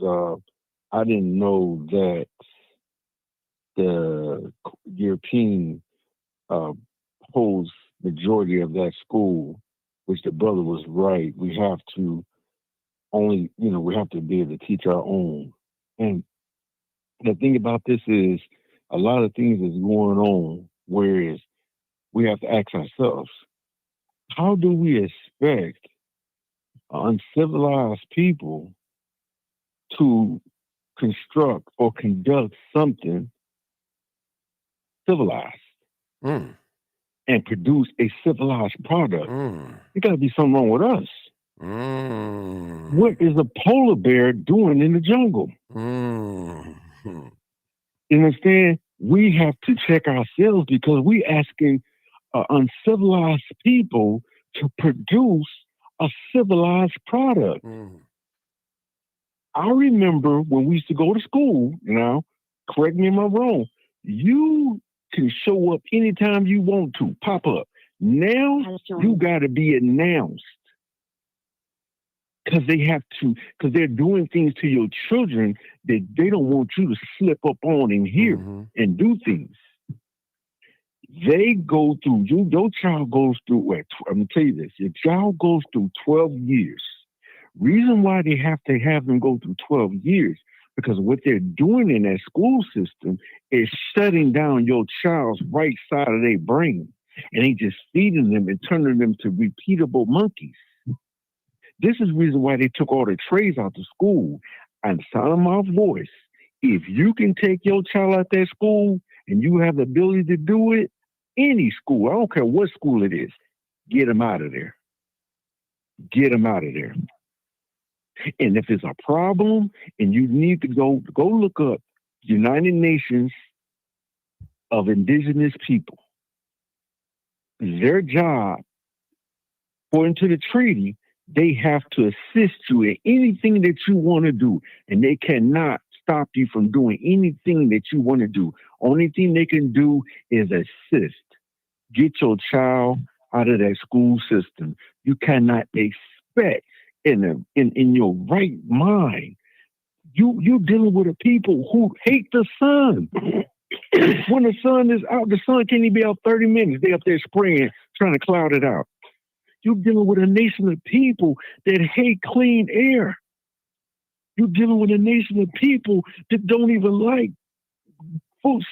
I didn't know that the European holds majority of that school, which the brother was right. We have to we have to be able to teach our own. And the thing about this is a lot of things is going on, whereas we have to ask ourselves, how do we expect uncivilized people to construct or conduct something civilized and produce a civilized product? There got to be something wrong with us. What is a polar bear doing in the jungle? You understand? We have to check ourselves because we asking uncivilized people to produce a civilized product. I remember when we used to go to school, correct me if I'm wrong, you can show up anytime you want to, pop up. Now you got to be announced because they're doing things to your children that they don't want you to slip up on and hear and do things. They go through, your child goes through, I'm going to tell you this, your child goes through 12 years. Reason why they have to have them go through 12 years, because what they're doing in that school system is shutting down your child's right side of their brain. And they just feeding them and turning them to repeatable monkeys. This is the reason why they took all the trays out of school. And sound of my voice, if you can take your child out that school and you have the ability to do it, any school, I don't care what school it is, get them out of there. Get them out of there. And if it's a problem and you need to go look up United Nations of Indigenous People. Their job, according to the treaty, they have to assist you in anything that you want to do. And they cannot stop you from doing anything that you want to do. Only thing they can do is assist. Get your child out of that school system. You cannot expect in your right mind. You dealing with a people who hate the sun. When the sun is out, the sun can't even be out 30 minutes. They up there spraying, trying to cloud it out. You're dealing with a nation of people that hate clean air. You're dealing with a nation of people that don't even like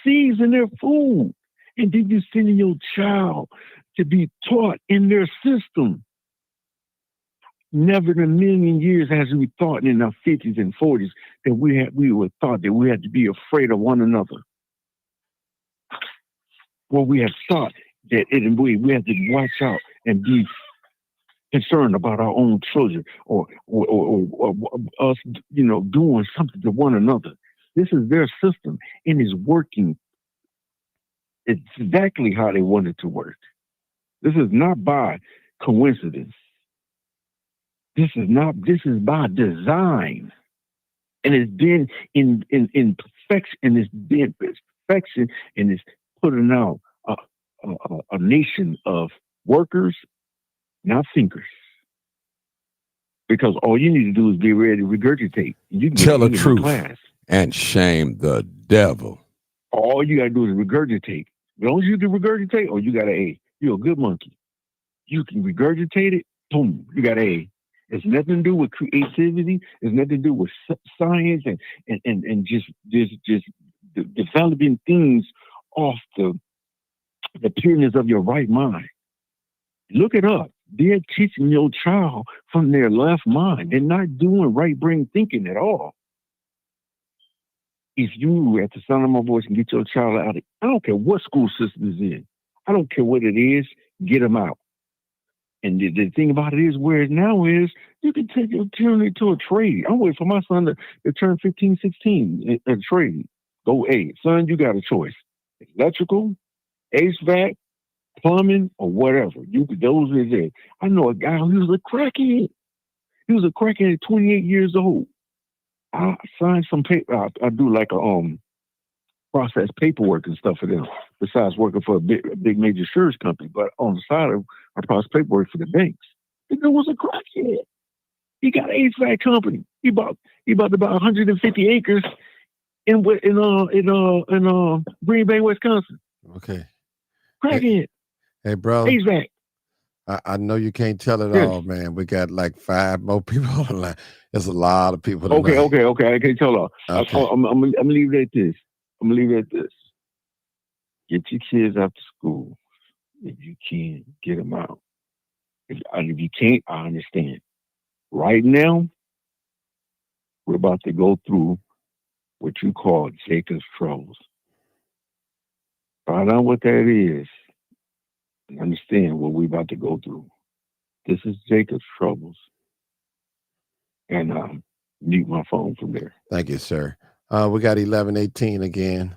seeds in their food. And then you're sending your child to be taught in their system. Never in a million years has we thought in our 50s and 40s that we were taught that we had to be afraid of one another. Well, we have thought that we have to watch out and be concerned about our own children or us, doing something to one another. This is their system and it's working exactly how they want it to work. This is not by coincidence. This is by design. And it's been in perfection, and it's been perfection, and it's putting out a nation of workers, not thinkers. Because all you need to do is be ready to regurgitate. You can tell the get truth class and shame the devil. All you gotta do is regurgitate. As long as you can regurgitate, you got an A. You're a good monkey. You can regurgitate it, boom, you got an A. It's nothing to do with creativity. It's nothing to do with science and just developing things off the pureness of your right mind. Look it up. They're teaching your child from their left mind. They're not doing right brain thinking at all. If you, at the sound of my voice, can get your child out of, I don't care what school system is in. I don't care what it is, get them out. And the thing about it is, where it now is, you can turn it into a trade. I'm waiting for my son to turn 15, 16 at a trade. Go, hey, son, you got a choice. Electrical, HVAC, plumbing, or whatever. Those are it. I know a guy who was a crackhead. He was a crackhead at 28 years old. I signed some paper. I do like a process paperwork and stuff for them, besides working for a big major insurance company. But on the side of I process paperwork for the banks. The dude was a crackhead. He got an HVAC company. He bought about 150 acres in Green Bay, Wisconsin. Okay. Crackhead. Hey, bro. HVAC. I know you can't tell it all, man. We got like 5 more people on the line. There's a lot of people. Okay. I can't tell all. Okay. I'm gonna leave it at this. Get your kids after school. If you can, get them out. If you can't, I understand. Right now, we're about to go through what you call Jacob's troubles. Find out what that is and understand what we're about to go through. This is Jacob's troubles. And mute my phone from there. Thank you, sir. We got 1118 again.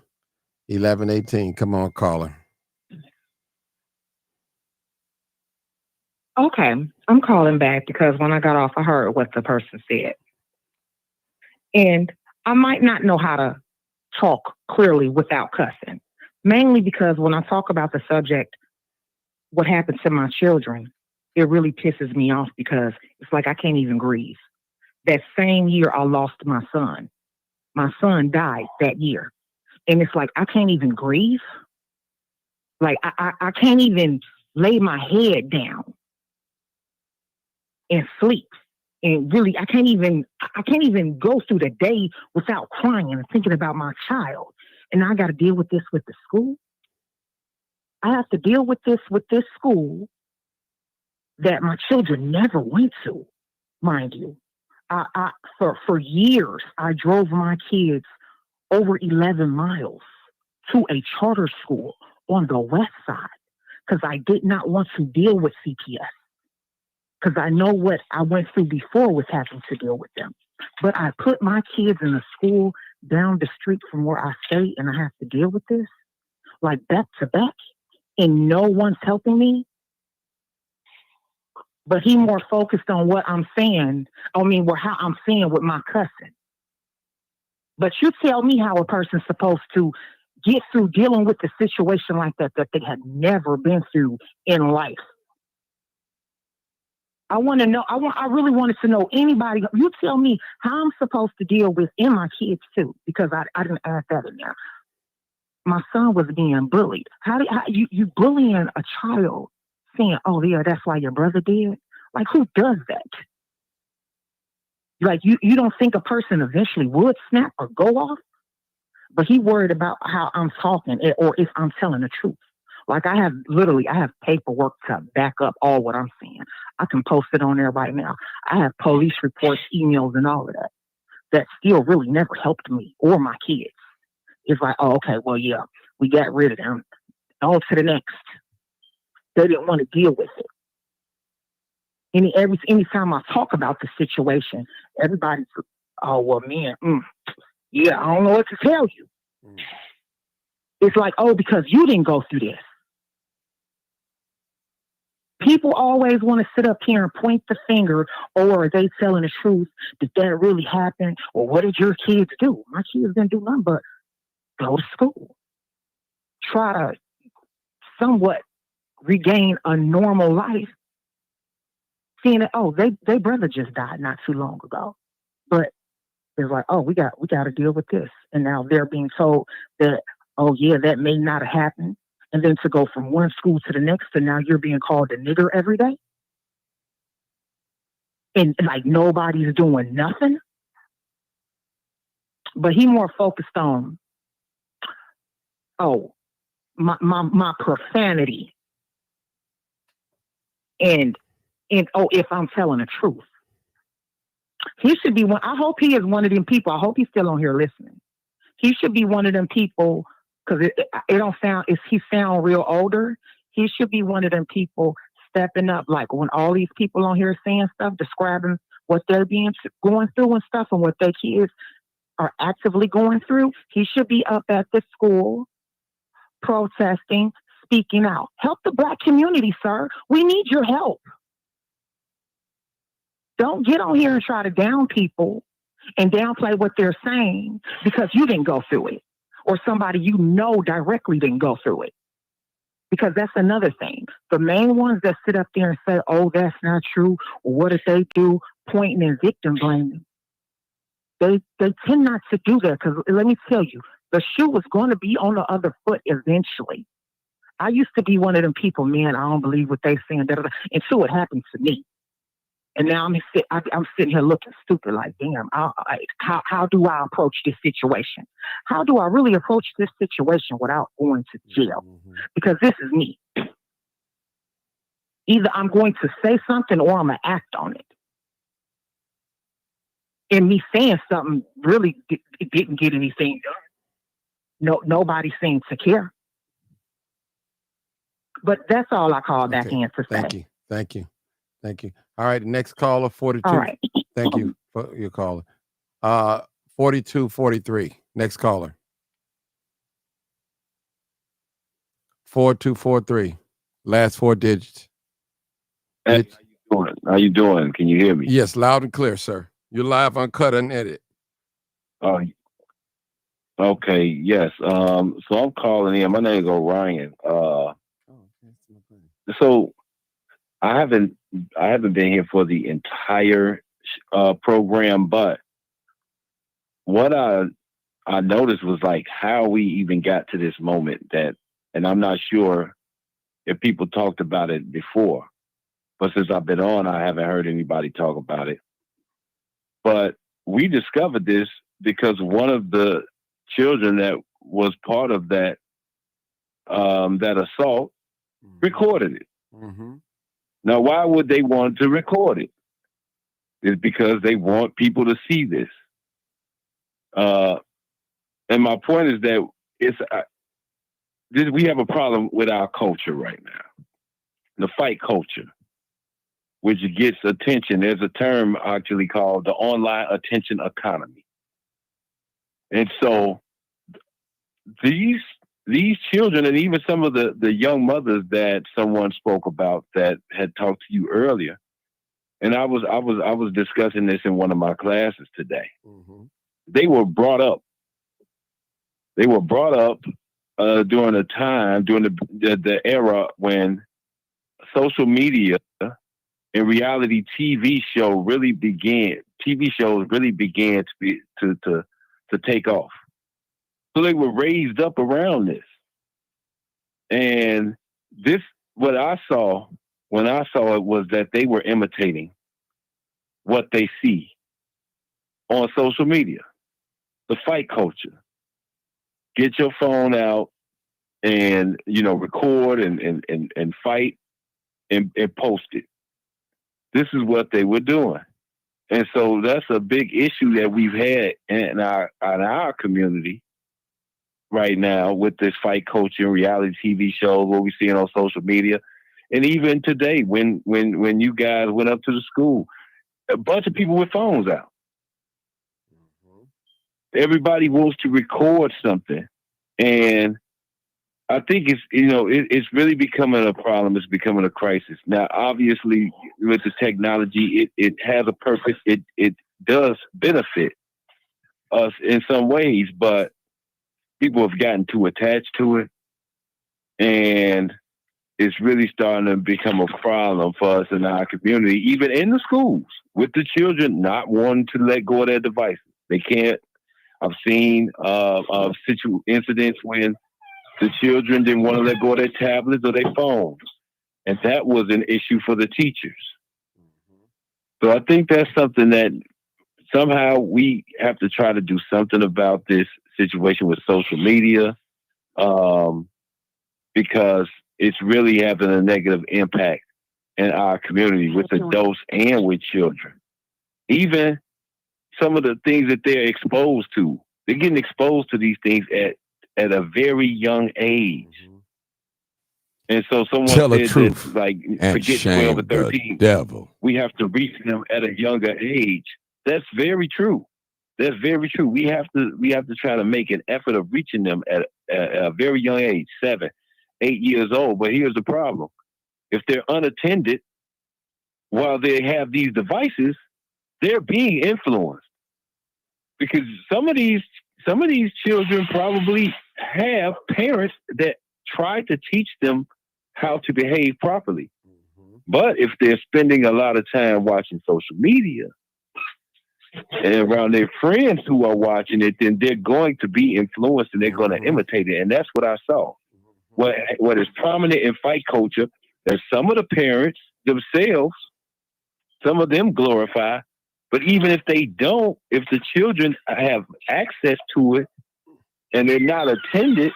1118, come on, caller. Okay, I'm calling back because when I got off, I heard what the person said. And I might not know how to talk clearly without cussing, mainly because when I talk about the subject, what happened to my children, it really pisses me off because it's like I can't even grieve. That same year I lost my son. My son died that year. And it's like I can't even grieve. Like I can't even lay my head down and sleep. And really, I can't even go through the day without crying and thinking about my child. And I got to deal with this with the school. I have to deal with this school that my children never went to, mind you. For years, I drove my kids over 11 miles to a charter school on the west side because I did not want to deal with CPS. Because I know what I went through before with having to deal with them. But I put my kids in a school down the street from where I stay, and I have to deal with this, like back to back, and no one's helping me. But he more focused on what I'm saying. How I'm saying with my cussing. But you tell me how a person's supposed to get through dealing with a situation like that they had never been through in life. I want to know. I really wanted to know anybody. You tell me how I'm supposed to deal with and my kids too, because I didn't add that in there. My son was being bullied. How you bullying a child, saying, "Oh yeah, that's why your brother did"? Like, who does that? Like, you don't think a person eventually would snap or go off? But he worried about how I'm talking or if I'm telling the truth. Like, I have paperwork to back up all what I'm saying. I can post it on there right now. I have police reports, emails, and all of that. That still really never helped me or my kids. It's like, oh, okay, well, yeah, we got rid of them. On to the next. They didn't want to deal with it. Anytime I talk about the situation, everybody's, oh, well, man, yeah, I don't know what to tell you. It's like, oh, because you didn't go through this. People always want to sit up here and point the finger, or are they telling the truth? Did that really happen? Or what did your kids do? My kids didn't do nothing but go to school. Try to somewhat regain a normal life. Seeing that, oh, they brother just died not too long ago. But it's like, oh, we got to deal with this. And now they're being told that, oh, yeah, that may not have happened. And then to go from one school to the next, and now you're being called a nigger every day. And like nobody's doing nothing. But he more focused on, oh, my profanity. And oh, if I'm telling the truth. He should be one. I hope he is one of them people. I hope he's still on here listening. He should be one of them people, because it don't sound, he sound real older. He should be one of them people stepping up. Like when all these people on here saying stuff, describing what they're going through and stuff and what their kids are actively going through, he should be up at the school protesting, speaking out. Help the Black community, sir. We need your help. Don't get on here and try to down people and downplay what they're saying because you didn't go through it or somebody you know directly didn't go through it. Because that's another thing. The main ones that sit up there and say, oh, that's not true, or what did they do, pointing and victim blaming, they tend not to do that because let me tell you, the shoe was going to be on the other foot eventually. I used to be one of them people, man, I don't believe what they saying, until it happened to me. And now I'm sitting here looking stupid like, damn, how do I approach this situation? How do I really approach this situation without going to jail? Because this is me. Either I'm going to say something or I'm going to act on it. And me saying something really didn't get anything done. Nobody seemed to care. But that's all I call that hand to say. Thank you. All right, next caller, 42. All right. Thank you for your caller. 4243. Next caller. 4243. Last four digits. Hey, how you doing? Can you hear me? Yes, loud and clear, sir. You're live, uncut, unedited. Oh, okay. Yes. So I'm calling in. My name is Orion. So I haven't been here for the entire program, but what I noticed was like how we even got to this moment and I'm not sure if people talked about it before, but since I've been on, I haven't heard anybody talk about it. But we discovered this because one of the children that was part of that assault recorded it. Mm-hmm. Now, why would they want to record it? It's because they want people to see this. And my point is that we have a problem with our culture right now, the fight culture, which gets attention. There's a term actually called the online attention economy. And so these children, and even some of the young mothers that someone spoke about that had talked to you earlier, and I was discussing this in one of my classes today. Mm-hmm. They were brought up during a time, during the era when social media and reality TV shows really began to take off. So they were raised up around this. And this, what I saw when I saw it was that they were imitating what they see on social media, the fight culture. Get your phone out and, record and fight and post it. This is what they were doing. And so that's a big issue that we've had in our community right now with this fight culture and reality TV shows, what we're seeing on social media. And even today, when you guys went up to the school, a bunch of people with phones out. Everybody wants to record something. And I think it's really becoming a problem. It's becoming a crisis. Now, obviously, with the technology, it has a purpose. It does benefit us in some ways, but people have gotten too attached to it. And it's really starting to become a problem for us in our community, even in the schools, with the children not wanting to let go of their devices. They can't. I've seen incidents when the children didn't want to let go of their tablets or their phones. And that was an issue for the teachers. So I think that's something that somehow we have to try to do something about this situation with social media, because it's really having a negative impact in our community with adults and with children. Even some of the things that they're exposed to, they're getting exposed to these things at a very young age. And so someone Tell the said truth that, like, and forget 12 shame or the 13. devil. We have to reach them at a younger age. That's very true. That's very true. We have to try to make an effort of reaching them at a very young age, 7, 8 years old. But here's the problem. If they're unattended while they have these devices, they're being influenced. Because some of these children probably have parents that try to teach them how to behave properly. But if they're spending a lot of time watching social media and around their friends who are watching it, then they're going to be influenced and they're going to imitate it. And that's what I saw. What is prominent in fight culture, there's some of the parents themselves, some of them glorify, but even if they don't, if the children have access to it and they're not attended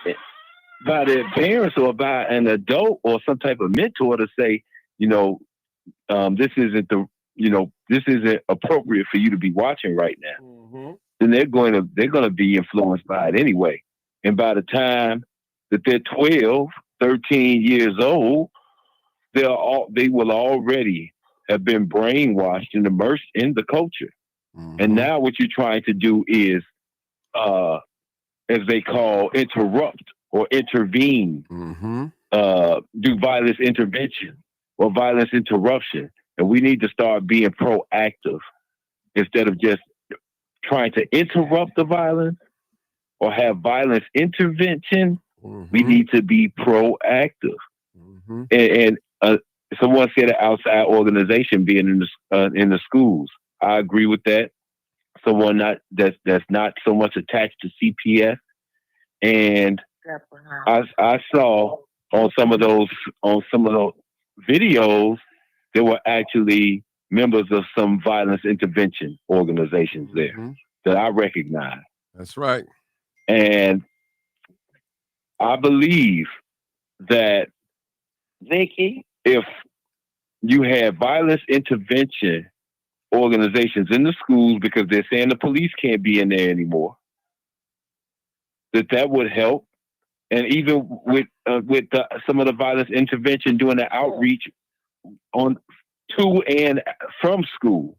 by their parents or by an adult or some type of mentor to say, this isn't appropriate for you to be watching right now, then they're going to be influenced by it anyway. And by the time that they're 12, 13 years old, they will already have been brainwashed and immersed in the culture. And now what you're trying to do is, as they call, interrupt or intervene, do violence intervention or violence interruption. And we need to start being proactive instead of just trying to interrupt the violence or have violence intervention. We need to be proactive. And someone said an outside organization being in the schools. I agree with that. Someone that's not so much attached to CPS. And I saw on some of those videos, there were actually members of some violence intervention organizations there that I recognize. That's right. And I believe that, Nikki, if you have violence intervention organizations in the schools because they're saying the police can't be in there anymore, that would help. And even with some of the violence intervention doing the outreach on to and from school,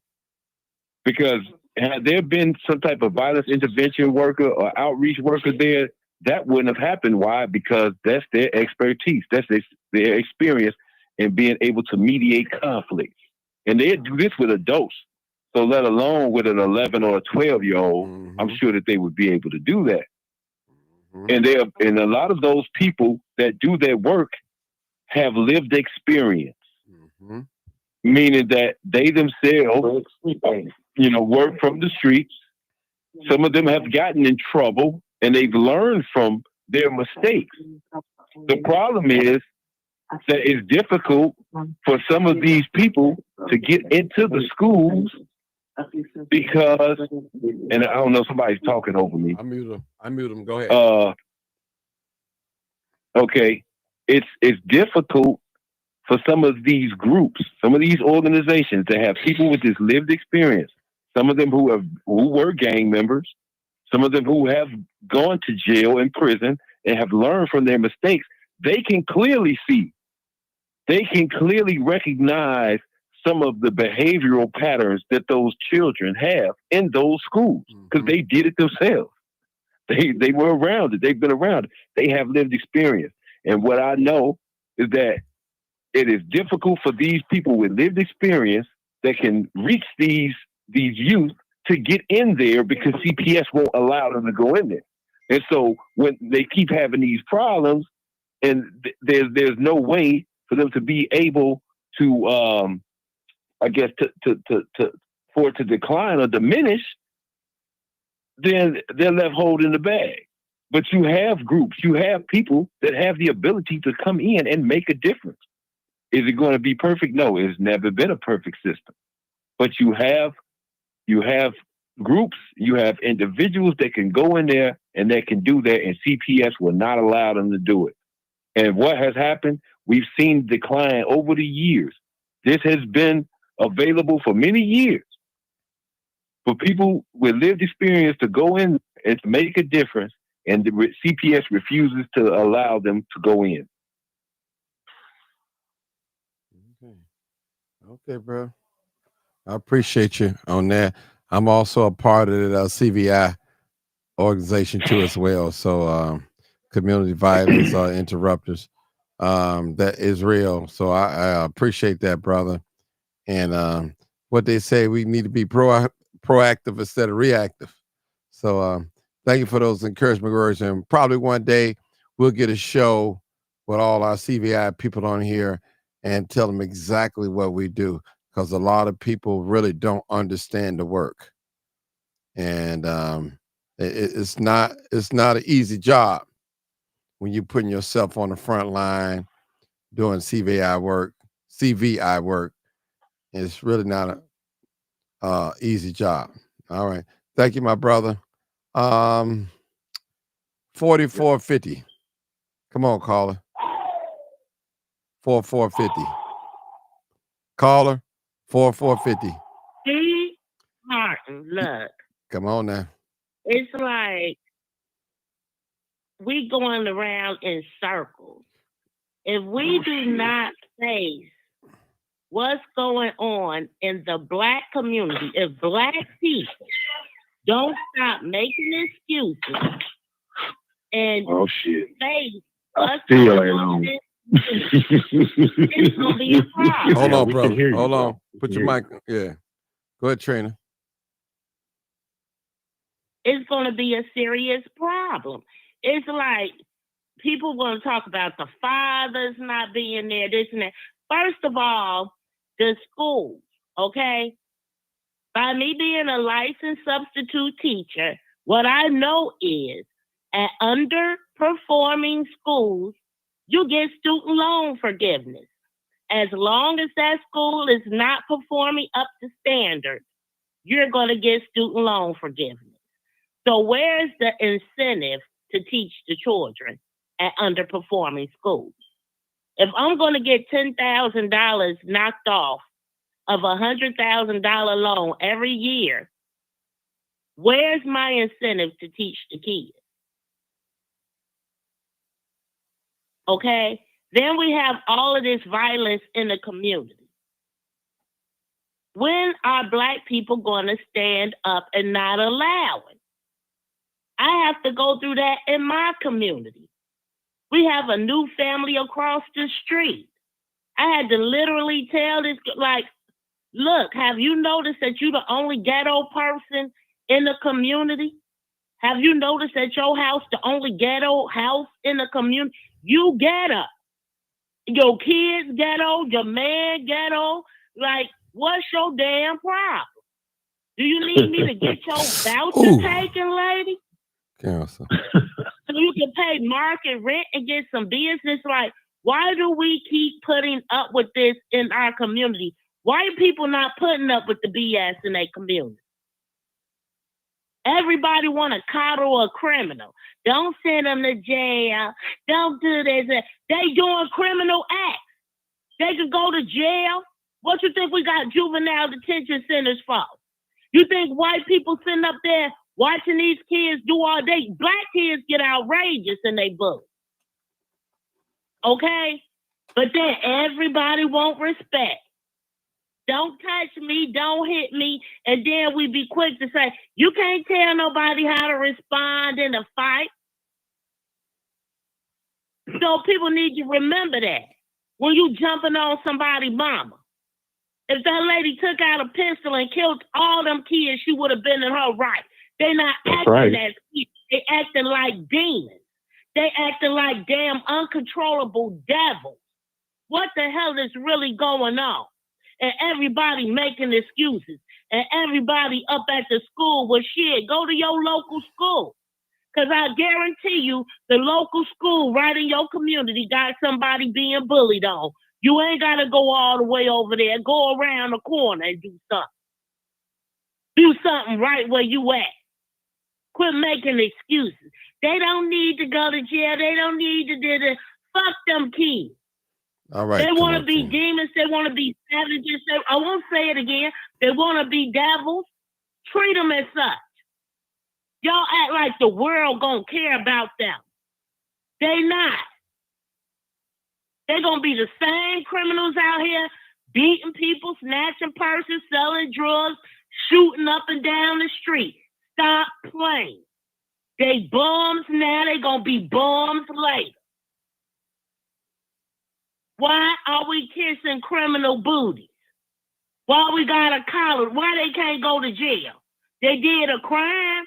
because had there been some type of violence intervention worker or outreach worker there, that wouldn't have happened. Why? Because that's their expertise. That's their experience in being able to mediate conflict. And they do this with adults. So let alone with an 11 or a 12-year-old, I'm sure that they would be able to do that. And a lot of those people that do their work have lived experience, meaning that they themselves, work from the streets. Some of them have gotten in trouble and they've learned from their mistakes. The problem is that it's difficult for some of these people to get into the schools because, and I don't know, somebody's talking over me. I mute him. Go ahead. Okay. It's difficult for some of these groups, some of these organizations that have people with this lived experience, some of them who were gang members, some of them who have gone to jail and prison and have learned from their mistakes. They can clearly see, they can clearly recognize some of the behavioral patterns that those children have in those schools because they did it themselves. They were around it. They've been around it. They have lived experience. And what I know is that it is difficult for these people with lived experience that can reach these youth to get in there because CPS won't allow them to go in there. And so when they keep having these problems and there's no way for them to be able to, for it to decline or diminish, then they're left holding the bag. But you have groups, you have people that have the ability to come in and make a difference. Is it going to be perfect? No, it's never been a perfect system. But you have groups, you have individuals that can go in there and that can do that, and CPS will not allow them to do it. And what has happened? We've seen decline over the years. This has been available for many years for people with lived experience to go in and to make a difference, and the CPS refuses to allow them to go in. Okay, bro. I appreciate you on that. I'm also a part of the CVI organization too, as well. So, community violence interrupters, that is real. So I appreciate that, brother. And what they say, we need to be proactive instead of reactive. So, thank you for those encouragement words. And probably one day we'll get a show with all our CVI people on here and tell them exactly what we do, because a lot of people really don't understand the work. And it's not an easy job when you're putting yourself on the front line doing CVI work. It's really not a easy job. All right. Thank you, my brother. 4450. Come on, caller. 4450. Caller, 4450. See, Martin, look, Come on now. it's like we going around in circles. If we do not face what's going on in the Black community, if Black people don't stop making excuses and face what's going on, it's gonna be a problem. Hold on, we brother. can hear you, Hold bro. on. Put your mic. Yeah. Go ahead, Trina. It's going to be a serious problem. It's like people want to talk about the fathers not being there, this and that. First of all, the schools, okay? By me being a licensed substitute teacher, what I know is at underperforming schools, you get student loan forgiveness. As long as that school is not performing up to standard, you're going to get student loan forgiveness. So where's the incentive to teach the children at underperforming schools? If I'm going to get $10,000 knocked off of a $100,000 loan every year, where's my incentive to teach the kids? Okay? Then we have all of this violence in the community. When are Black people going to stand up and not allow it? I have to go through that in my community. We have a new family across the street. I had to literally tell this, like, look, have you noticed that you're the only ghetto person in the community? Have you noticed that your house the only ghetto house in the community? You ghetto. Your kids ghetto, your man ghetto. Like, what's your damn problem? Do you need me to get your voucher taken, lady? Cancel. So you can pay market rent and get some business. Like, why do we keep putting up with this in our community? Why are people not putting up with the BS in their community? Everybody want to coddle a criminal. Don't send them to jail. Don't do this. They doing criminal acts. They could go to jail. What you think we got juvenile detention centers for? You think white people sitting up there watching these kids do all day? Black kids get outrageous in their books. Okay? But then everybody want respect. Don't touch me, don't hit me, and then we be quick to say, you can't tell nobody how to respond in a fight. So people need to remember that when you jumping on somebody's mama. If that lady took out a pistol and killed all them kids, she would have been in her right. They not acting as kids. They acting like demons. They acting like damn uncontrollable devils. What the hell is really going on? And everybody making excuses. And everybody up at the school, well, shit, go to your local school. Because I guarantee you, the local school right in your community got somebody being bullied on. You ain't got to go all the way over there. Go around the corner and do something. Do something right where you at. Quit making excuses. They don't need to go to jail. They don't need to do this. Fuck them kids. All right. They want to be demons. They want to be savages. I won't say it again. They want to be devils. Treat them as such. Y'all act like the world gonna care about them. They not. They're gonna be the same criminals out here beating people, snatching purses, selling drugs, shooting up and down the street. Stop playing. They bums now, they gonna be bums later. Why are we kissing criminal booties? Why we got a collar? Why they can't go to jail? They did a crime.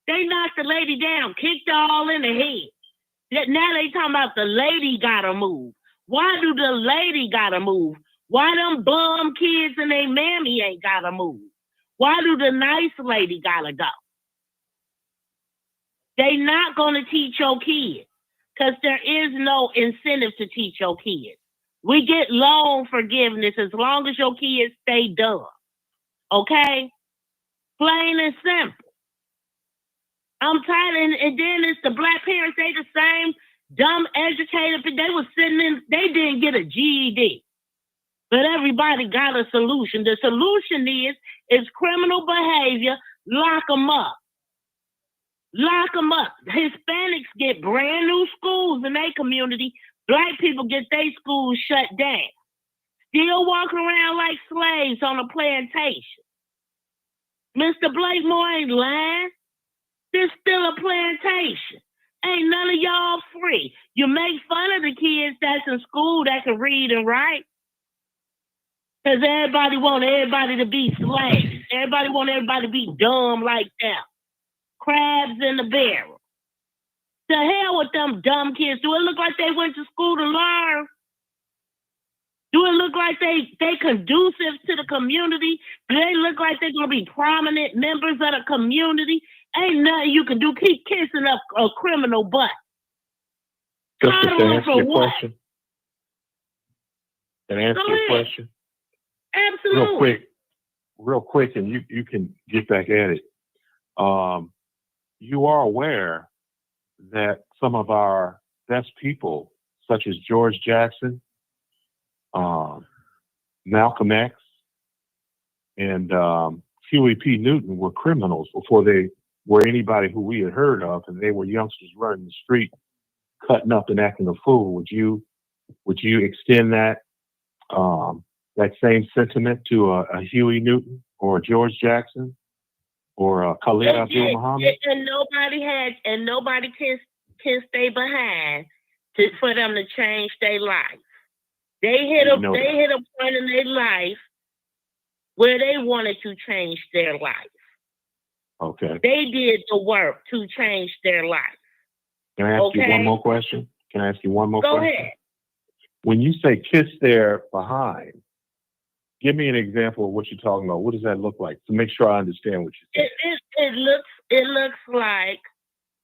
They knocked the lady down, kicked her all in the head. Now they talking about the lady gotta move. Why do the lady gotta move? Why them bum kids and they mammy ain't gotta move? Why do the nice lady gotta go? They not gonna teach your kids because there is no incentive to teach your kids. We get loan forgiveness as long as your kids stay dumb. Okay? Plain and simple. I'm tired, and then it's the black parents, they the same dumb educated, they was sitting in, they didn't get a GED. But everybody got a solution. The solution is criminal behavior, lock them up. Lock them up. Hispanics get brand new schools in their community. Black people get their schools shut down. Still walking around like slaves on a plantation. Mr. Blakemore ain't lying. There's still a plantation. Ain't none of y'all free. You make fun of the kids that's in school that can read and write. Because everybody want everybody to be slaves. Everybody want everybody to be dumb like that. Crabs in the barrel. The hell with them dumb kids. Do it look like they went to school to learn? Do it look like they conducive to the community? Do they look like they're going to be prominent members of the community? Ain't nothing you can do. Keep kissing up a criminal butt. Just to answer your question. Can I answer your question? Absolutely. Real quick, and you can get back at it. You are aware that some of our best people, such as George Jackson, Malcolm X, and Huey P. Newton were criminals before they were anybody who we had heard of, and they were youngsters running the street, cutting up and acting a fool. Would you extend that that same sentiment to a Huey Newton or a George Jackson or a Khalid Abdul-Muhammad? And nobody can stay behind for them to change their life. They hit a point in their life where they wanted to change their life. Okay. They did the work to change their life. Can I ask you one more question? Go ahead. When you say kiss their behind, give me an example of what you're talking about. What does that look like? To make sure I understand what you're saying. It looks like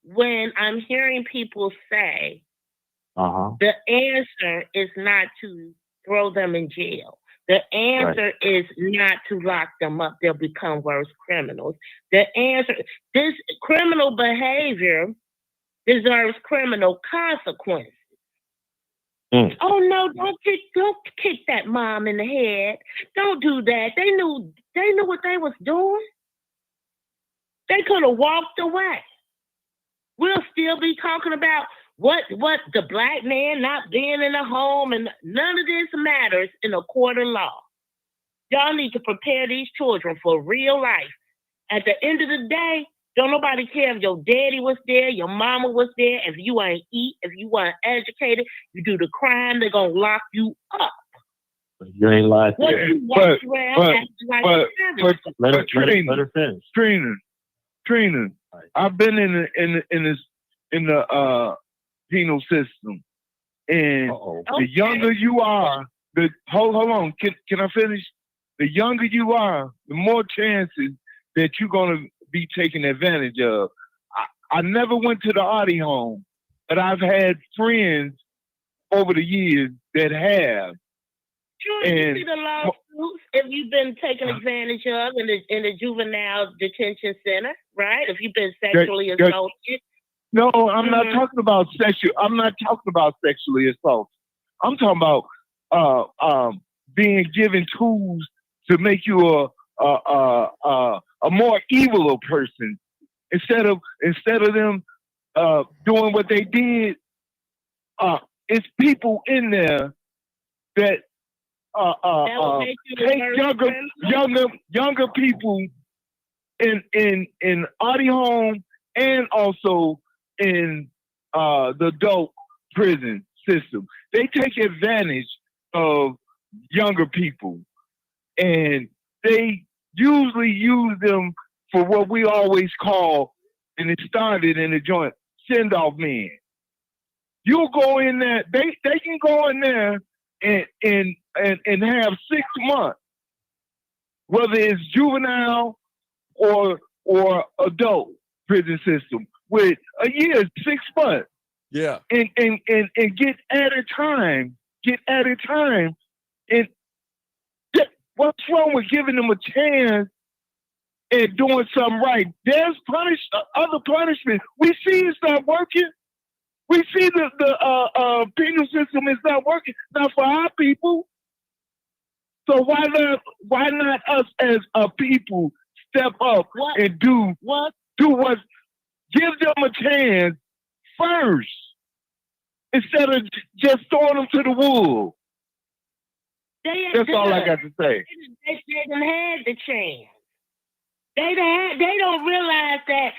when I'm hearing people say the answer is not to throw them in jail. The answer is not to lock them up. They'll become worse criminals. The answer, this criminal behavior deserves criminal consequences. Oh no, don't kick that mom in the head. Don't do that. They knew what they was doing. They could have walked away. We'll still be talking about what the black man not being in a home, and none of this matters in a court of law. Y'all need to prepare these children for real life. At the end of the day, don't nobody care if your daddy was there, your mama was there. If you ain't eat, if you weren't educated, you do the crime, they're gonna lock you up. You ain't lied. But Trina, I've been in the penal system, and the younger you are, hold on, can I finish? The younger you are, the more chances that you're gonna be taken advantage of. I never went to the Artie home, but I've had friends over the years that have. Sure, you see the lawsuits if you've been taken advantage of in the juvenile detention center, right? If you've been sexually assaulted. No, I'm not talking about I'm not talking about sexually assault. I'm talking about being given tools to make you a more evil person instead of them doing what they did. It's people in there that take younger people in Audi home and also in the adult prison system. They take advantage of younger people, and they usually use them for what we always call, and it started in the joint, send-off men. You'll go in there, they can go in there and have 6 months, whether it's juvenile or adult prison system, with a year, 6 months. Yeah. And get added time. And what's wrong with giving them a chance and doing something right? There's other punishment. We see it's not working. We see the penal system is not working, not for our people. So why not us as a people step up and do what? Give them a chance first, instead of just throwing them to the wolves. That's all I got to say. They didn't have the chance. They don't realize that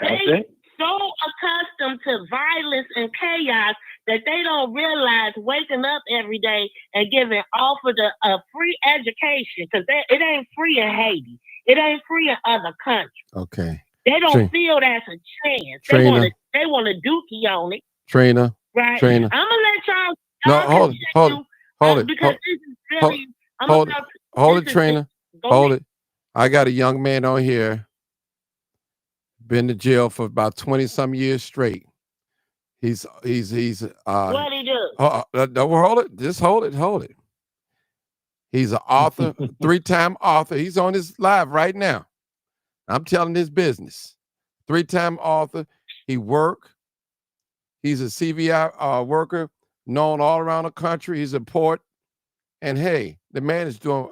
they so accustomed to violence and chaos that they don't realize waking up every day and giving offered a free education, because it ain't free in Haiti. It ain't free in other countries. Okay. They don't feel that's a chance. Trina. They want a dookie on it. Trina. Right. Trina. I'm gonna let y'all. No, hold it. Because this is really. Hold it, Trina. Hold it. I got a young man on here, been to jail for about 20-some years straight. He's what he do? Hold it. Just hold it. He's an author, 3-time author. He's on his live right now. I'm telling his business. 3-time author. He's a CVI worker, known all around the country. He's a port. And hey, the man is doing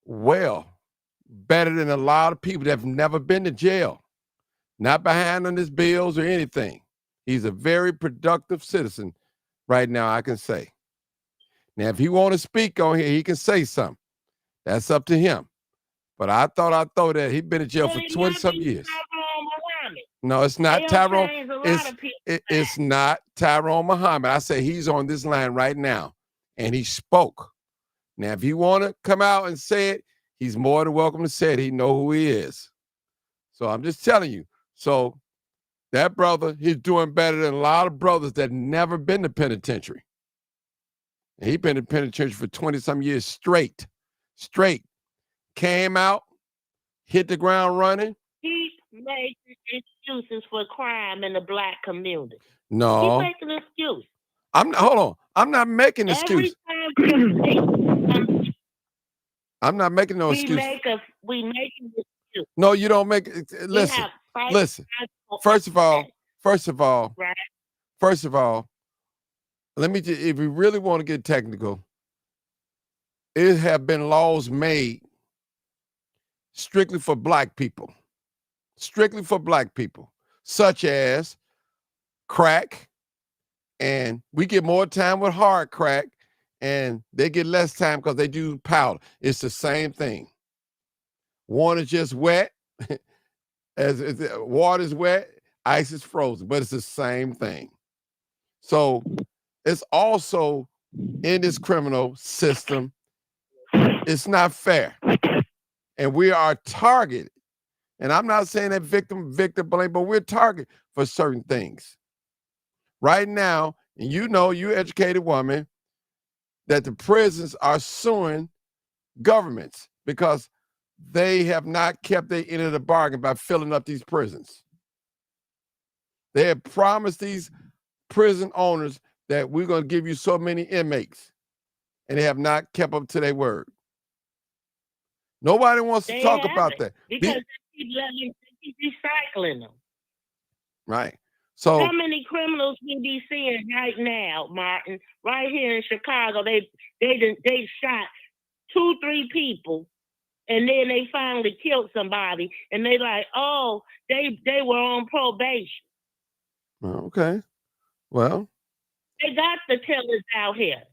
well, better than a lot of people that have never been to jail, not behind on his bills or anything. He's a very productive citizen right now, I can say. Now, if he want to speak on here, he can say something. That's up to him. But I thought I'd throw that. He's been in jail for 20-some years. No, it's not Tyrone. It's not Tyrone Muhammad. I say he's on this line right now, and he spoke. Now, if he want to come out and say it, he's more than welcome to say it. He know who he is. So I'm just telling you. So that brother, he's doing better than a lot of brothers that never been to penitentiary. And he been in penitentiary for 20-some years straight. Came out, hit the ground running. He makes excuses for crime in the black community. No. He's making an excuse. Hold on. I'm not making an excuse. I'm not making no excuse. We make an excuse. No, you don't make it. Listen. First of all, let me just, if we really want to get technical, it have been laws made strictly for black people, such as crack, and we get more time with hard crack, and they get less time because they do powder. It's the same thing. One is just wet, as water is wet, ice is frozen, but it's the same thing. So it's also in this criminal system, it's not fair. And we are targeted. And I'm not saying that victim blame, but we're targeted for certain things. Right now, and you educated woman, that the prisons are suing governments because they have not kept their end of the bargain by filling up these prisons. They have promised these prison owners that we're going to give you so many inmates, and they have not kept up to their word. Nobody wants to talk about that. Because they keep recycling them. Right. So how many criminals we be seeing right now, Martin? Right here in Chicago, they shot 2-3 people, and then they finally killed somebody, and they like, oh, they were on probation. Okay. Well, they got the killers out here.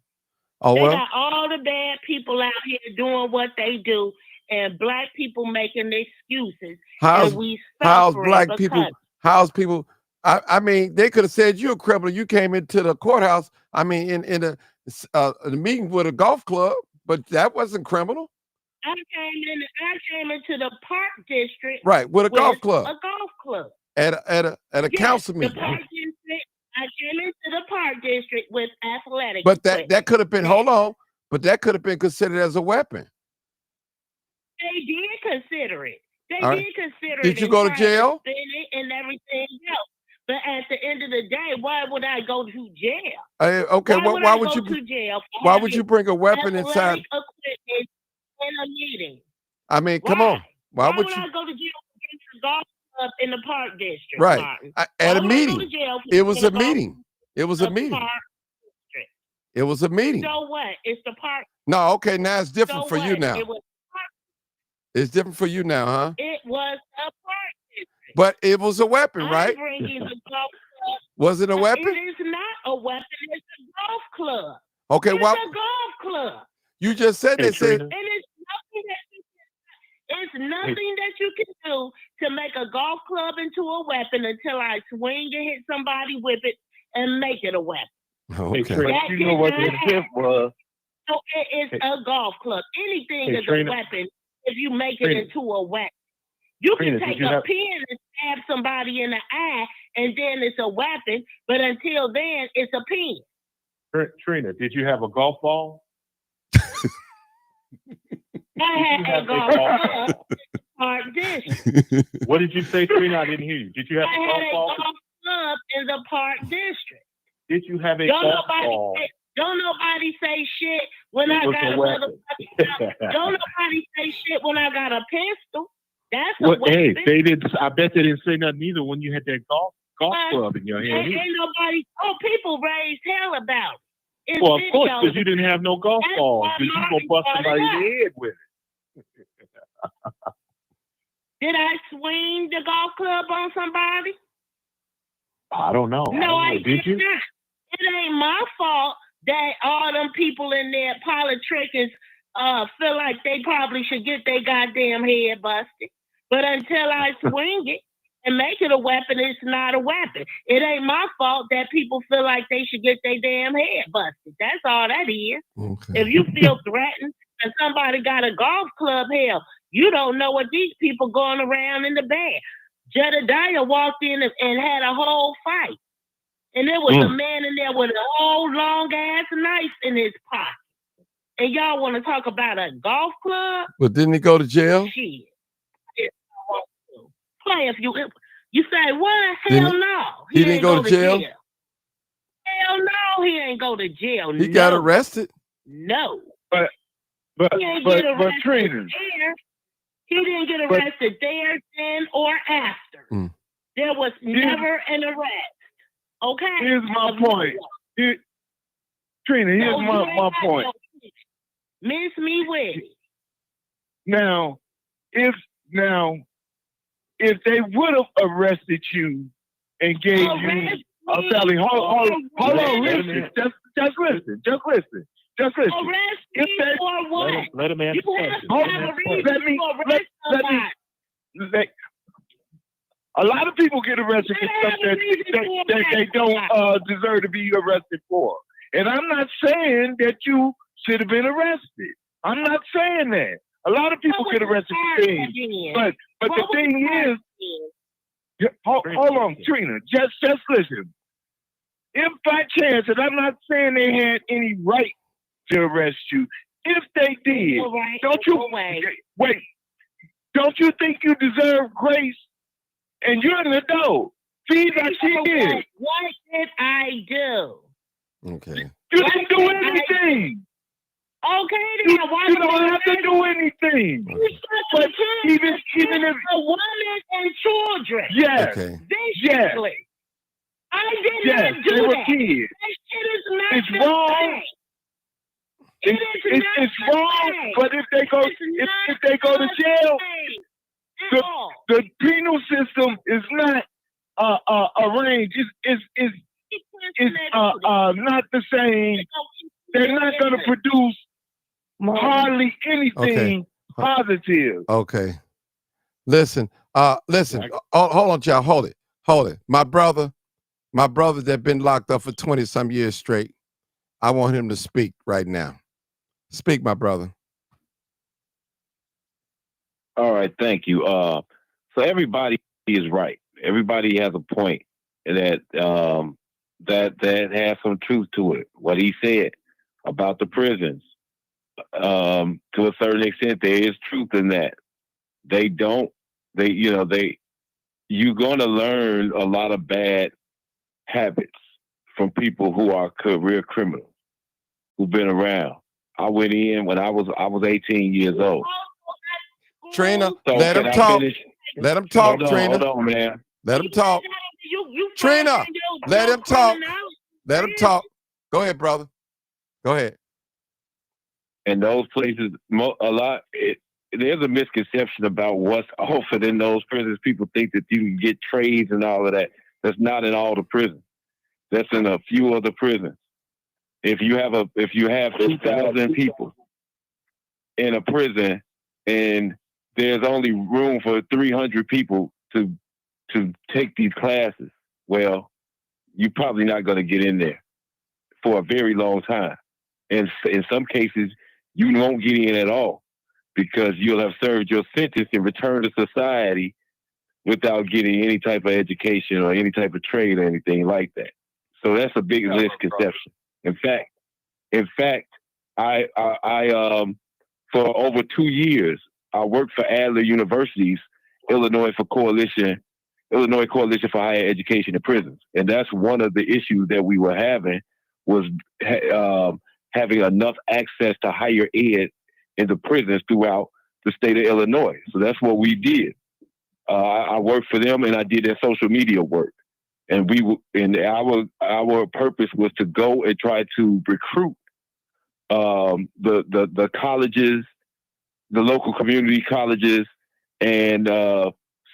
Oh, they well. got all the bad people out here doing what they do, and black people making excuses. How's and we black because people? How's people? I mean, they could have said you're a criminal. You came into the courthouse. I mean, in a meeting with a golf club, but that wasn't criminal. I came into the park district. Right, with a golf club. A golf club. At a council The meeting. park district. I came into the park district with athletic. But that could have been. Hold on. But that could have been considered as a weapon. They did consider it. They All did right. consider it. Did you go to jail? And everything else. But at the end of the day, why would I go to jail? Okay. Why would you? To jail? Why would you bring a weapon inside? Equipment in a meeting. I mean, come on. Why would you? I go to jail for the golf club in the park district? Right. Martin? At a Why would I go meeting. to jail for It was a the golf meeting. It was a meeting. park district? It was a meeting. So what? It's the park. No, okay. Now it's different So for you what? now. It's different for you now, huh? It was a park district. But it was a weapon, I'm right? bringing the golf club. Was it a weapon? It is not a weapon. It's a golf club. Okay, It's why? a golf club. You just said they said. And it's nothing that you can do to make a golf club into a weapon until I swing and hit somebody with it and make it a weapon. Okay. That You know what the intent was. So it is a golf club. Anything is Trina. a weapon if you make it Trina. into a weapon. You Trina, can did take you a have- pin and stab somebody in the eye, and then it's a weapon. But until then, it's a pin. Trina, did you have a golf ball? I had a golf club. Park district. What did you say, Trina? I didn't hear you. Did you have I a had golf a ball? golf club in the park district. Did you have a Don't golf nobody ball? Don't nobody say shit when I It was got a a weapon. motherfucking. Don't nobody say shit when I got a pistol. That's a Well, hey, weapon. they didn't. I bet they didn't say nothing either when you had that golf club in your hand. Ain't nobody. Oh, people raised hell about it. It's Well, of course, videos. because you didn't have no golf That's ball. why Because you Martin gonna bust brought it somebody in up. the head with it. Did I swing the golf club on somebody? I don't know. No, I Did did you? not. It ain't my fault that all them people in there politicking feel like they probably should get their goddamn head busted. But until I swing it and make it a weapon, it's not a weapon. It ain't my fault that people feel like they should get their damn head busted. That's all that is. Okay. If you feel threatened and somebody got a golf club, hell, you don't know what these people going around in the back. Jedediah walked in and had a whole fight. And there was a man in there with a whole long ass knife in his pocket. And y'all want to talk about a golf club? But didn't he go to jail? Shit. Play if you say what? Didn't Hell he- no. he didn't ain't go to jail? Hell no, he ain't go to jail. He got arrested. No. But He ain't get arrested Trina, there. He didn't get arrested there, then, or after. Mm. There was never an arrest. Okay? here's my point. Trina, here's So you my ain't got point. no miss me with it. Now, if they would have arrested you and gave you a felony, hold on, listen, just listen. Arrest If me they- for what? Let him answer. You have to Hold have on, a reason let me- to arrest somebody. a lot of people get arrested for stuff that they don't deserve to be arrested for. And I'm not saying that you should have been arrested. I'm not saying that. A lot of people get arrested for things. But the thing is, hold on, Trina, just listen. If by chance, and I'm not saying they had any right to arrest you, if they did, don't you wait? Don't you think you deserve grace? And you're an adult. See, like she is. What did I do? Okay. You didn't do anything. Okay, then why You don't have to do anything. But even if a woman and children. yes, Okay. Viciously. I did yes, not do they were that. kids. That shit is not It's the wrong. same. It's wrong. But if they go to jail, the penal system is not arranged. It's not the same they're not going to produce hardly anything positive. Okay. Listen, hold on, y'all. Hold it. My brother that been locked up for 20 some years straight. I want him to speak right now. Speak, my brother. All right, thank you. So everybody is right. Everybody has a point that that has some truth to it. What he said about the prisons, to a certain extent, there is truth in that. You're going to learn a lot of bad habits from people who are career criminals who've been around. I went in when I was 18 years old. Trina, So let him talk. Let him talk, Trina. Hold on, man. Let him talk. Trina, let him talk. Let him talk. Go ahead, brother. Go ahead. And those places, there's a misconception about what's offered in those prisons. People think that you can get trades and all of that. That's not in all the prisons. That's in a few of the prisons. If you have 2,000 people in a prison and there's only room for 300 people to take these classes, well, you're probably not going to get in there for a very long time. And in some cases, you won't get in at all because you'll have served your sentence and returned to society without getting any type of education or any type of trade or anything like that. So that's a big misconception. In fact, I for over 2 years, I worked for Adler University's Illinois Coalition for Higher Education in Prisons. And that's one of the issues that we were having was having enough access to higher ed in the prisons throughout the state of Illinois. So that's what we did. I worked for them and I did their social media work. And our purpose was to go and try to recruit the colleges, the local community colleges, and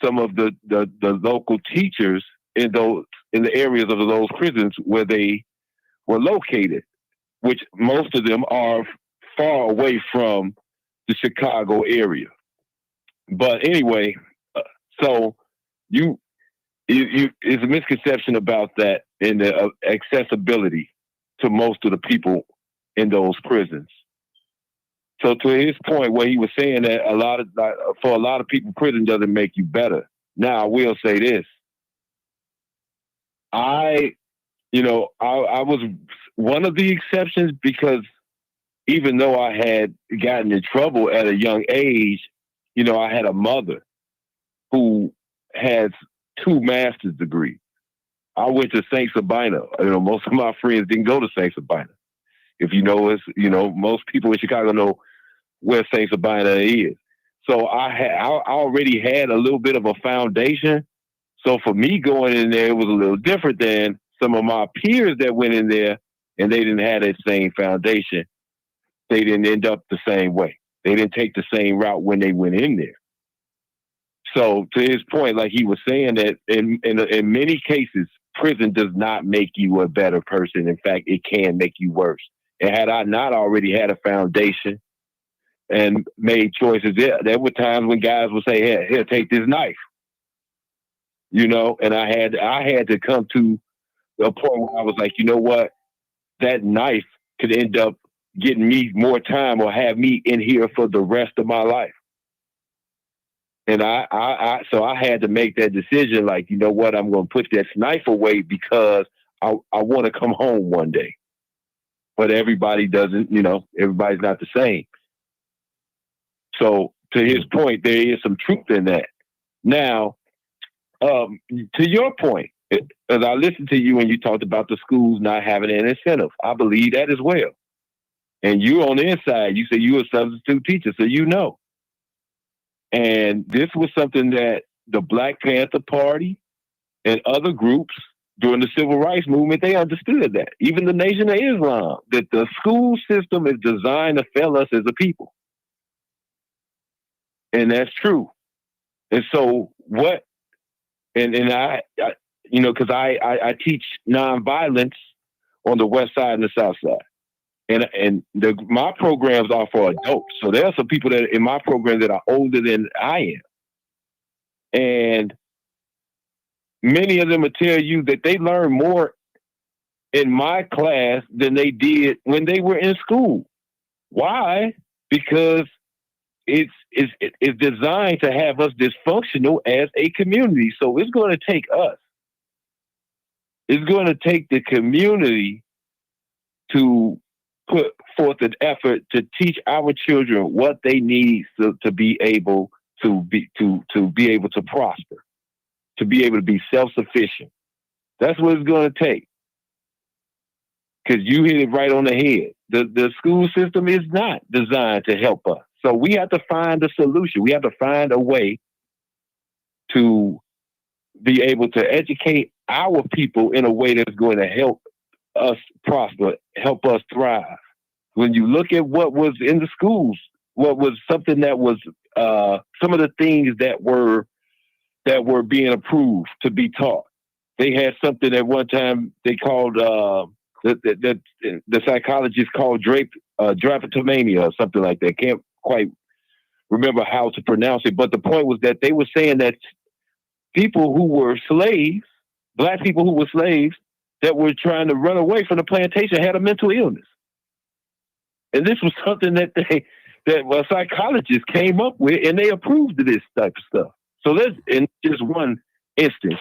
some of the local teachers in the areas of those prisons where they were located, which most of them are far away from the Chicago area. But anyway, so it's a misconception about that and the accessibility to most of the people in those prisons. So to his point, where he was saying that for a lot of people, prison doesn't make you better. Now I will say this: I was one of the exceptions because even though I had gotten in trouble at a young age, I had a mother who has 2 master's degrees. I went to St. Sabina. Most of my friends didn't go to St. Sabina. If you know us, most people in Chicago know where St. Sabina is. So I already had a little bit of a foundation. So for me going in there, it was a little different than some of my peers that went in there and they didn't have that same foundation. They didn't end up the same way. They didn't take the same route when they went in there. So to his point, like he was saying that in many cases, prison does not make you a better person. In fact, it can make you worse. And had I not already had a foundation and made choices, there were times when guys would say, here, take this knife. And I had to come to a point where I was like, you know what? That knife could end up getting me more time or have me in here for the rest of my life. And so I had to make that decision, like, you know what, I'm going to put this knife away because I want to come home one day. But everybody doesn't, everybody's not the same. So to his point, there is some truth in that. Now, to your point, as I listened to you and you talked about the schools not having an incentive, I believe that as well. And you on the inside, you say you a substitute teacher, so you know. And this was something that the Black Panther Party and other groups during the Civil Rights Movement, they understood that. Even the Nation of Islam, that the school system is designed to fail us as a people. And that's true. And so I because I teach nonviolence on the West Side and the South Side. And my programs are for adults. So there are some people that in my program that are older than I am. And many of them will tell you that they learn more in my class than they did when they were in school. Why? Because it's designed to have us dysfunctional as a community. So it's going to take us. It's going to take the community to put forth an effort to teach our children what they need to be able to be able to prosper, to be able to be self-sufficient. That's what it's going to take. Because you hit it right on the head. The school system is not designed to help us. So we have to find a solution. We have to find a way to be able to educate our people in a way that's going to help us prosper, help us thrive. When you look at what was in the schools, what was something that was some of the things that were being approved to be taught. They had something at one time they called the psychologist called drapetomania or something like that. Can't quite remember how to pronounce it, but the point was that they were saying that people who were slaves, black people who were slaves that were trying to run away from the plantation had a mental illness. And this was something that a psychologist came up with, and they approved of this type of stuff. So there's, in just one instance,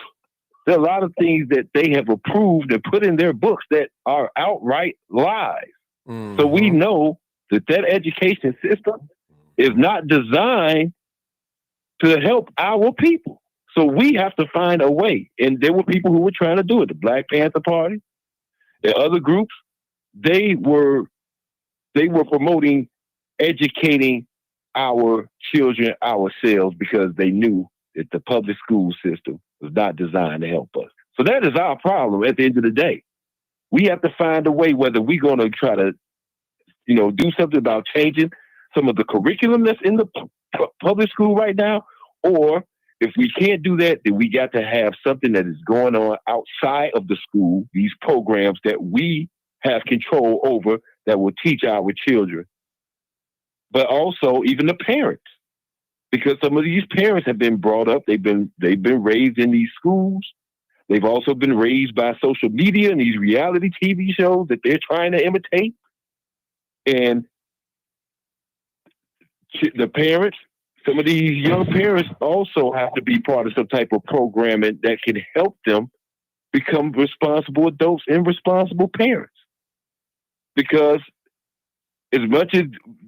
there are a lot of things that they have approved and put in their books that are outright lies. Mm-hmm. So we know that education system is not designed to help our people. So we have to find a way. And there were people who were trying to do it. The Black Panther Party and other groups, they were promoting educating our children ourselves because they knew that the public school system was not designed to help us. So that is our problem at the end of the day. We have to find a way, whether we're going to try to, do something about changing some of the curriculum that's in the public school right now, or if we can't do that, then we got to have something that is going on outside of the school, these programs that we have control over that will teach our children. But also even the parents, because some of these parents have been brought up, they've been raised in these schools. They've also been raised by social media and these reality TV shows that they're trying to imitate. And the parents, some of these young parents also have to be part of some type of programming that can help them become responsible adults and responsible parents. Because as much as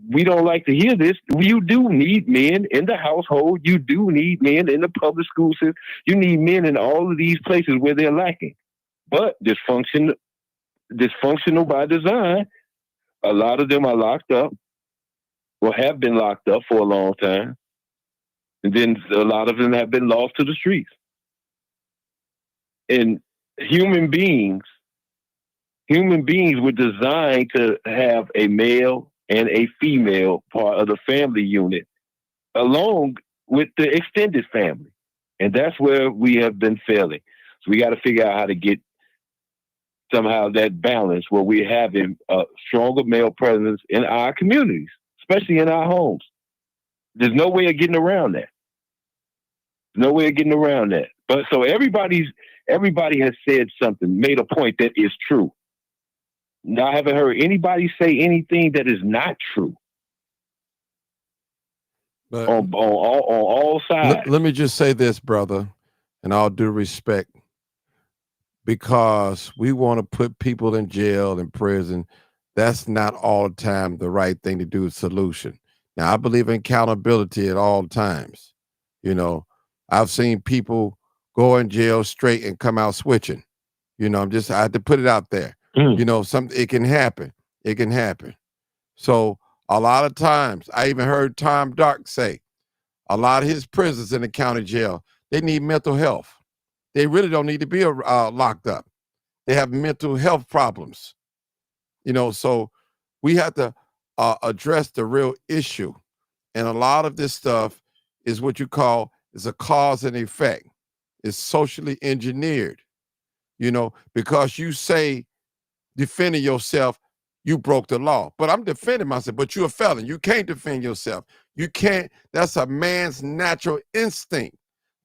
we don't like to hear this, you do need men in the household. You do need men in the public school system. You need men in all of these places where they're lacking. But dysfunctional by design, a lot of them are locked up or have been locked up for a long time. And then a lot of them have been lost to the streets. And human beings were designed to have a male and a female part of the family unit along with the extended family. And that's where we have been failing. So we got to figure out how to get somehow that balance where we're having a stronger male presence in our communities, especially in our homes. There's no way of getting around that. No way of getting around that. But so everybody has said something, made a point that is true. Now, I haven't heard anybody say anything that is not true. But on all sides. Let me just say this, brother, and all due respect, because we want to put people in jail and prison. That's not all the time the right thing to do, solution. Now, I believe in accountability at all times. I've seen people go in jail straight and come out switching. I had to put it out there. It can happen. It can happen. So a lot of times, I even heard Tom Dark say, a lot of his prisoners in the county jail, they need mental health. They really don't need to be locked up. They have mental health problems. So we have to address the real issue. And a lot of this stuff is what you call is a cause and effect. It's socially engineered, because you say defending yourself, you broke the law. But I'm defending myself. But you're a felon. You can't defend yourself. You can't. That's a man's natural instinct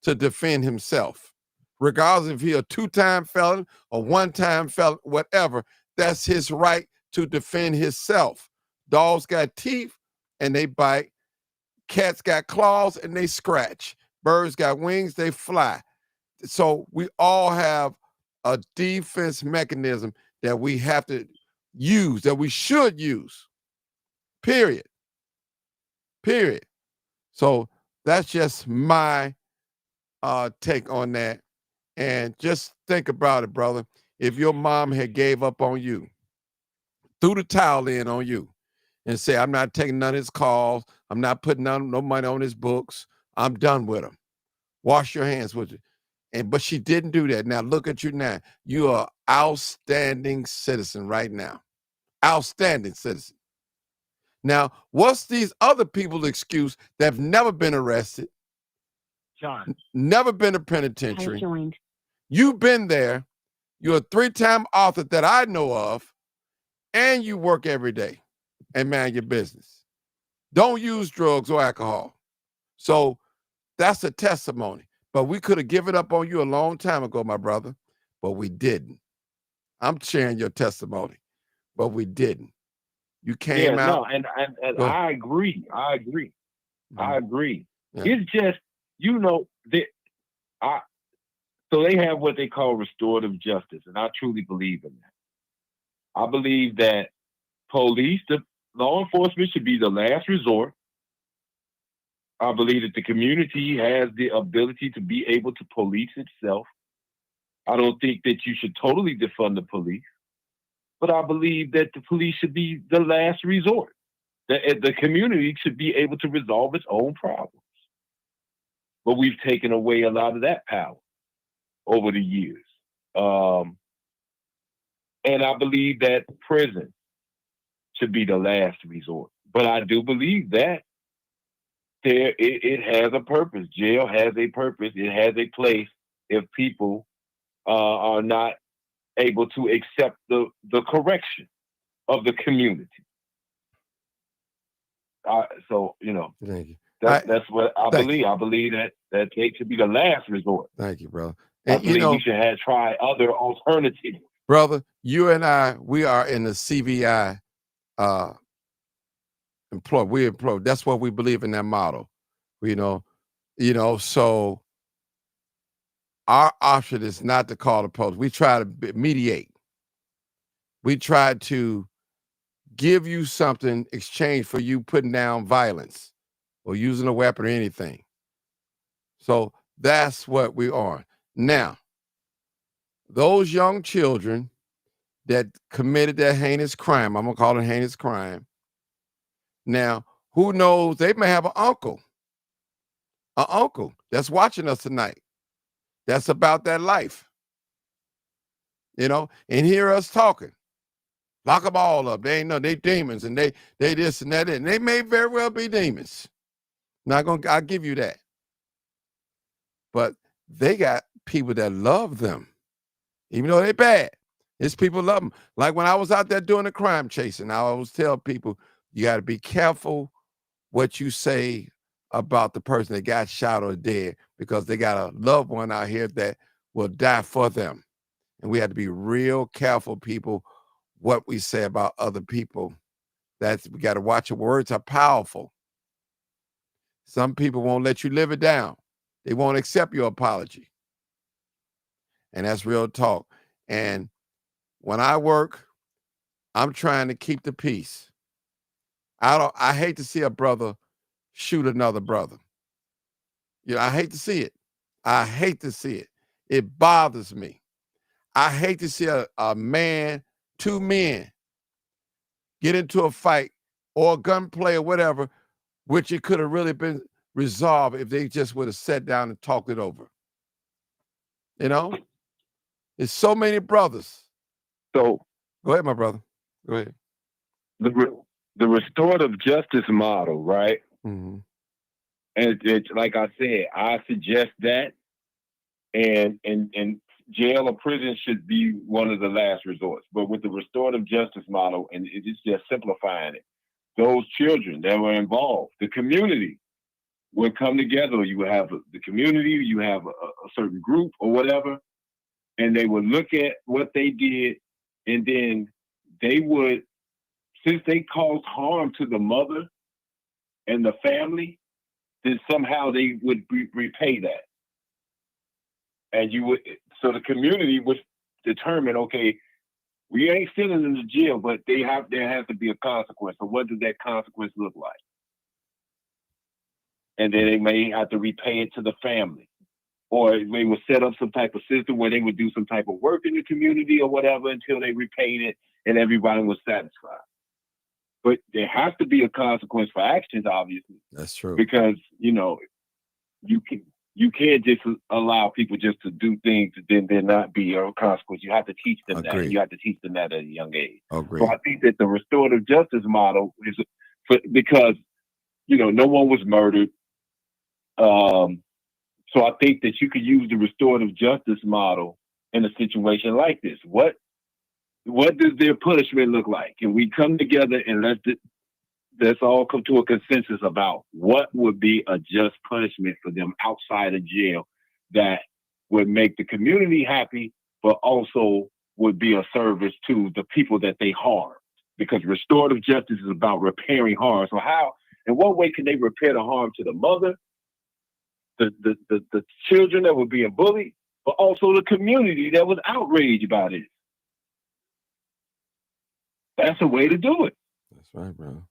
to defend himself. Regardless if he's a 2-time felon or 1-time felon, whatever, that's his right to defend himself. Dogs got teeth and they bite. Cats got claws and they scratch. Birds got wings, they fly. So we all have a defense mechanism that we have to use, that we should use. Period. So that's just my take on that. And just think about it, brother. If your mom had gave up on you, threw the towel in on you, and say, I'm not taking none of his calls, I'm not putting no money on his books, I'm done with him. Wash your hands with it. But she didn't do that. Now look at you now. You are an outstanding citizen right now. Outstanding citizen. Now, what's these other people's excuse that have never been arrested? John. Never been to penitentiary. You've been there. You're a 3-time author that I know of, and you work every day and man your business. Don't use drugs or alcohol. So that's a testimony. But we could have given up on you a long time ago, my brother, but we didn't. I'm sharing your testimony, but we didn't. You came out. No, and I agree. Yeah. It's just, so they have what they call restorative justice, and I truly believe in that. I believe that police, the law enforcement should be the last resort. I believe that the community has the ability to be able to police itself. I don't think that you should totally defund the police, but I believe that the police should be the last resort. That the community should be able to resolve its own problems. But we've taken away a lot of that power over the years. And I believe that prison should be the last resort. But I do believe that it has a purpose. Jail has a purpose. It has a place if people are not able to accept the correction of the community. So, Thank you. That's what I believe. I believe that they should be the last resort. Thank you, brother. I believe we should try other alternatives. Brother, you and I, we are in the CVI employed. We employed. That's what we believe in, that model. So our option is not to call the police. We try to mediate. We try to give you something in exchange for you putting down violence or using a weapon or anything. So that's what we are. Now, those young children that committed that heinous crime, I'm going to call it a heinous crime. Now, who knows? They may have an uncle that's watching us tonight. That's about that life. And hear us talking. Lock them all up. They demons and they this and that. And they may very well be demons. I'll give you that. But they got people that love them. Even though they're bad. It's people love them. Like when I was out there doing the crime chasing, I always tell people, you got to be careful what you say about the person that got shot or dead, because they got a loved one out here that will die for them. And we have to be real careful, people, what we say about other people. We got to watch. Your words are powerful. Some people won't let you live it down. They won't accept your apology. And that's real talk. And when I work, I'm trying to keep the peace. I hate to see a brother shoot another brother. I hate to see it. It bothers me. I hate to see a man, 2 men get into a fight or a gunplay or whatever, which it could have really been resolved if they just would have sat down and talked it over. There's so many brothers. So go ahead, my brother. Go ahead. The restorative justice model, right? Mm-hmm. And it's like I said, I suggest that, and jail or prison should be one of the last resorts. But with the restorative justice model, and it's just simplifying it, those children that were involved, the community would come together. You would have the community, you have a certain group or whatever, and they would look at what they did, and then they would, since they caused harm to the mother and the family, then somehow they would repay that. And so the community would determine, okay, we ain't sending them to jail, but there has to be a consequence. So what does that consequence look like? And then they may have to repay it to the family. Or they would set up some type of system where they would do some type of work in the community or whatever until they repaid it and everybody was satisfied. But there has to be a consequence for actions, obviously. That's true. Because, you can't just allow people just to do things and then there not be a consequence. You have to teach them that. You have to teach them that at a young age. Agreed. So I think that the restorative justice model is because, no one was murdered. So I think that you could use the restorative justice model in a situation like this. What does their punishment look like? Can we come together and let's all come to a consensus about what would be a just punishment for them outside of jail that would make the community happy, but also would be a service to the people that they harmed? Because restorative justice is about repairing harm. So in what way can they repair the harm to the mother, the children that were being bullied, but also the community that was outraged by this? That's a way to do it. That's right, bro.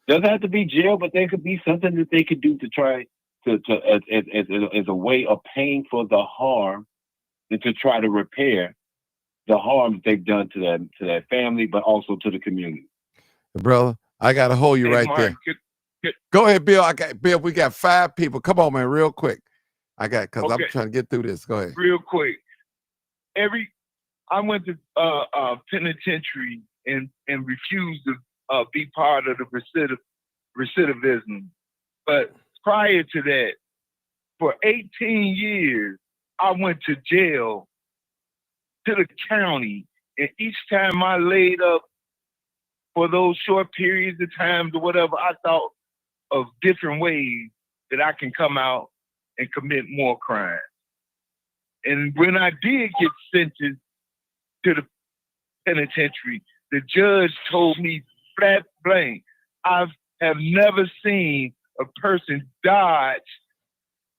Doesn't have to be jail, but there could be something that they could do to try as a way of paying for the harm and to try to repair the harm that they've done to that family, but also to the community. Brother, I got to hold you right Mark, there. Go ahead, Bill. Bill, we got 5 people. Come on, man, real quick. Because I'm trying to get through this. Go ahead. Real quick. I went to penitentiary and refused to be part of the recidivism. But prior to that, for 18 years, I went to jail, to the county, and each time I laid up for those short periods of time or whatever, I thought of different ways that I can come out and commit more crimes. And when I did get sentenced to the penitentiary, the judge told me flat blank, I have never seen a person dodge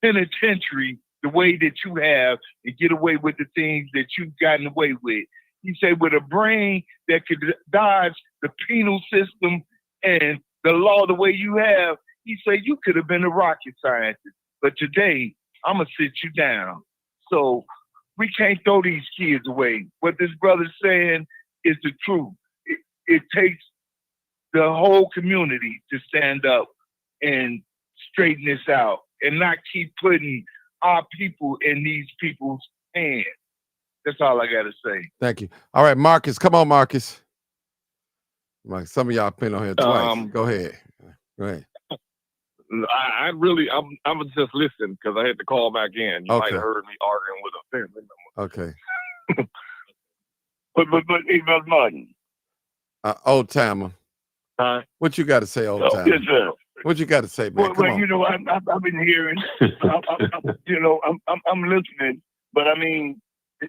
penitentiary the way that you have and get away with the things that you've gotten away with. He said, with a brain that could dodge the penal system and the law the way you have, he said, you could have been a rocket scientist. But today, I'm going to sit you down. So we can't throw these kids away. What this brother's saying is the truth. It takes the whole community to stand up and straighten this out and not keep putting our people in these people's hands. That's all I got to say. Thank you. All right, Marcus. Come on, Marcus. Some of y'all been on here twice. Go ahead. I was just listening because I had to call back in. You might have heard me arguing with a family member. Okay. but Brother Martin. Old timer. What you got to say, old timer? Yes, sir. What you got to say, man? Come on. I've been hearing. I'm listening, but I mean,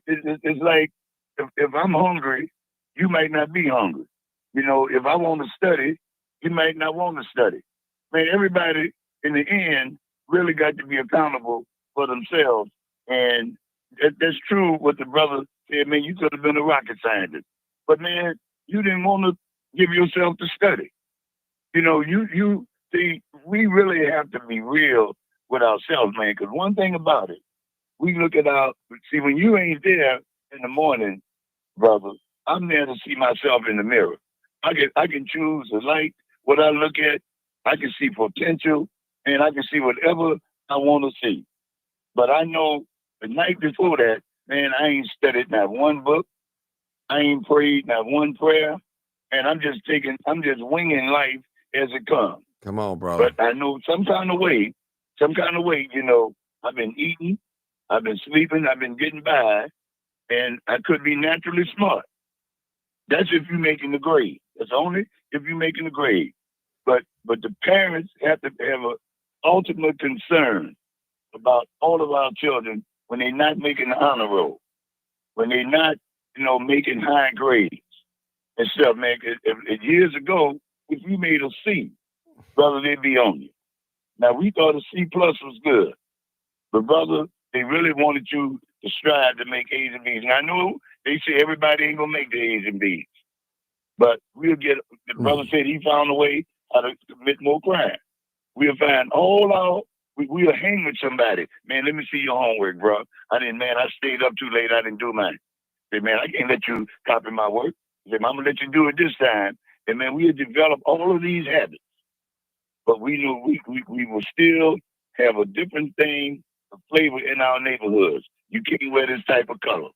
it's like if I'm hungry, you might not be hungry. If I want to study, you might not want to study. Man, everybody in the end really got to be accountable for themselves, and that's true. What the brother said, man, you could have been a rocket scientist, but man, you didn't want to give yourself to study. You see, we really have to be real with ourselves, man. Because one thing about it, we look at when you ain't there in the morning, brother, I'm there to see myself in the mirror. I can choose the light, what I look at. I can see potential, and I can see whatever I want to see. But I know the night before that, man, I ain't studied not one book. I ain't prayed not one prayer. And I'm just winging life as it comes. Come on, brother. But I know some kind of way, I've been eating, I've been sleeping. I've been getting by, and I could be naturally smart. That's if you're making the grade. That's only if you're making the grade. But the parents have to have an ultimate concern about all of our children when they're not making the honor roll, when they're not, making high grades and stuff, man. If years ago, if you made a C, brother, they'd be on you. Now, we thought a C plus was good. But, brother, they really wanted you to strive to make A's and B's. And I know they say everybody ain't going to make the A's and B's. But we'll get, the brother said he found a way how to commit more crime. We'll find we'll hang with somebody. Man, let me see your homework, bro. I stayed up too late. I didn't do mine. I said, man, I can't let you copy my work. I said, I'm going to let you do it this time. And, man, we'll develop all of these habits. But we knew we will still have a different thing, a flavor in our neighborhoods. You can't wear this type of color.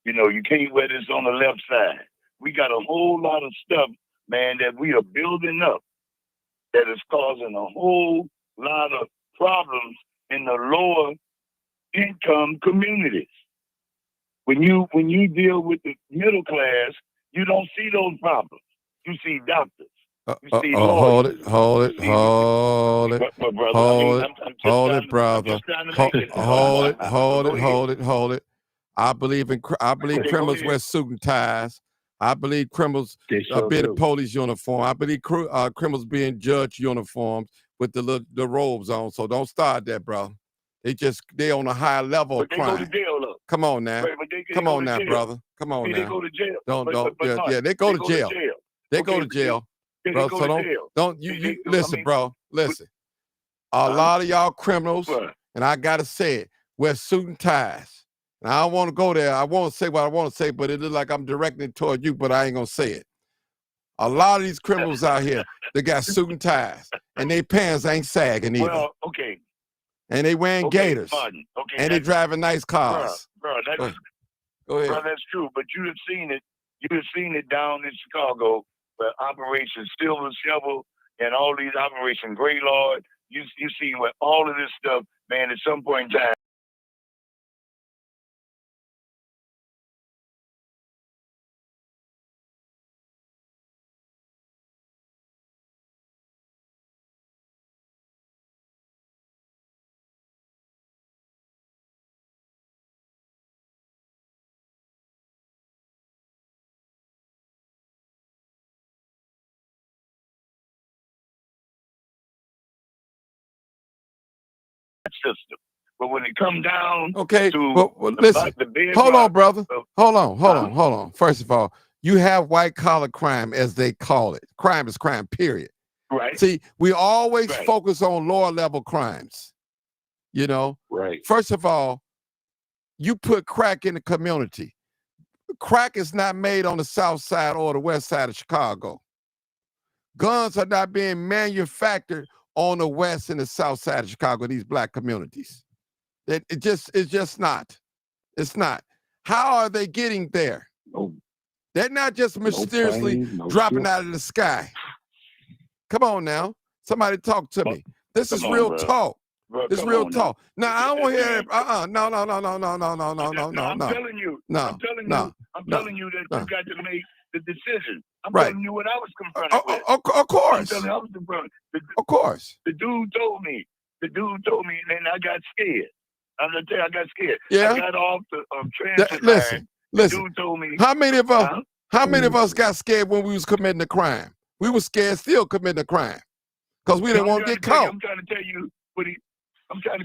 You can't wear this on the left side. We got a whole lot of stuff, man, that we are building up that is causing a whole lot of problems in the lower income communities. When you deal with the middle class, you don't see those problems. You see doctors. You see lawyers. Hold it, brother. I believe criminals wear suit and ties. I believe criminals be in police uniform. I believe criminals be in judge uniforms with the robes on. So don't start that, bro. They on a higher level of crime. They go to jail, though. Come on now. Come on now, brother. Come on now. They go to jail. They go to jail. They go to jail. Bro, so don't you listen, bro. Listen. A lot of y'all criminals, and I gotta say it, wear suit and ties. And I don't want to go there. I won't say what I want to say, but it is like I'm directing it toward you, but I ain't gonna say it. A lot of these criminals out here, they got suit and ties, and their pants ain't sagging either. Well, okay. And they wearing gators. And they driving nice cars. Bro, go ahead. Bro, that's true. But you have seen it. You have seen it down in Chicago, where Operation Silver Shovel and all these Operation Grey Lord. You see where all of this stuff, man, at some point in time. System. But when it come down to listen, hold on, brother. Hold Uh-huh. on. First of all, you have white collar crime, as they call it. Crime is crime, period. Right. See, we always focus on lower level crimes. Right. First of all, you put crack in the community. Crack is not made on the south side or the west side of Chicago. Guns are not being manufactured on the west and the south side of Chicago, these black communities. It's just not. It's not. How are they getting there? No. They're not just mysteriously dropping out of the sky. Come on now. Somebody talk to me. This is real talk. This is real talk. Now, I don't want to hear it. No. I'm telling you. I'm telling you that you got to make the decision. I'm telling you what I was confronted with. Of course. I'm telling you I was confronted. Of course. The dude told me, and then I got scared. I'm gonna tell you, I got scared. Yeah. I got off the transfer Listen. The dude told me. How many of us got scared when we was committing a crime? We were scared still committing a crime because we didn't want to get caught. I'm trying to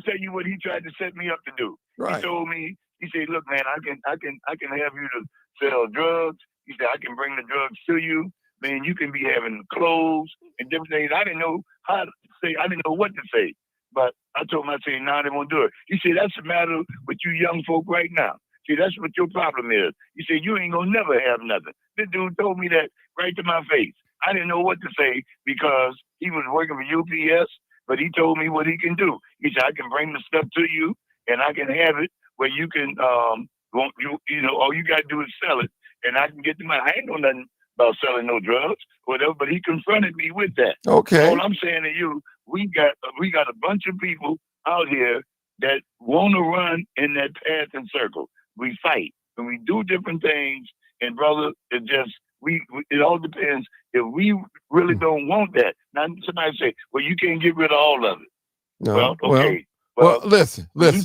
tell you what he tried to set me up to do. Right. He told me, he said, look, man, I can have you to sell drugs. He said, I can bring the drugs to you. Man, you can be having clothes and different things. I didn't know how to say. I didn't know what to say. But I told him, I said, no, they won't do it. He said, that's the matter with you young folk right now. See, that's what your problem is. He said, you ain't going to never have nothing. This dude told me that right to my face. I didn't know what to say because he was working for UPS, but he told me what he can do. He said, I can bring the stuff to you and I can have it where you can, all you got to do is sell it and I can get the money. I ain't know nothing about selling no drugs, whatever, but he confronted me with that. Okay. All I'm saying to you, we got a bunch of people out here that want to run in that path and circle. We fight and we do different things. And brother, it just it all depends. If we really don't want that, now somebody say, "Well, you can't get rid of all of it." No, Well, okay. Well, listen. When you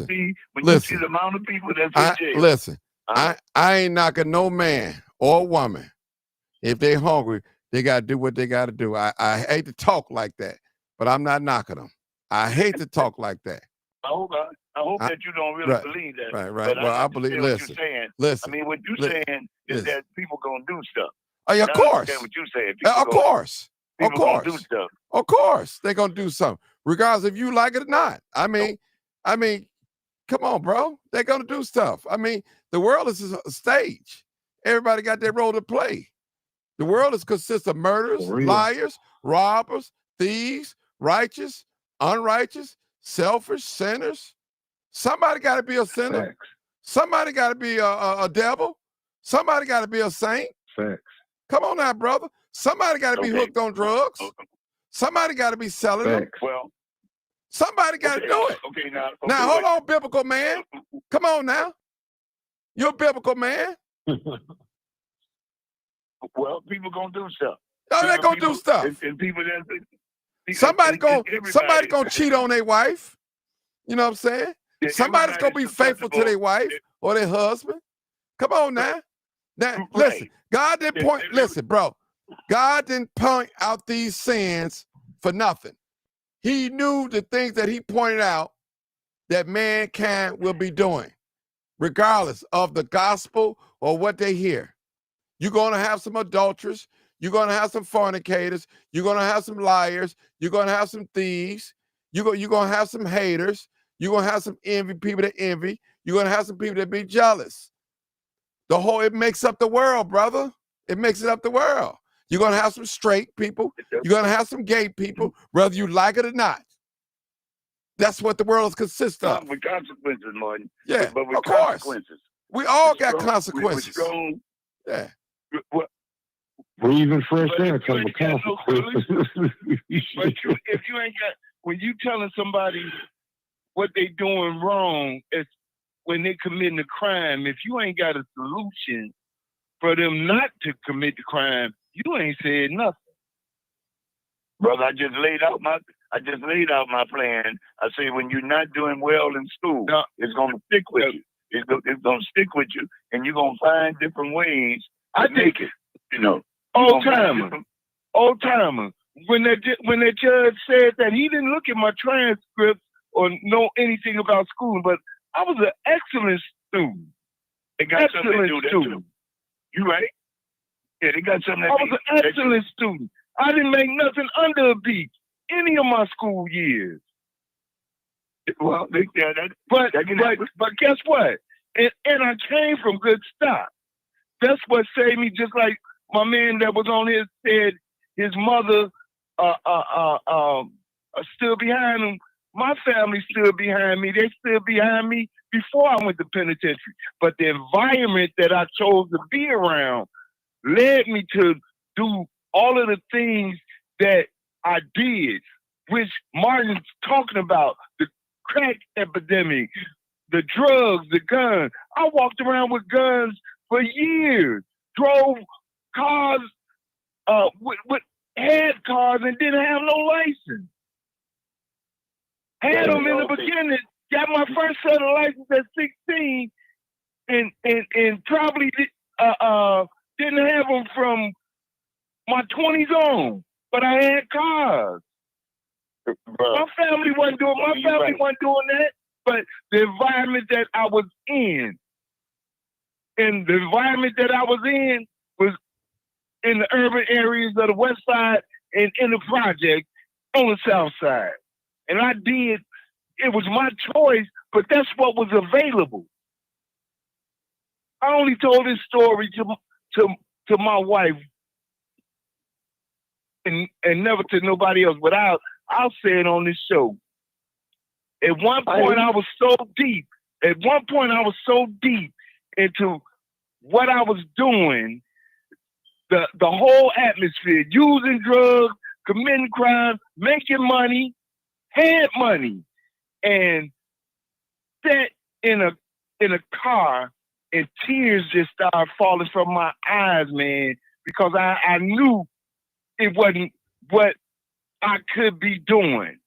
see the amount of people that's in jail. Listen, I ain't knocking no man or woman. If they hungry, they got to do what they got to do. I hate to talk like that, but I'm not knocking them. I hate to talk like that. I hope that you don't really believe that. Right. But Well, I believe. what you're saying. Listen. I mean, what you're saying is that people gonna do stuff. Oh, yeah, of I course. understand what you're saying. Of course. People gonna do stuff. Of course, they're gonna do something, regardless if you like it or not. I mean, come on, bro. They're gonna do stuff. I mean, the world is a stage. Everybody got their role to play. The world consists of murderers, liars, robbers, thieves, righteous, unrighteous, selfish, sinners. Somebody got to be a sinner. Facts. Somebody got to be a devil. Somebody got to be a saint. Facts. Come on now, brother. Somebody got to be hooked on drugs. Somebody got to be selling them. Well, somebody got to do it. Okay, now hold on, biblical man. Come on now. You're a biblical man. Well, people gonna do stuff. Oh, they're gonna do stuff. And people that somebody gonna cheat on their wife. You know what I'm saying? Somebody's gonna be faithful to their wife or their husband. Come on now. Now listen, God didn't point. Listen, bro. God didn't point out these sins for nothing. He knew the things that he pointed out that mankind will be doing, regardless of the gospel or what they hear. You're going to have some adulterers. You're going to have some fornicators. You're going to have some liars. You're going to have some thieves. You're going to have some haters. You're going to have some people that envy. You're going to have some people that be jealous. It makes up the world, brother. It makes it up the world. You're going to have some straight people. You're going to have some gay people, whether you like it or not. That's what the world consists of. With consequences, Martin. Yeah, but with of course. Consequences. We all got consequences. Yeah. Breathing fresh air comes with consequences. But if you ain't got, when you telling somebody what they doing wrong, it's when they committing a crime. If you ain't got a solution for them not to commit the crime, you ain't said nothing. Brother, I just laid out my plan. I say when you're not doing well in school, it's gonna stick with you. It's gonna stick with you, and you're gonna find different ways to make it. You know, old timer. When that judge said that, he didn't look at my transcript or know anything about school, but I was an excellent student. They got something to do with that too. You right? Yeah, they got something. I was an excellent student. I didn't make nothing under a B any of my school years. Well, but guess what? And I came from good stock. That's what saved me. Just like my man that was on his said, his mother still behind him. My family still behind me. They still behind me before I went to penitentiary. But the environment that I chose to be around led me to do all of the things that I did, which Martin's talking about, the crack epidemic, the drugs, the guns. I walked around with guns for years, drove cars, had cars and didn't have no license. Had them in the beginning, got my first set of license at 16, and probably didn't have them from my 20s on, but I had cars. My family wasn't doing that, but the environment that I was in, and the environment that I was in was in the urban areas of the West Side and in the project on the South Side. And I did, it was my choice, but that's what was available. I only told this story to my wife and never to nobody else, but I'll say it on this show. At one point I was so deep into what I was doing, the whole atmosphere, using drugs, committing crimes, making money, had money. And sat in a car and tears just started falling from my eyes, man, because I knew it wasn't what I could be doing.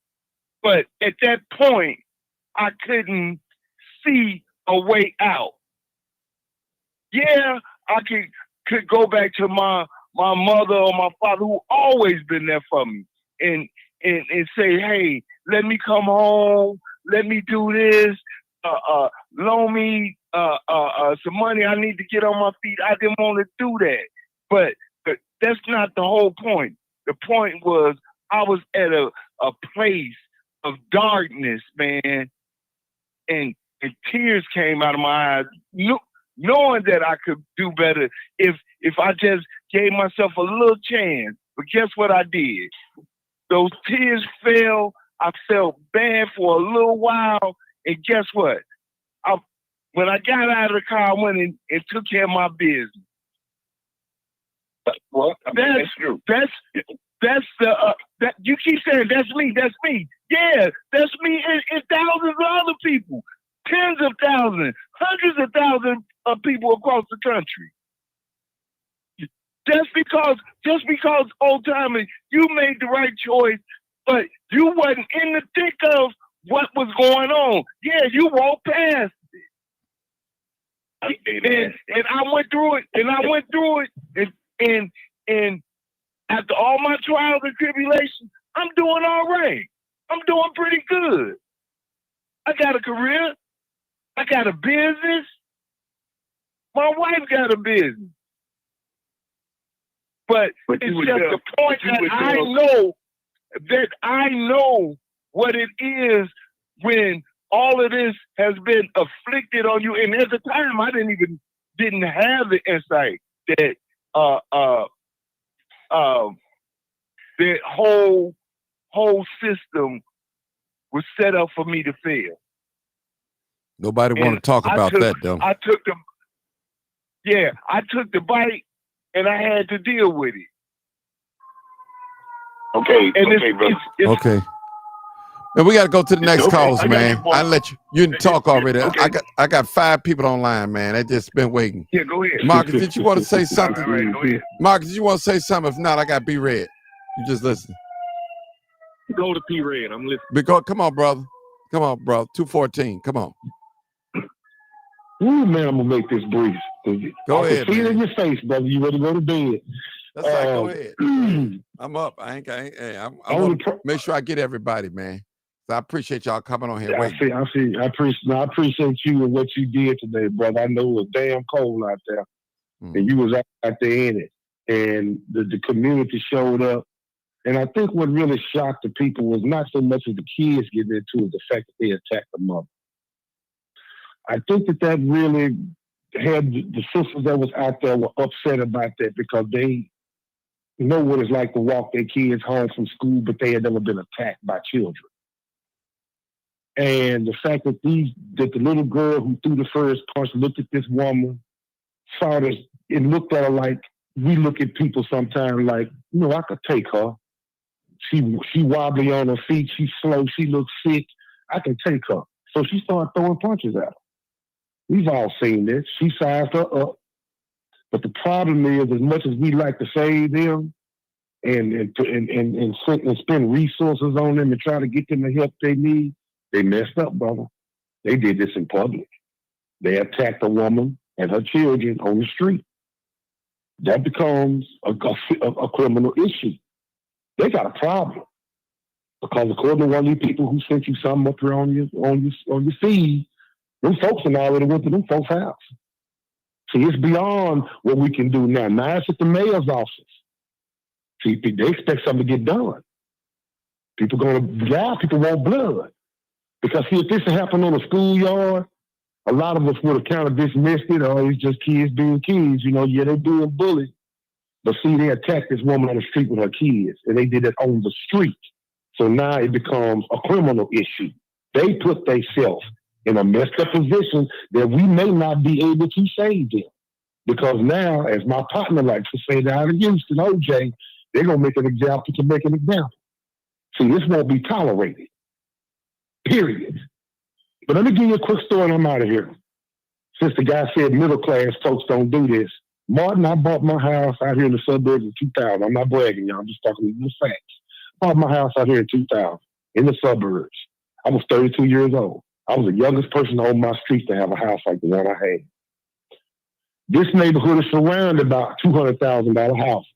But at that point, I couldn't see a way out. Yeah, I could go back to my mother or my father who always been there for me and say, hey, let me come home, let me do this, loan me some money, I need to get on my feet. I didn't want to do that. But that's not the whole point. The point was I was at a place of darkness, man, and tears came out of my eyes, knowing that I could do better if I just gave myself a little chance. But guess what I did? Those tears fell. I felt bad for a little while, and guess what? When I got out of the car, I went and took care of my business. Well, that's true. That's that you keep saying that's me. Yeah, that's me and thousands of other people, tens of thousands, hundreds of thousands of people across the country. Just because old timers, you made the right choice, but you wasn't in the thick of what was going on. Yeah, you walked past it. And I went through it, and after all my trials and tribulations, I'm doing all right. I'm doing pretty good. I got a career. I got a business. My wife got a business. But it's just the point that I know what it is when all of this has been afflicted on you. And at the time, I didn't have the insight that the whole system was set up for me to fail. Nobody want to talk about that, though. I took the bite, and I had to deal with it. Okay, okay. And we got to go to the next calls, man. I'll let you. You didn't talk already. Okay. I got 5 people online, man. They just been waiting. Yeah, go ahead. Marcus, did you want to say something? All right, go ahead. Marcus, did you want to say something? If not, I got B Red. You just listen. Go to P Red. I'm listening. Because come on, brother. 214. Come on. Ooh, man, I'm gonna make this brief. Go I ahead. can see it in your face, brother. You ready to go to bed? That's right. Go ahead. I'm up. I'm gonna make sure I get everybody, man. So I appreciate y'all coming on here. Yeah, I appreciate you and what you did today, brother. I know it was damn cold out there, and you was out there in it, and the community showed up. And I think what really shocked the people was not so much as the kids getting into it, the fact that they attacked the mother. I think that really had the sisters that was out there were upset about that because they know what it's like to walk their kids home from school, but they had never been attacked by children. And the fact that the little girl who threw the first punch looked at this woman, saw this, and looked at her like we look at people sometimes like, I could take her. She wobbly on her feet, she's slow, she looks sick. I can take her. So she started throwing punches at her. We've all seen this. She sized her up. But the problem is, as much as we like to save them and spend resources on them and try to get them the help they need, they messed up, brother. They did this in public. They attacked a woman and her children on the street. That becomes a criminal issue. They got a problem. Because according to one of these people who sent you something up here on your feed, them folks have already went to them folks' house. See, it's beyond what we can do now. Now it's at the mayor's office. See, they expect something to get done. People want blood. Because see, if this had happened on a schoolyard, a lot of us would have kind of dismissed it, or it's just kids being kids. Yeah, they're being bullied. But see, they attacked this woman on the street with her kids, and they did it on the street. So now it becomes a criminal issue. They put themselves in a messed up position that we may not be able to save them. Because now, as my partner likes to say down in Houston, OJ, they're going to make an example to make an example. See, this won't be tolerated. Period. But let me give you a quick story and I'm out of here. Since the guy said middle class folks don't do this. Martin, I bought my house out here in the suburbs in 2000. I'm not bragging, y'all. I'm just talking the facts. I bought my house out here in 2000 in the suburbs. I was 32 years old. I was the youngest person on my street to have a house like the one I had. This neighborhood is surrounded by $200,000 houses.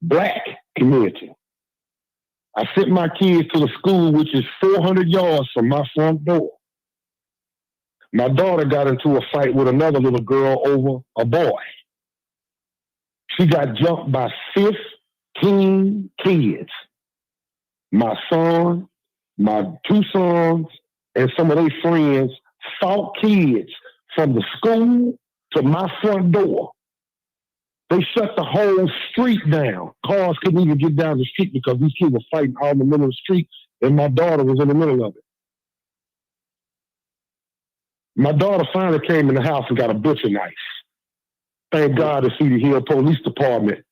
Black community. I sent my kids to the school, which is 400 yards from my front door. My daughter got into a fight with another little girl over a boy. She got jumped by 15 kids. My son, my 2 sons, and some of their friends fought kids from the school to my front door. They shut the whole street down. Cars couldn't even get down the street because these kids were fighting all in the middle of the street, and my daughter was in the middle of it. My daughter finally came in the house and got a butcher knife. Thank God the Cedar Hill Police Department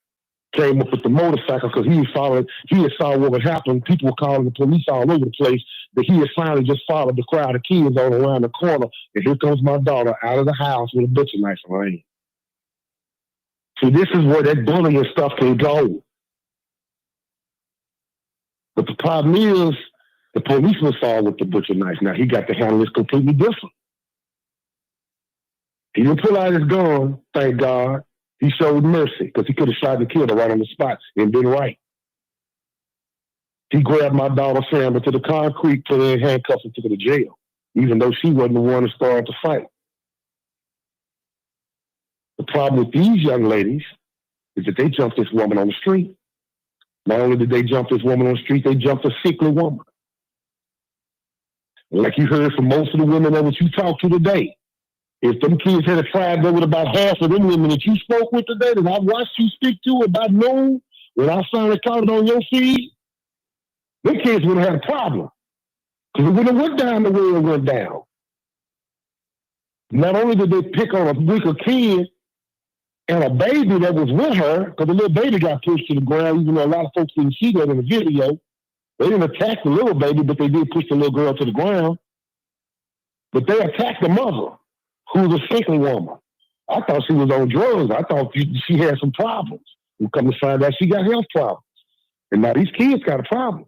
came up with the motorcycle because he had saw what would happen. People were calling the police all over the place, but he had finally just followed the crowd of kids all around the corner, and here comes my daughter out of the house with a butcher knife in her hand. So this is where that bullying stuff can go. But the problem is, the policeman saw with the butcher knife. Now he got to handle this completely different. He didn't pull out his gun, thank God. He showed mercy because he could have shot and killed her right on the spot and been right. He grabbed my daughter, Sam, to the concrete, put her in handcuffs and took her to jail, even though she wasn't the one that started the fight. The problem with these young ladies is that they jumped this woman on the street. Not only did they jump this woman on the street, they jumped a sickly woman. Like you heard from most of the women that you talked to today, if them kids had tried, there with about half of them women that you spoke with today, that I watched you speak to about noon, when I finally caught it on your feed, them kids would have had a problem. Because it wouldn't have went down the way it went down. Not only did they pick on a weaker kid and a baby that was with her, because the little baby got pushed to the ground, even though a lot of folks didn't see that in the video. They didn't attack the little baby, but they did push the little girl to the ground. But they attacked the mother, who was a sickly woman. I thought she was on drugs. I thought she had some problems. We come to find out she got health problems. And now these kids got a problem.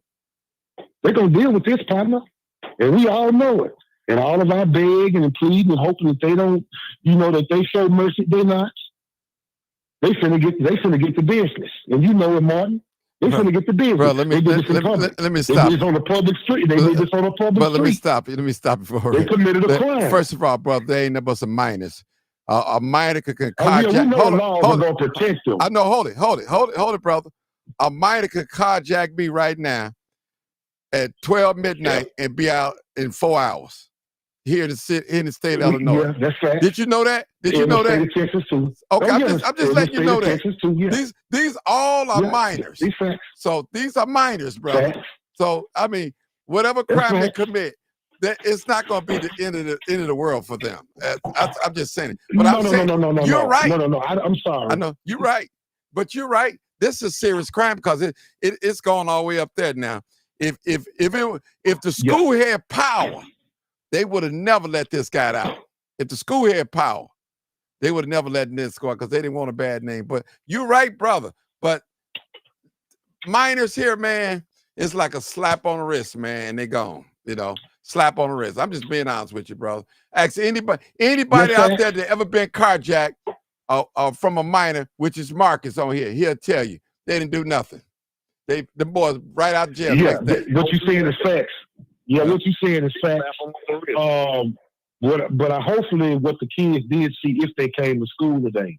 They're going to deal with this, partner. And we all know it. And all of our begging and pleading and hoping that they don't, that they show mercy, they're not. They finna get the business. And you know it, Martin. They finna get the business. Bro, let me stop. They did this on the public street. They did this on the public street. But let me stop you. They committed a crime. First of all, brother, they ain't nothing but some minors. A minor can carjack. Oh, yeah, we know laws are going to protect them. I know. Hold it, brother. A minor can carjack me right now at 12 midnight and be out in 4 hours. Here in the state of Illinois. Yeah, that's right. Did you know that? Did you know that? In Texas too. Okay, Oh, I'm just letting you know that. Texas too, yeah. These all are minors. These facts. So these are minors, brother. Facts. So I mean, whatever crime they commit, that it's not going to be the end of the world for them. I'm just saying it. But No. You're right. No. I'm sorry. I know you're right, but you're right. This is a serious crime because it's gone all the way up there now. If the school had power, they would have never let this guy out. If the school had power, they would have never let this go out because they didn't want a bad name. But you're right, brother. But minors here, man, it's like a slap on the wrist, man, and they gone. Slap on the wrist. I'm just being honest with you, brother. Ask anybody out there that ever been carjacked from a minor, which is Marcus on here. He'll tell you they didn't do nothing. The boys right out of jail. Yeah, what you saying is facts. Yeah, what you saying is facts. But hopefully what the kids did see if they came to school today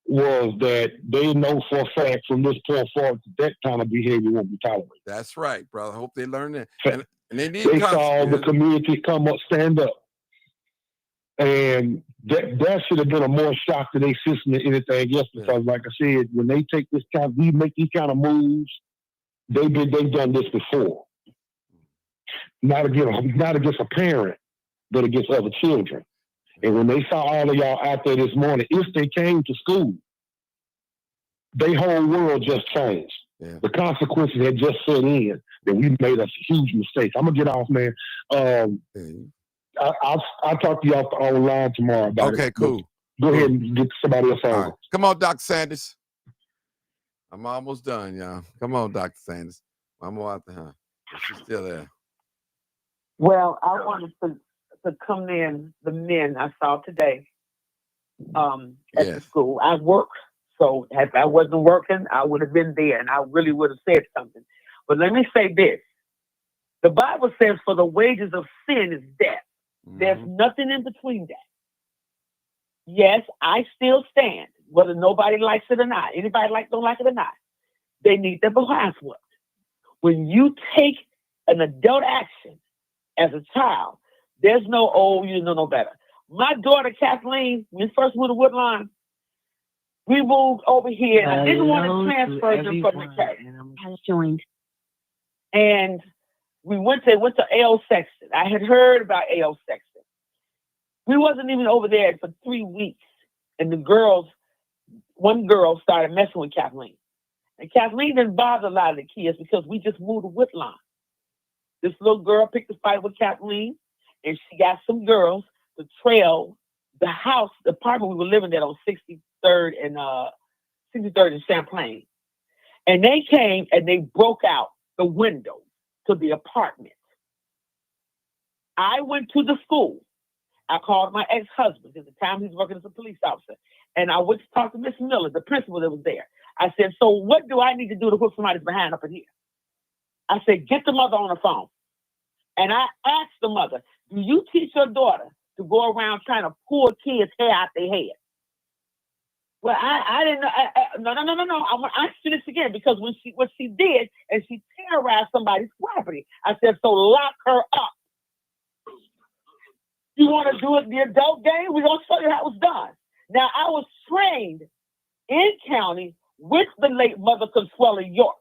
was that they know for a fact from this point forward that kind of behavior won't be tolerated. That's right, brother. I hope they learn that. And they saw the community come up, stand up. And that should have been a more shock to their system than anything else because, like I said, when they take we make these kind of moves, they've done this before. Not against a parent, but against other children. And when they saw all of y'all out there this morning, if they came to school, their whole world just changed. Yeah. The consequences had just set in that we made a huge mistake. I'm gonna get off, man. I'll talk to you online tomorrow about it. Okay, cool. Go ahead and get somebody else on. All right. Come on, Dr. Sanders. I'm almost done, y'all. Come on, Dr. Sanders. I'm more out there. She's still there. Well, I wanted to come in the men I saw today at the school. I work, so if I wasn't working, I would have been there and I really would have said something. But let me say this. The Bible says for the wages of sin is death. There's nothing in between that. Yes, I still stand, whether nobody likes it or not. Anybody don't like it or not. They need their behinds whooped. When you take an adult action as a child, there's no, oh, you know no better. My daughter, Kathleen, when we first moved to Woodlawn, we moved over here, and I didn't want to transfer them from the church. I joined. And we went to A.O. Sexton. I had heard about A.O. Sexton. We wasn't even over there for 3 weeks. And one girl started messing with Kathleen. And Kathleen didn't bother a lot of the kids because we just moved to Woodlawn. This little girl picked a fight with Kathleen, and she got some girls to trail the apartment we were living at on 63rd and Champlain. And they came and they broke out the window to the apartment. I went to the school. I called my ex-husband at the time he was working as a police officer. And I went to talk to Miss Miller, the principal that was there. I said, so what do I need to do to put somebody's behind up in here? I said, get the mother on the phone. And I asked the mother, do you teach your daughter to go around trying to pull kids' hair out their head? Well, I didn't know. No. I want to ask you this again because what she did, and she terrorized somebody's property. I said, so lock her up. You want to do it the adult game? We're going to show you how it was done. Now, I was trained in county with the late Mother Consuela York.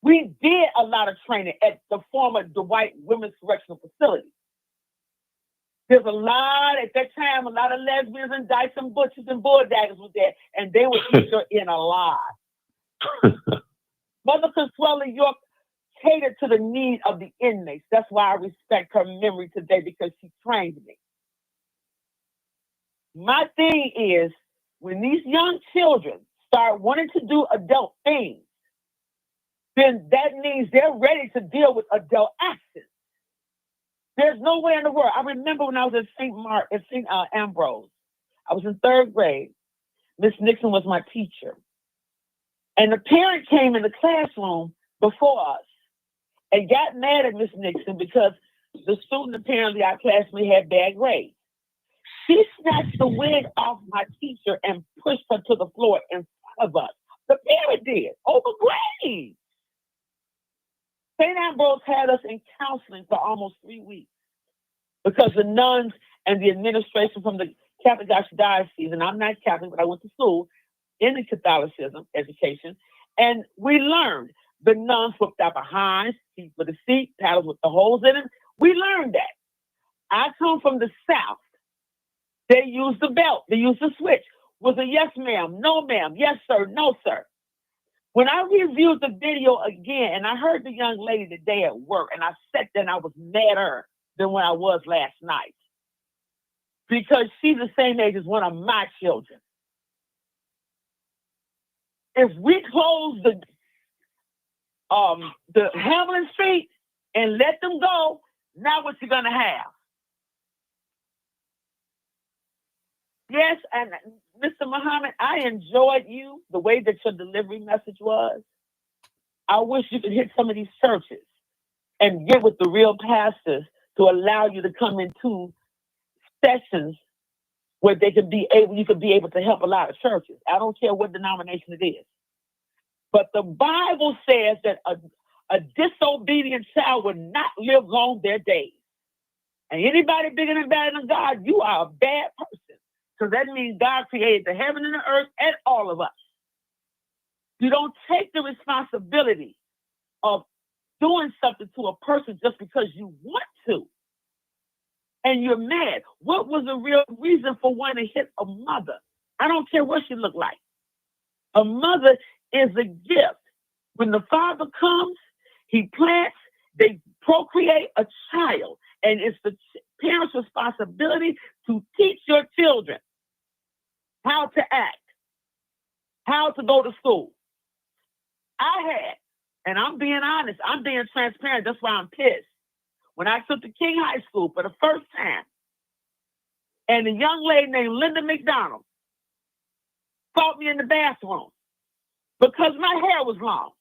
We did a lot of training at the former Dwight Women's Correctional Facility. There's a lot, at that time, a lot of lesbians and Dyson butchers and bulldaggers were there, and they were featured in a lot. Mother Consuela York catered to the need of the inmates. That's why I respect her memory today, because she trained me. My thing is, when these young children start wanting to do adult things, then that means they're ready to deal with adult actions. There's no way in the world. I remember when I was at St. Ambrose, I was in 3rd grade. Miss Nixon was my teacher. And the parent came in the classroom before us and got mad at Miss Nixon because the student, apparently our classmate, had bad grades. She snatched the wig off my teacher and pushed her to the floor in front of us. The parent did, over grades. St. Ambrose had us in counseling for almost 3 weeks because the nuns and the administration from the Catholic Archdiocese, and I'm not Catholic, but I went to school in the Catholicism education, and we learned the nuns whipped our behinds, feet with the seat, paddles with the holes in them. We learned that. I come from the South. They use the belt. They use the switch. Was a yes, ma'am, no, ma'am, yes, sir, no, sir. When I reviewed the video again, and I heard the young lady today at work, and I sat there and I was madder than when I was last night. Because she's the same age as one of my children. If we close the Hamlin Street and let them go, now what you gonna have? Yes, and Mr. Muhammad, I enjoyed you, the way that your delivery message was. I wish you could hit some of these churches and get with the real pastors to allow you to come into sessions where you could be able to help a lot of churches. I don't care what denomination it is. But the Bible says that a disobedient child will not live long their days. And anybody bigger and better than God, you are a bad person. So that means God created the heaven and the earth and all of us. You don't take the responsibility of doing something to a person just because you want to. And you're mad. What was the real reason for wanting to hit a mother? I don't care what she looked like. A mother is a gift. When the father comes, he plants, they procreate a child. And it's the parent's responsibility to teach your children how to act, how to go to school. I had, and I'm being honest, I'm being transparent, that's why I'm pissed. When I took to King High School for the first time, and a young lady named Linda McDonald fought me in the bathroom because my hair was long.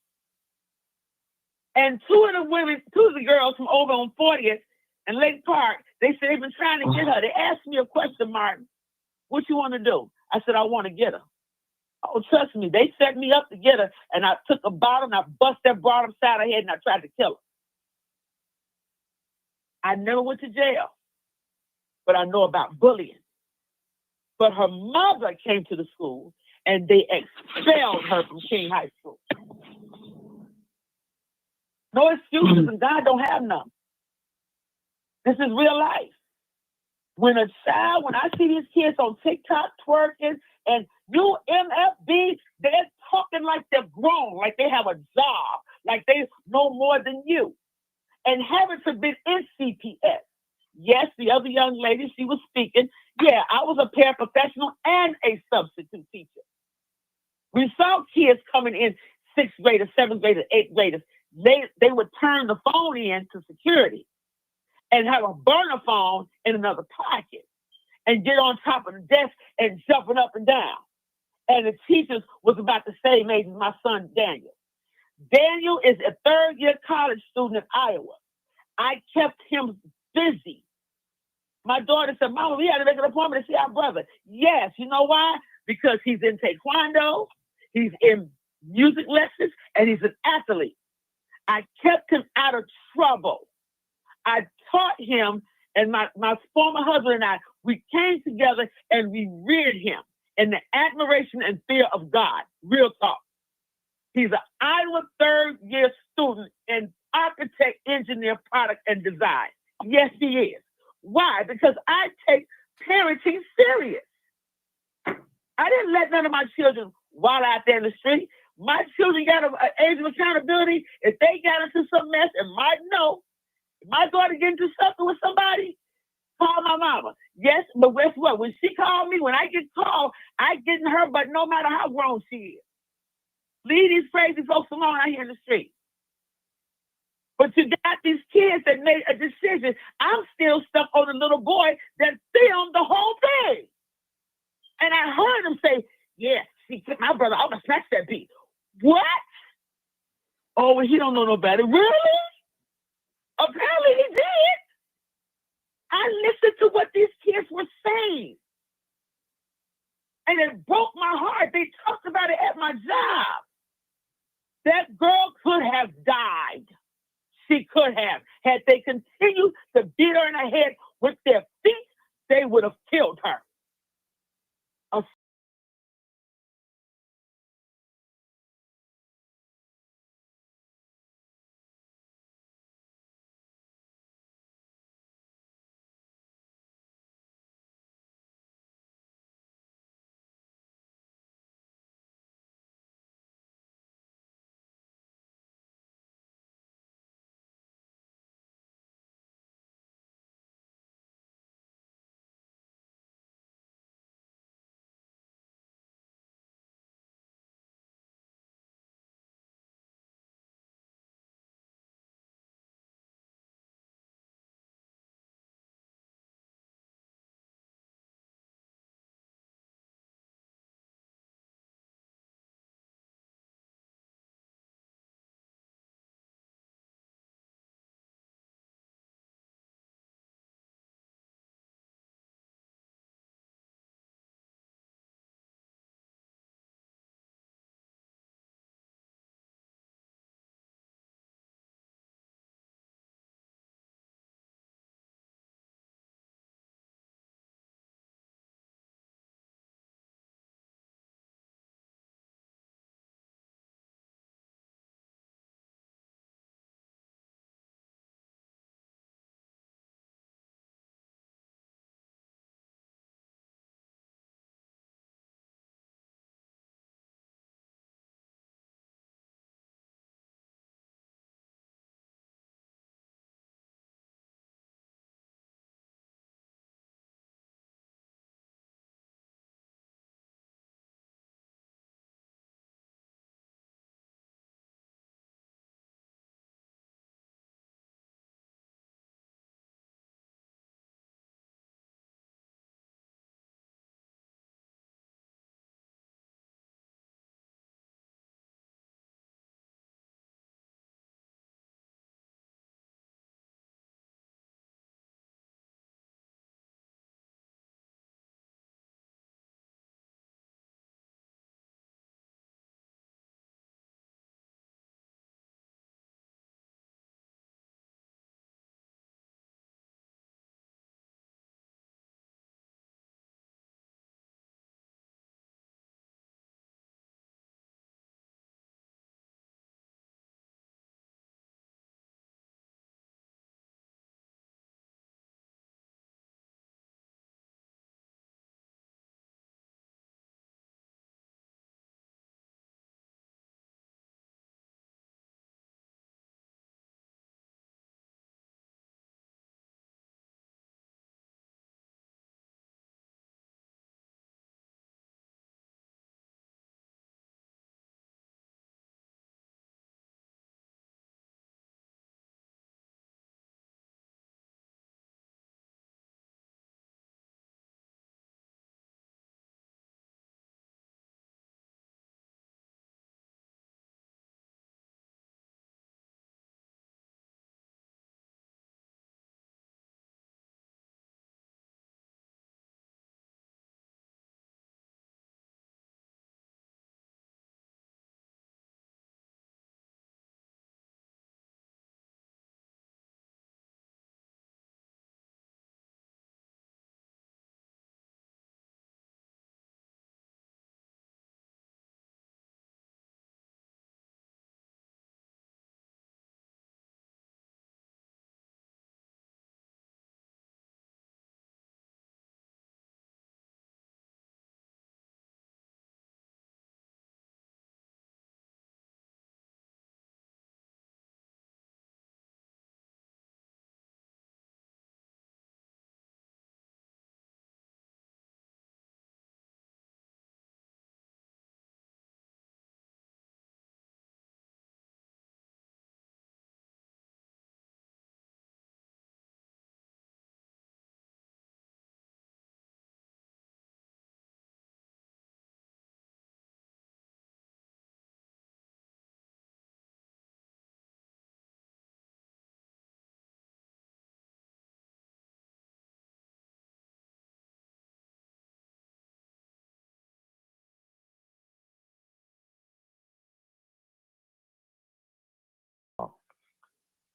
And two of the girls from over on 40th and Lake Park, they said they've been trying to get her. They asked me a question, Martin, what you want to do? I said, I want to get her. Oh, trust me, they set me up to get her, and I took a bottle and I bust that bottom side of her head and I tried to kill her. I never went to jail, but I know about bullying. But her mother came to the school and they expelled her from King High School. No excuses, and God don't have none. This is real life. When I see these kids on TikTok twerking and UMFB, they're talking like they're grown, like they have a job, like they know more than you. And heaven forbid in CPS. Yes, the other young lady, she was speaking. Yeah, I was a paraprofessional and a substitute teacher. We saw kids coming in, 6th graders, 7th graders, 8th graders. They would turn the phone in to security and have a burner phone in another pocket and get on top of the desk and jumping up and down. And the teachers was about the same age as my son, Daniel. Daniel is a 3rd-year college student in Iowa. I kept him busy. My daughter said, Mama, we had to make an appointment to see our brother. Yes, you know why? Because he's in taekwondo, he's in music lessons, and he's an athlete. I kept him out of trouble. I taught him, and my former husband and I, we came together and we reared him in the admiration and fear of God. Real talk. He's an Iowa 3rd-year student in architect, engineer, product, and design. Yes, he is. Why? Because I take parenting serious. I didn't let none of my children wild out there in the street. My children got an age of accountability. If they got into some mess, and Martin know, if my daughter get into something with somebody, call my mama. Yes, but guess what? When she called me, when I get called, I get in her, but no matter how grown she is. Leave these crazy folks alone out here in the street. But you got these kids that made a decision. I'm still stuck on the little boy that filmed the whole thing. And I heard him say, yeah, see, my brother, I'm going to snatch that beat. What? Oh, well, he don't know no better. Really? Apparently he did. I listened to what these kids were saying. And it broke my heart. They talked about it at my job. That girl could have died. She could have. Had they continued to beat her in the head with their feet, they would have killed her.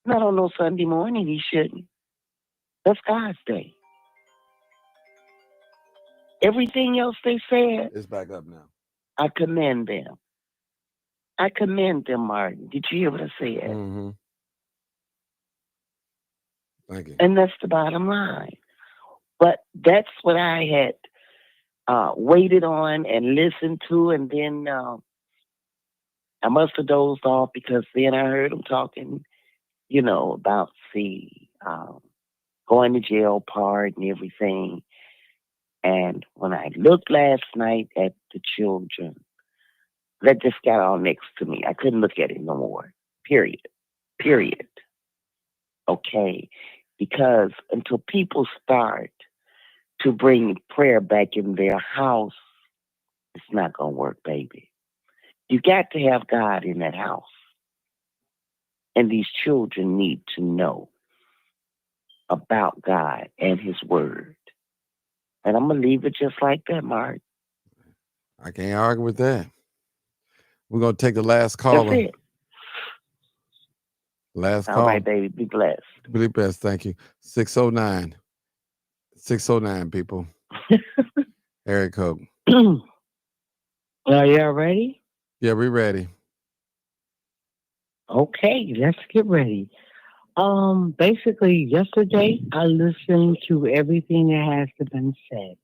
Not on no Sunday morning, he shouldn't. That's God's day. Everything else they said, It's back up now. I commend them. I commend them, Martin. Did you hear what I said? Mm-hmm. Thank you. And that's the bottom line. But that's what I had waited on and listened to, and then I must have dozed off because then I heard them talking, about the going to jail part and everything. And when I looked last night at the children, that just got all next to me. I couldn't look at it no more. Period. Okay? Because until people start to bring prayer back in their house, it's not going to work, baby. You got to have God in that house. And these children need to know about God and his word. And I'm going to leave it just like that, Mark. I can't argue with that. We're going to take the last caller. That's it. Last call. All right, baby. Be blessed. Be blessed. Thank you. 609. 609, people. Area code. Are y'all ready? Yeah, we ready. Okay, let's get ready. Basically, yesterday I listened to everything that has been said.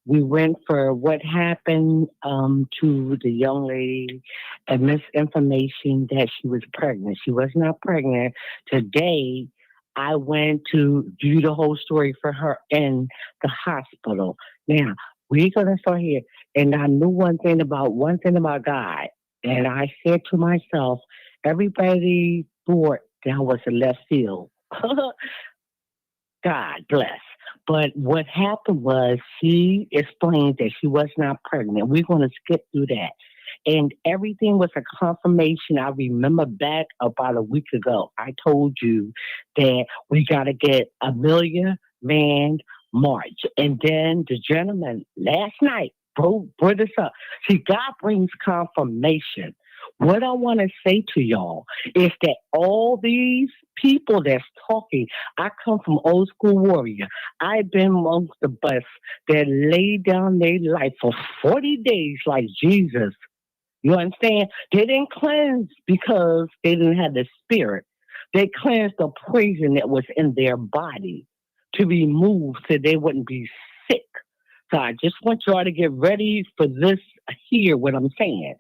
We went for what happened to the young lady and misinformation that she was pregnant. She was not pregnant. Today, I went to do the whole story for her in the hospital. Now, we're going to start here. And I knew one thing about God. And I said to myself, everybody thought that was a left field. God bless. But what happened was she explained that she was not pregnant. We're going to skip through that. And everything was a confirmation. I remember back about a week ago, I told you that we got to get a million-man march. And then the gentleman last night brought this up. See, God brings confirmation. What I want to say to y'all is that all these people that's talking, I come from old school warrior. I've been amongst the bus that laid down their life for 40 days like Jesus. You understand? They didn't cleanse because they didn't have the spirit. They cleansed the poison that was in their body to be moved so they wouldn't be sick. So I just want y'all to get ready for this, hear what I'm saying.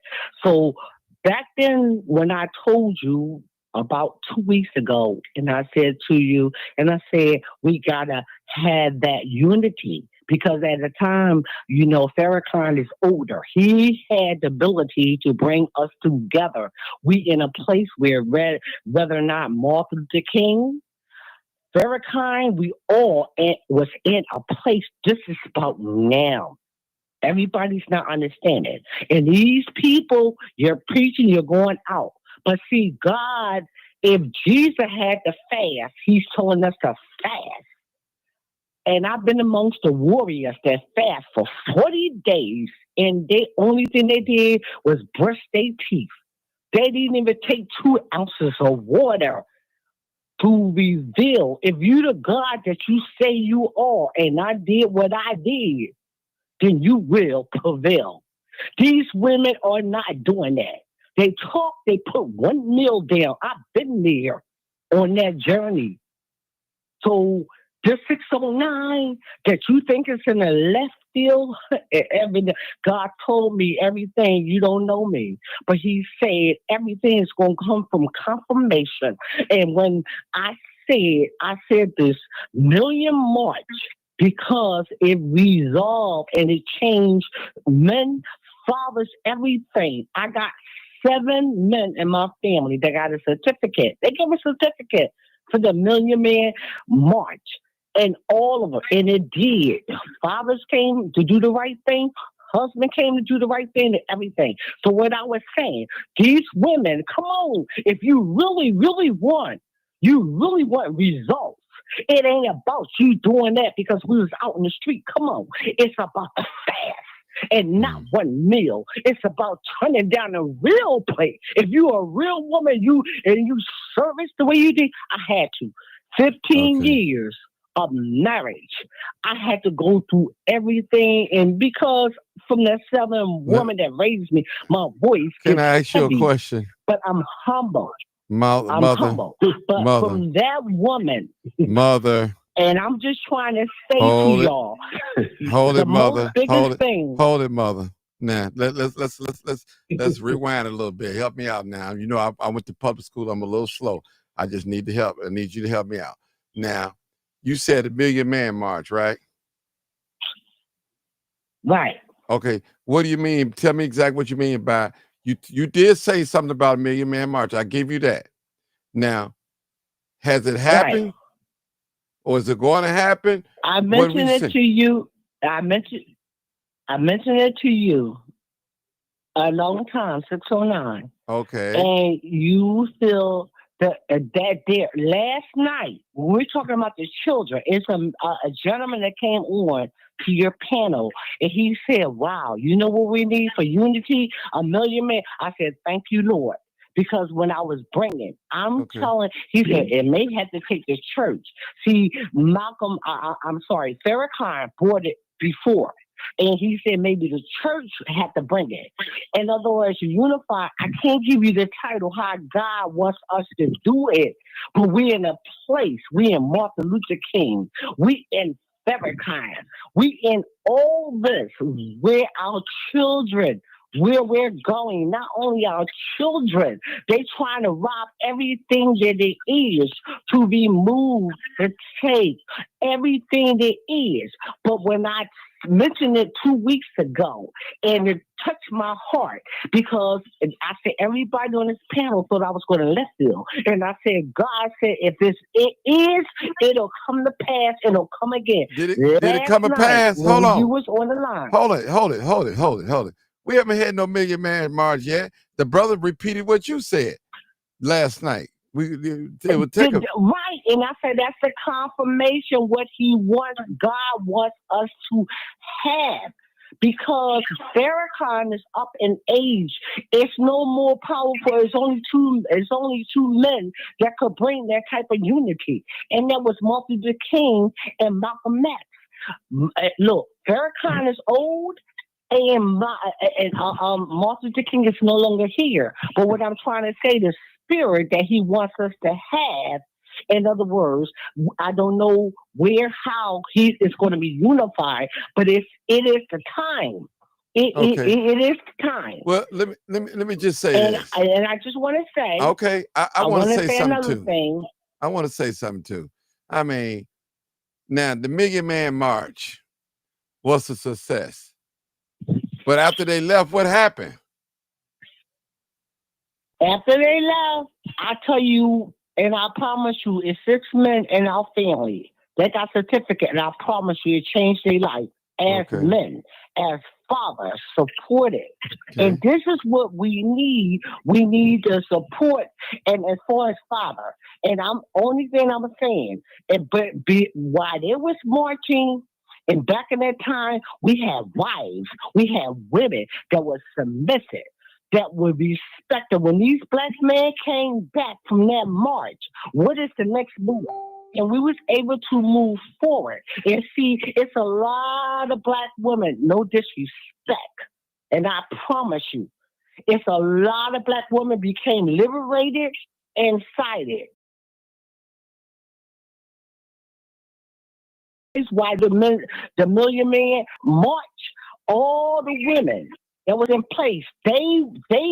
So back then, when I told you about 2 weeks ago, and I said to you, and I said, we got to have that unity. Because at the time, Farrakhan is older. He had the ability to bring us together. We in a place where whether or not Martin Luther King, Farrakhan, we all was in a place. This is about now. Everybody's not understanding. And these people, you're preaching, you're going out. But see, God, if Jesus had to fast, he's telling us to fast. And I've been amongst the warriors that fast for 40 days, and the only thing they did was brush their teeth. They didn't even take 2 ounces of water to reveal, if you the God that you say you are, and I did what I did, then you will prevail. These women are not doing that. They talk, they put 1 meal down. I've been there on that journey. So this 609 that you think is in the left field, God told me everything. You don't know me. But he said everything is going to come from confirmation. And when I said this million march, because it resolved and it changed men, fathers, everything. I got 7 men in my family that got a certificate. They gave a certificate for the Million Man March. And all of them. And it did. Fathers came to do the right thing. Husband came to do the right thing and everything. So what I was saying, these women, come on. If you really, really want results, it ain't about you doing that because we was out in the street. Come on. It's about the fast. and not one meal. It's about turning down a real plate. If you're a real woman, you service the way you did, I had to. 15 years of marriage. I had to go through everything, and because from that Southern woman that raised me, my voice Can is I ask you heavy, a question? but I'm humble. I'm Mother, humble. But mother, from that woman, mother. and I'm just trying to say Hold to it. y'all, Hold the it, mother. most biggest thing. Hold it, mother. Now let's rewind a little bit. Help me out now. You know, I went to public school. I'm a little slow. I just need the help. I need you to help me out. Now, you said the Million Man March, right? Right. Okay. What do you mean? Tell me exactly what you mean by you did say something about a Million Man March. I give you that. Now, has it happened? Right. Or is it going to happen? I mentioned it to you. I mentioned it to you a long time, 609. Okay. And you feel that there last night, when we're talking about the children, it's a gentleman that came on to your panel, and he said, wow, you know what we need for unity? A million men. I said, thank you, Lord. Because when I was bringing, telling, he said, it may have to take the church. See, Malcolm, Farrakhan brought it before. And he said maybe the church had to bring it. In other words, unify. I can't give you the title how God wants us to do it, but we're in a place. We in Martin Luther King. We in Farrakhan. We in all this where our children, where we're going, not only our children, they trying to rob everything that it is to remove the tape, everything that is. But when I mentioned it 2 weeks ago, and it touched my heart because I said everybody on this panel thought I was going to let them, and I said God said if it is, it'll come to pass. It'll come again. Did it come to pass? Hold on. You was on the line. Hold it. We haven't had no Million Man March yet. The brother repeated what you said last night. It would take right, and I said that's the confirmation what he wants. God wants us to have, because Farrakhan is up in age. It's no more powerful. It's only two men that could bring that type of unity, and that was Martin Luther King and Malcolm X. Look, Farrakhan is old. And Martin Luther King is no longer here. But what I'm trying to say, the spirit that he wants us to have, in other words, I don't know how he is going to be unified, but it is the time. It is the time. Well, let me just say this. And I just want to say. Okay, I want to say something too. Thing. I want to say something too. I mean, now the Million Man March was a success. But after they left, what happened? After they left, I tell you, and I promise you, it's 6 men in our family. They got certificate, and I promise you, it changed their life as men, as fathers, supported. And this is what we need. We need the support, and as far as father. And only thing I'm saying, while they was marching. And back in that time, we had wives, we had women that were submissive, that were respected. When these black men came back from that march, what is the next move? And we was able to move forward. And see, it's a lot of black women, no disrespect. And I promise you, it's a lot of black women became liberated and cited. Is why the Million Man March, all the women that was in place, they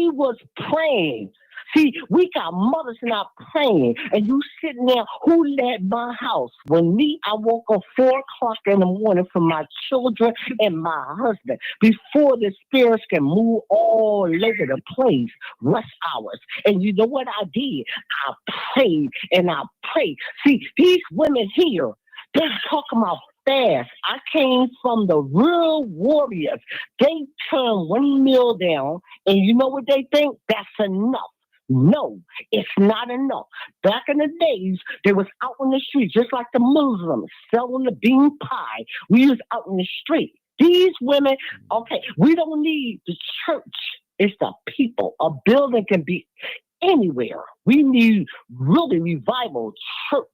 was praying. See, we got mothers not praying, and you sitting there, who led my house? When I woke up 4 o'clock in the morning for my children and my husband, before the spirits can move all over the place, rush hours. And you know what I did? I prayed and I prayed. See, these women here, they talking about fast. I came from the real warriors. They turn 1 meal down, and you know what they think? That's enough. No, it's not enough. Back in the days, they was out in the street, just like the Muslims selling the bean pie. We was out in the street. These women, okay, we don't need the church. It's the people. A building can be anywhere. We need really revival church.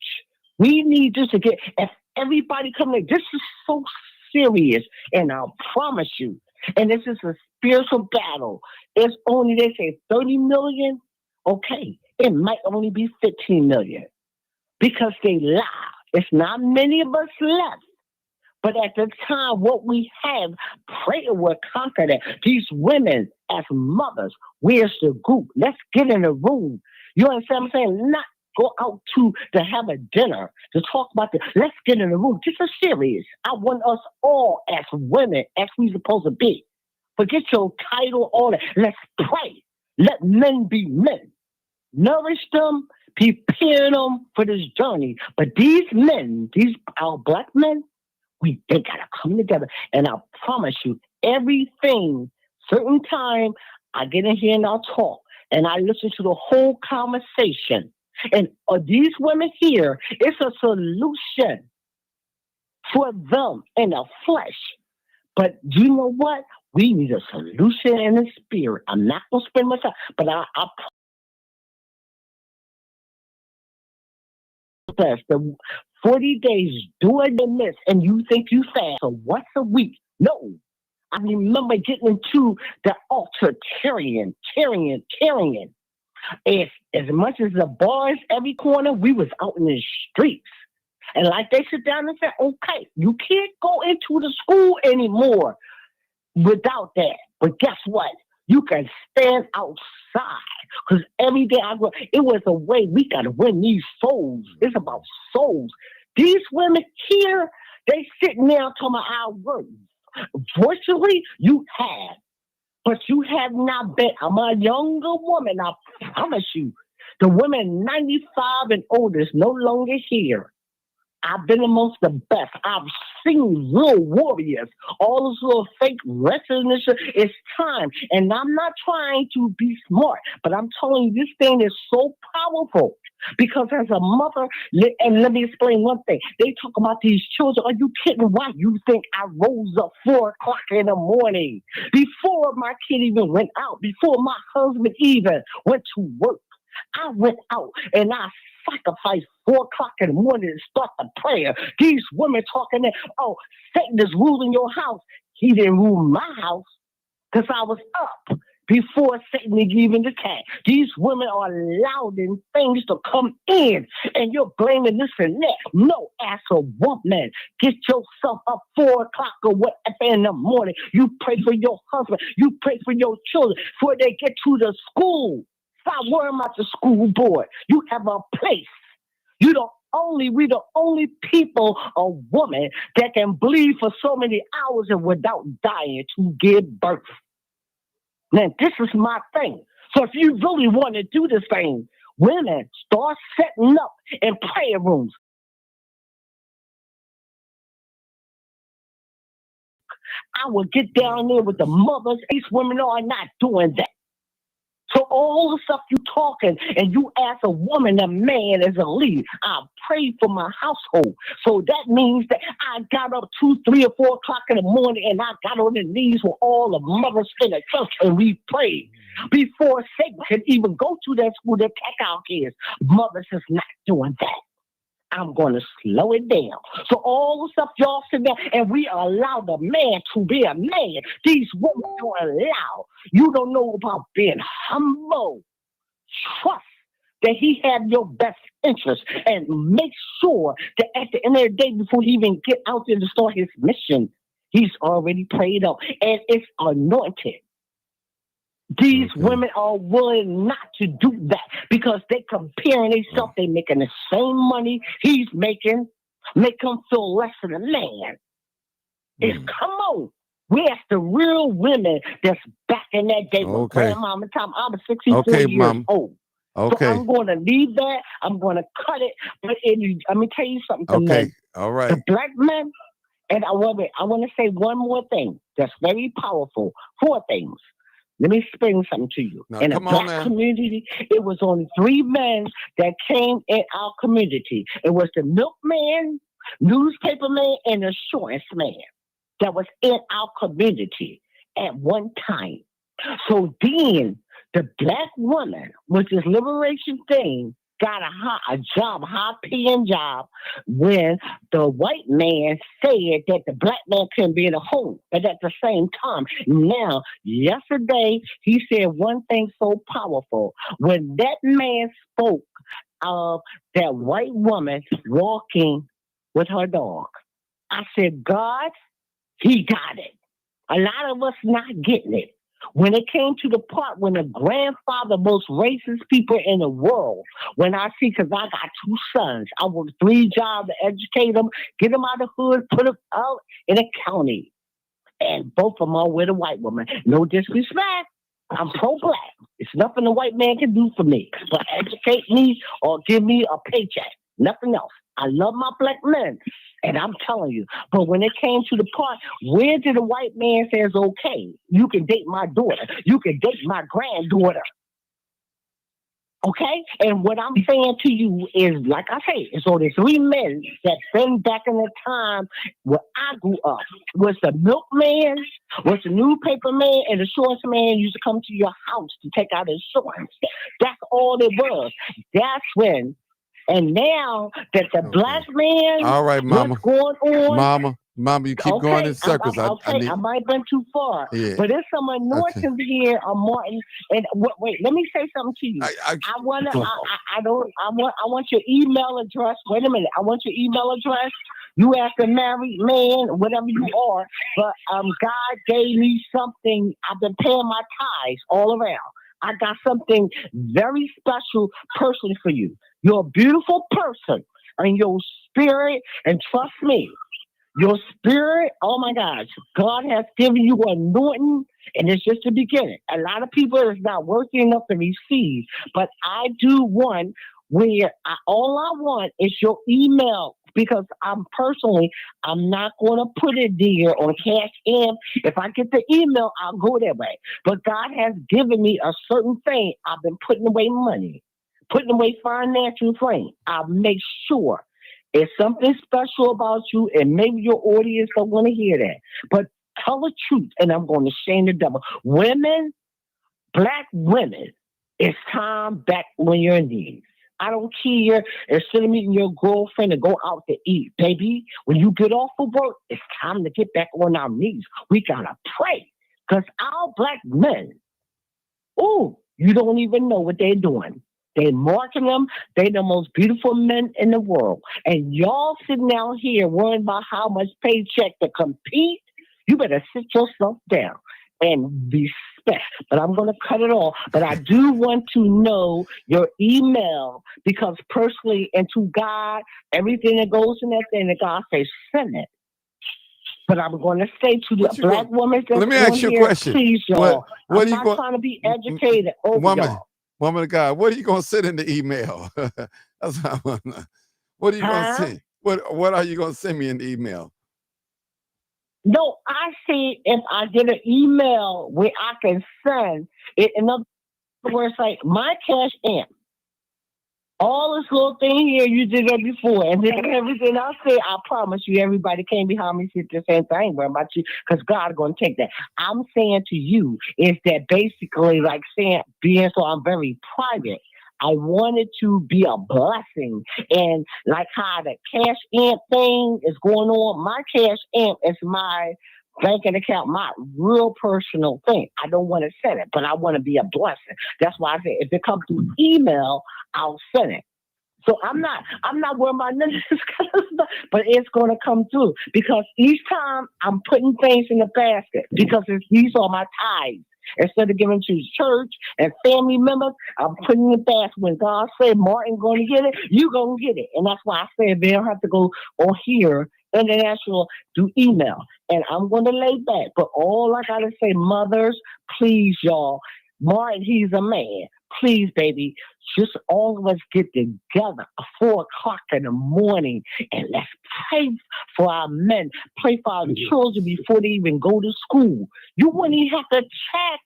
We need this to get, if everybody coming, this is so serious, and I'll promise you, and this is a spiritual battle. It's only, they say 30 million. Okay, it might only be 15 million because they lie. It's not many of us left. But at the time, what we have, prayer will conquer that. These women, as mothers, where's the group? Let's get in a room. You understand what I'm saying? Not go out to have a dinner to talk about this. Let's get in a room. This is serious. I want us all as women, as we supposed to be. Forget your title, all that. Let's pray. Let men be men. Nourish them, prepare them for this journey. But these men, our black men, they gotta come together. And I promise you, everything, certain time, I get in here and I'll talk. And I listen to the whole conversation. And these women here, it's a solution for them in the flesh. But you know what? We need a solution in the spirit. I'm not going to spend much time, but I the 40 days doing the midst, and you think you fast. So once a week? No. I remember getting into the altar, carrying. As much as the bars every corner, we was out in the streets. And like they sit down and say, okay, you can't go into the school anymore without that. But guess what? You can stand outside. Because every day I go, it was a way we got to win these souls. It's about souls. These women here, they sitting there talking about our words. Fortunately, you have. But you have not been. I'm a younger woman, I promise you. The women 95 and older is no longer here. I've been amongst the best. I've seen real warriors. All this little fake wrestling. It's time. And I'm not trying to be smart, but I'm telling you, this thing is so powerful. Because as a mother, and let me explain one thing. They talk about these children. Are you kidding? Why you think I rose up 4 o'clock in the morning before my kid even went out, before my husband even went to work? I went out and I sacrificed 4 o'clock in the morning to start the prayer. These women talking that, oh, Satan is ruling your house. He didn't rule my house because I was up before Satan even attacked. These women are allowing things to come in, and you're blaming this and that. No, as a woman, get yourself up 4 o'clock or whatever in the morning. You pray for your husband. You pray for your children before they get to the school. Stop worrying about the school board. You have a place. We the only people or woman that can bleed for so many hours and without dying to give birth. Now, this is my thing. So if you really want to do this thing, women, start setting up in prayer rooms. I will get down there with the mothers. These women are not doing that. So all the stuff you talking, and you as a woman, a man as a lead, I pray for my household. So that means that I got up 2, 3, or 4 o'clock in the morning, and I got on the knees with all the mothers in the church, and we prayed before Satan could even go to that school to attack our kids. Mothers is not doing that. I'm going to slow it down. So all the stuff y'all sit there, and we allow the man to be a man. These women don't allow. You don't know about being humble. Trust that he had your best interest, and make sure that at the end of the day, before he even get out there to start his mission, he's already prayed up, and it's anointed. These women are willing not to do that because they comparing themselves. They making the same money he's making, make them feel less than a man. It's come on. Where's the real women that's back in that day with grandmama time? I'm 64 years old. Okay. So I'm going to leave that. I'm going to cut it. But let me tell you something. Okay. All right. The black men, and I want to say one more thing that's very powerful. 4 things. Let me explain something to you. Now, in the black community, it was only 3 men that came in our community. It was the milkman, newspaper man, and the insurance man. that was in our community at one time. So then the black woman with this liberation thing got a high-paying job when the white man said that the black man couldn't be in a home. But at the same time, now, yesterday, he said one thing so powerful. When that man spoke of that white woman walking with her dog, I said, God, he got it. A lot of us not getting it. When it came to the part when the grandfather, most racist people in the world, when I see, because I got 2 sons, I work 3 jobs to educate them, get them out of the hood, put them out in a county. And both of them are with a white woman. No disrespect. I'm pro-black. It's nothing a white man can do for me but educate me or give me a paycheck. Nothing else. I love my black men. And I'm telling you, but when it came to the part, where did the white man say it's okay? You can date my daughter. You can date my granddaughter. Okay? And what I'm saying to you is, like I say, it's only 3 men that been back in the time where I grew up. Was the milkman, was the newspaper man, and the insurance man used to come to your house to take out insurance. That's all it was. That's when. And now that the black man, all right, Mama. what's going on? Mama, you keep going in circles. I might have been too far, but there's some anointings here, Martin. And wait, let me say something to you. I want your email address. Wait a minute, I want your email address. You as a married man, whatever you are, but God gave me something. I've been paying my tithes all around. I got something very special personally for you. You're a beautiful person, and your spirit, and trust me, your spirit, oh my gosh, God has given you anointing, and it's just the beginning. A lot of people is not worthy enough to receive, but I do one where all I want is your email, because I'm not going to put it there on Cash App. If I get the email, I'll go that way. But God has given me a certain thing. I've been putting away money, putting away financial things. I'll make sure it's something special about you, and maybe your audience don't want to hear that. But tell the truth, and I'm going to shame the devil. Women, black women, it's time back when you're in need. I don't care. Instead of meeting your girlfriend and go out to eat, baby, when you get off of work, it's time to get back on our knees. We got to pray, because our black men, you don't even know what they're doing. They're marking them. They're the most beautiful men in the world. And y'all sitting out here worrying about how much paycheck to compete. You better sit yourself down and respect. But I'm going to cut it off. But I do want to know your email, because personally and to God, everything that goes in that thing, that God says, send it. But I'm going to say to the black woman that's let me ask you a question. Please, y'all. What I'm not trying to be educated over y'all. Woman of God, what are you going to send in the email? That's what I want to know. What are you going to send? What are you going to send me in the email? No, I see if I get an email where I can send it. In other words, like my Cash App. All this little thing here, you did it before. And then everything I say, I promise you, everybody came behind me said the same thing. Where about you? Because God is going to take that. I'm saying to you is that basically, like saying, being so I'm very private, I wanted to be a blessing. And like how the Cash App thing is going on, my Cash App is my banking account, my real personal thing. I don't want to send it, but I want to be a blessing. That's why I say if it comes through email, I'll send it. So I'm not worried about none of this kind of stuff, but it's going to come through, because each time I'm putting things in the basket, because these are my tithes. Instead of giving to the church and family members, I'm putting it back. When God said Martin going to get it, you going to get it. And that's why I said they don't have to go on here, international, do email. And I'm going to lay back. But all I got to say, mothers, please, y'all, Martin, he's a man. Please, baby, just all of us get together at 4 o'clock in the morning and let's pray for our men, pray for our children before they even go to school. You wouldn't even have to check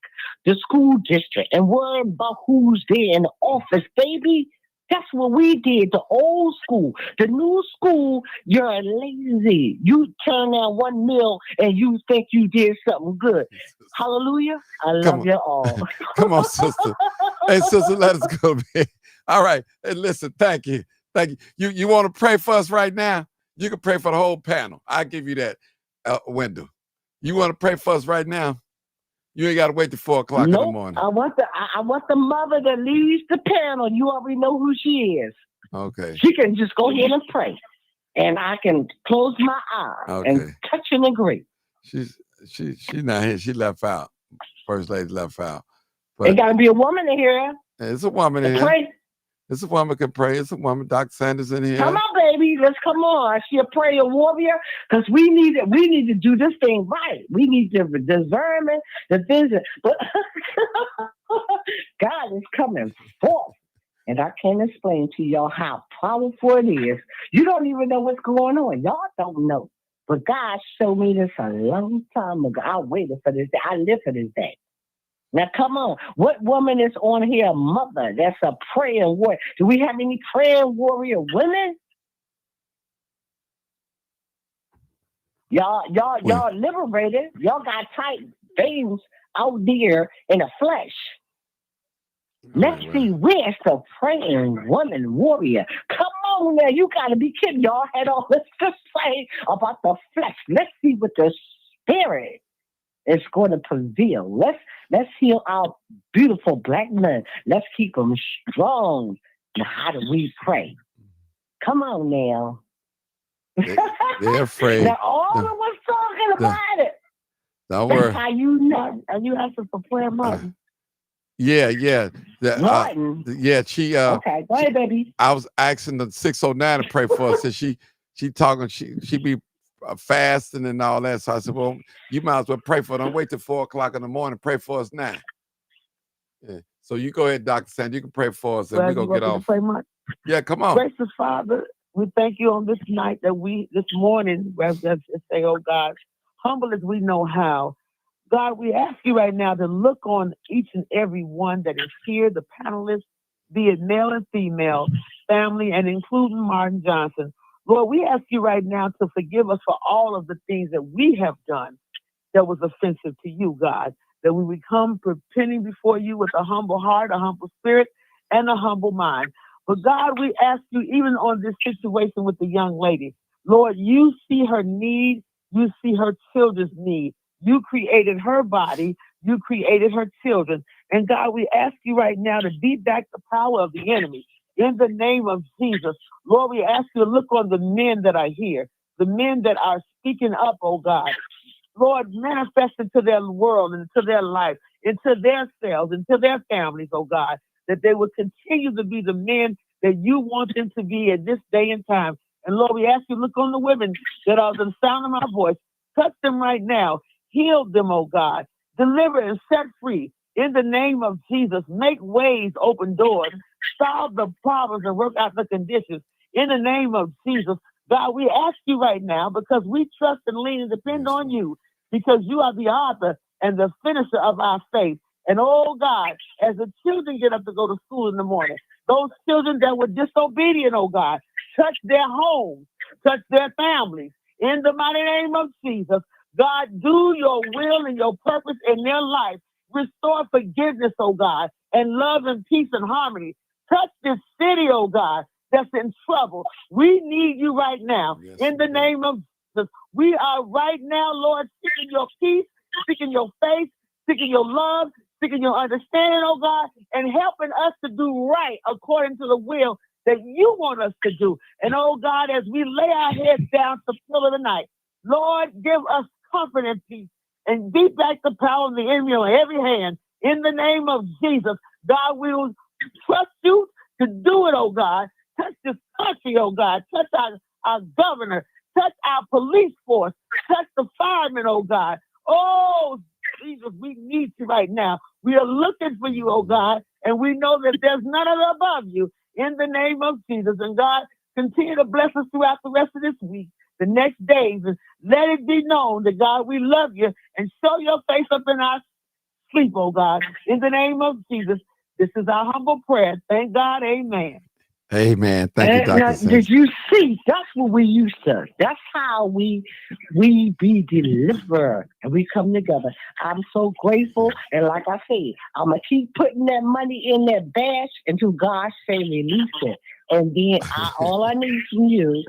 the school district and worry about who's there in the office, baby. That's what we did, the old school. The new school, you're lazy. You turn down one meal and you think you did something good. Hallelujah. I love you all. Come on, sister. Hey, sister, let us go, man. All right. Hey, listen, thank you. Thank you. You want to pray for us right now? You can pray for the whole panel. I'll give you that window. You want to pray for us right now? You ain't got to wait till 4 o'clock in the morning. I want the mother that leads the panel. You already know who she is. Okay. She can just go ahead and pray, and I can close my eyes and touch and agree. She's not here. She left out. First lady left out. But it got to be a woman in here. It's a woman in here. Pray. It's a woman can pray. It's a woman. Dr. Sanders in here. Come on, baby. Let's come on. She a prayer warrior because we need to do this thing right. We need the discernment, the vision. But God is coming forth. And I can't explain to y'all how powerful it is. You don't even know what's going on. Y'all don't know. But God showed me this a long time ago. I waited for this day. I lived for this day. Now, come on. What woman is on here, a mother, that's a praying warrior? Do we have any praying warrior women? Y'all liberated. Y'all got tight veins out there in the flesh. Let's see, where's the praying woman warrior? Come on now, you got to be kidding. Y'all had all this to say about the flesh. Let's see what the spirit is going to prevail. Let's heal our beautiful black men. Let's keep them strong. Now, how do we pray? Come on now. They're afraid. Now, all of us talking about it. Don't worry. That's how you know. Are you asking for prayer, Martin? Yeah. Martin. She. Okay, go ahead, baby. I was asking the 609 to pray for us. And she talking. She be fasting and all that. So I said, well, you might as well pray for it. Don't wait till 4 o'clock in the morning. Pray for us now. Yeah. So you go ahead, Dr. Sand. You can pray for us, and we're gonna get off. Pray much. Yeah, come on. Gracious Father, we thank you on this night this morning, let's say, oh God, humble as we know how. God, we ask you right now to look on each and every one that is here, the panelists, be it male and female, family, and including Martin Johnson. Lord, we ask you right now to forgive us for all of the things that we have done that was offensive to you, God, that we would come repenting before you with a humble heart, a humble spirit, and a humble mind. But God, we ask you, even on this situation with the young lady, Lord, you see her need, you see her children's need. You created her body, you created her children. And God, we ask you right now to beat back the power of the enemy. In the name of Jesus, Lord, we ask you to look on the men that are here, the men that are speaking up, oh God. Lord, manifest into their world, into their life, into their selves, into their families, oh God, that they will continue to be the men that you want them to be at this day and time. And Lord, we ask you to look on the women that are the sound of my voice. Touch them right now. Heal them, oh God. Deliver and set free. In the name of Jesus, make ways, open doors. Solve the problems and work out the conditions. In the name of Jesus, God, we ask you right now because we trust and lean and depend on you because you are the author and the finisher of our faith. And oh God, as the children get up to go to school in the morning, those children that were disobedient, oh God, touch their homes, touch their families. In the mighty name of Jesus, God, do your will and your purpose in their life. Restore forgiveness, oh God, and love and peace and harmony. Touch this city, oh God, that's in trouble. We need you right now. In the name of Jesus, we are right now, Lord, seeking your peace, seeking your faith, seeking your love, seeking your understanding, oh God, and helping us to do right according to the will that you want us to do. And oh God, as we lay our heads down to the middle of the night, Lord, give us comfort and peace and beat back the power of the enemy on every hand. In the name of Jesus, God, we will trust you to do it, oh God. Touch this country, oh God. Touch our governor. Touch our police force. Touch the firemen, oh God. Oh, Jesus, we need you right now. We are looking for you, oh God, and we know that there's none above you. In the name of Jesus. And God, continue to bless us throughout the rest of this week, the next days, and let it be known that, God, we love you and show your face up in our sleep, oh God. In the name of Jesus, this is our humble prayer. Thank God, amen. Hey, man. Thank you, Now, Dr. did Sage. you see? That's what we used to. That's how we be delivered and we come together. I'm so grateful, and like I said, I'm gonna keep putting that money in that bash until God say release it. And then all I need from you,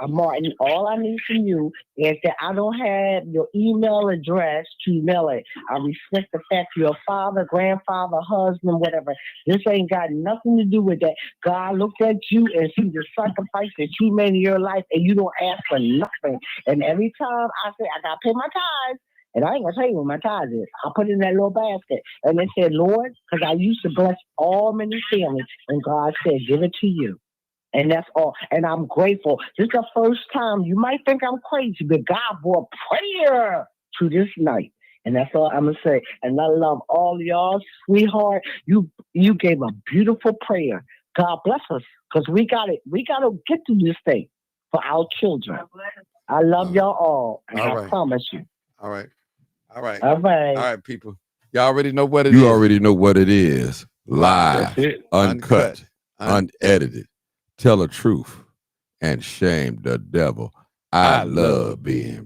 Martin, all I need from you is that I don't have your email address to mail it. I respect the fact you're a father, grandfather, husband, whatever. This ain't got nothing to do with that. God looked at you and see the sacrifice that you made in your life, and you don't ask for nothing. And every time I say, I got to pay my tithes, and I ain't going to tell you what my tithes is. I put it in that little basket. And they said, Lord, because I used to bless all many families, and God said, give it to you. And that's all. And I'm grateful. This is the first time. You might think I'm crazy, but God brought prayer to this night. And that's all I'm going to say. And I love all y'all, sweetheart. You gave a beautiful prayer. God bless us, because we got it. We got to get through this thing for our children. I love y'all all. And All I right. promise you. All right. All right. All right. All right, people. Y'all already know what it is. You already know what it is. Live, That's it. uncut, unedited. Tell the truth and shame the devil. I love being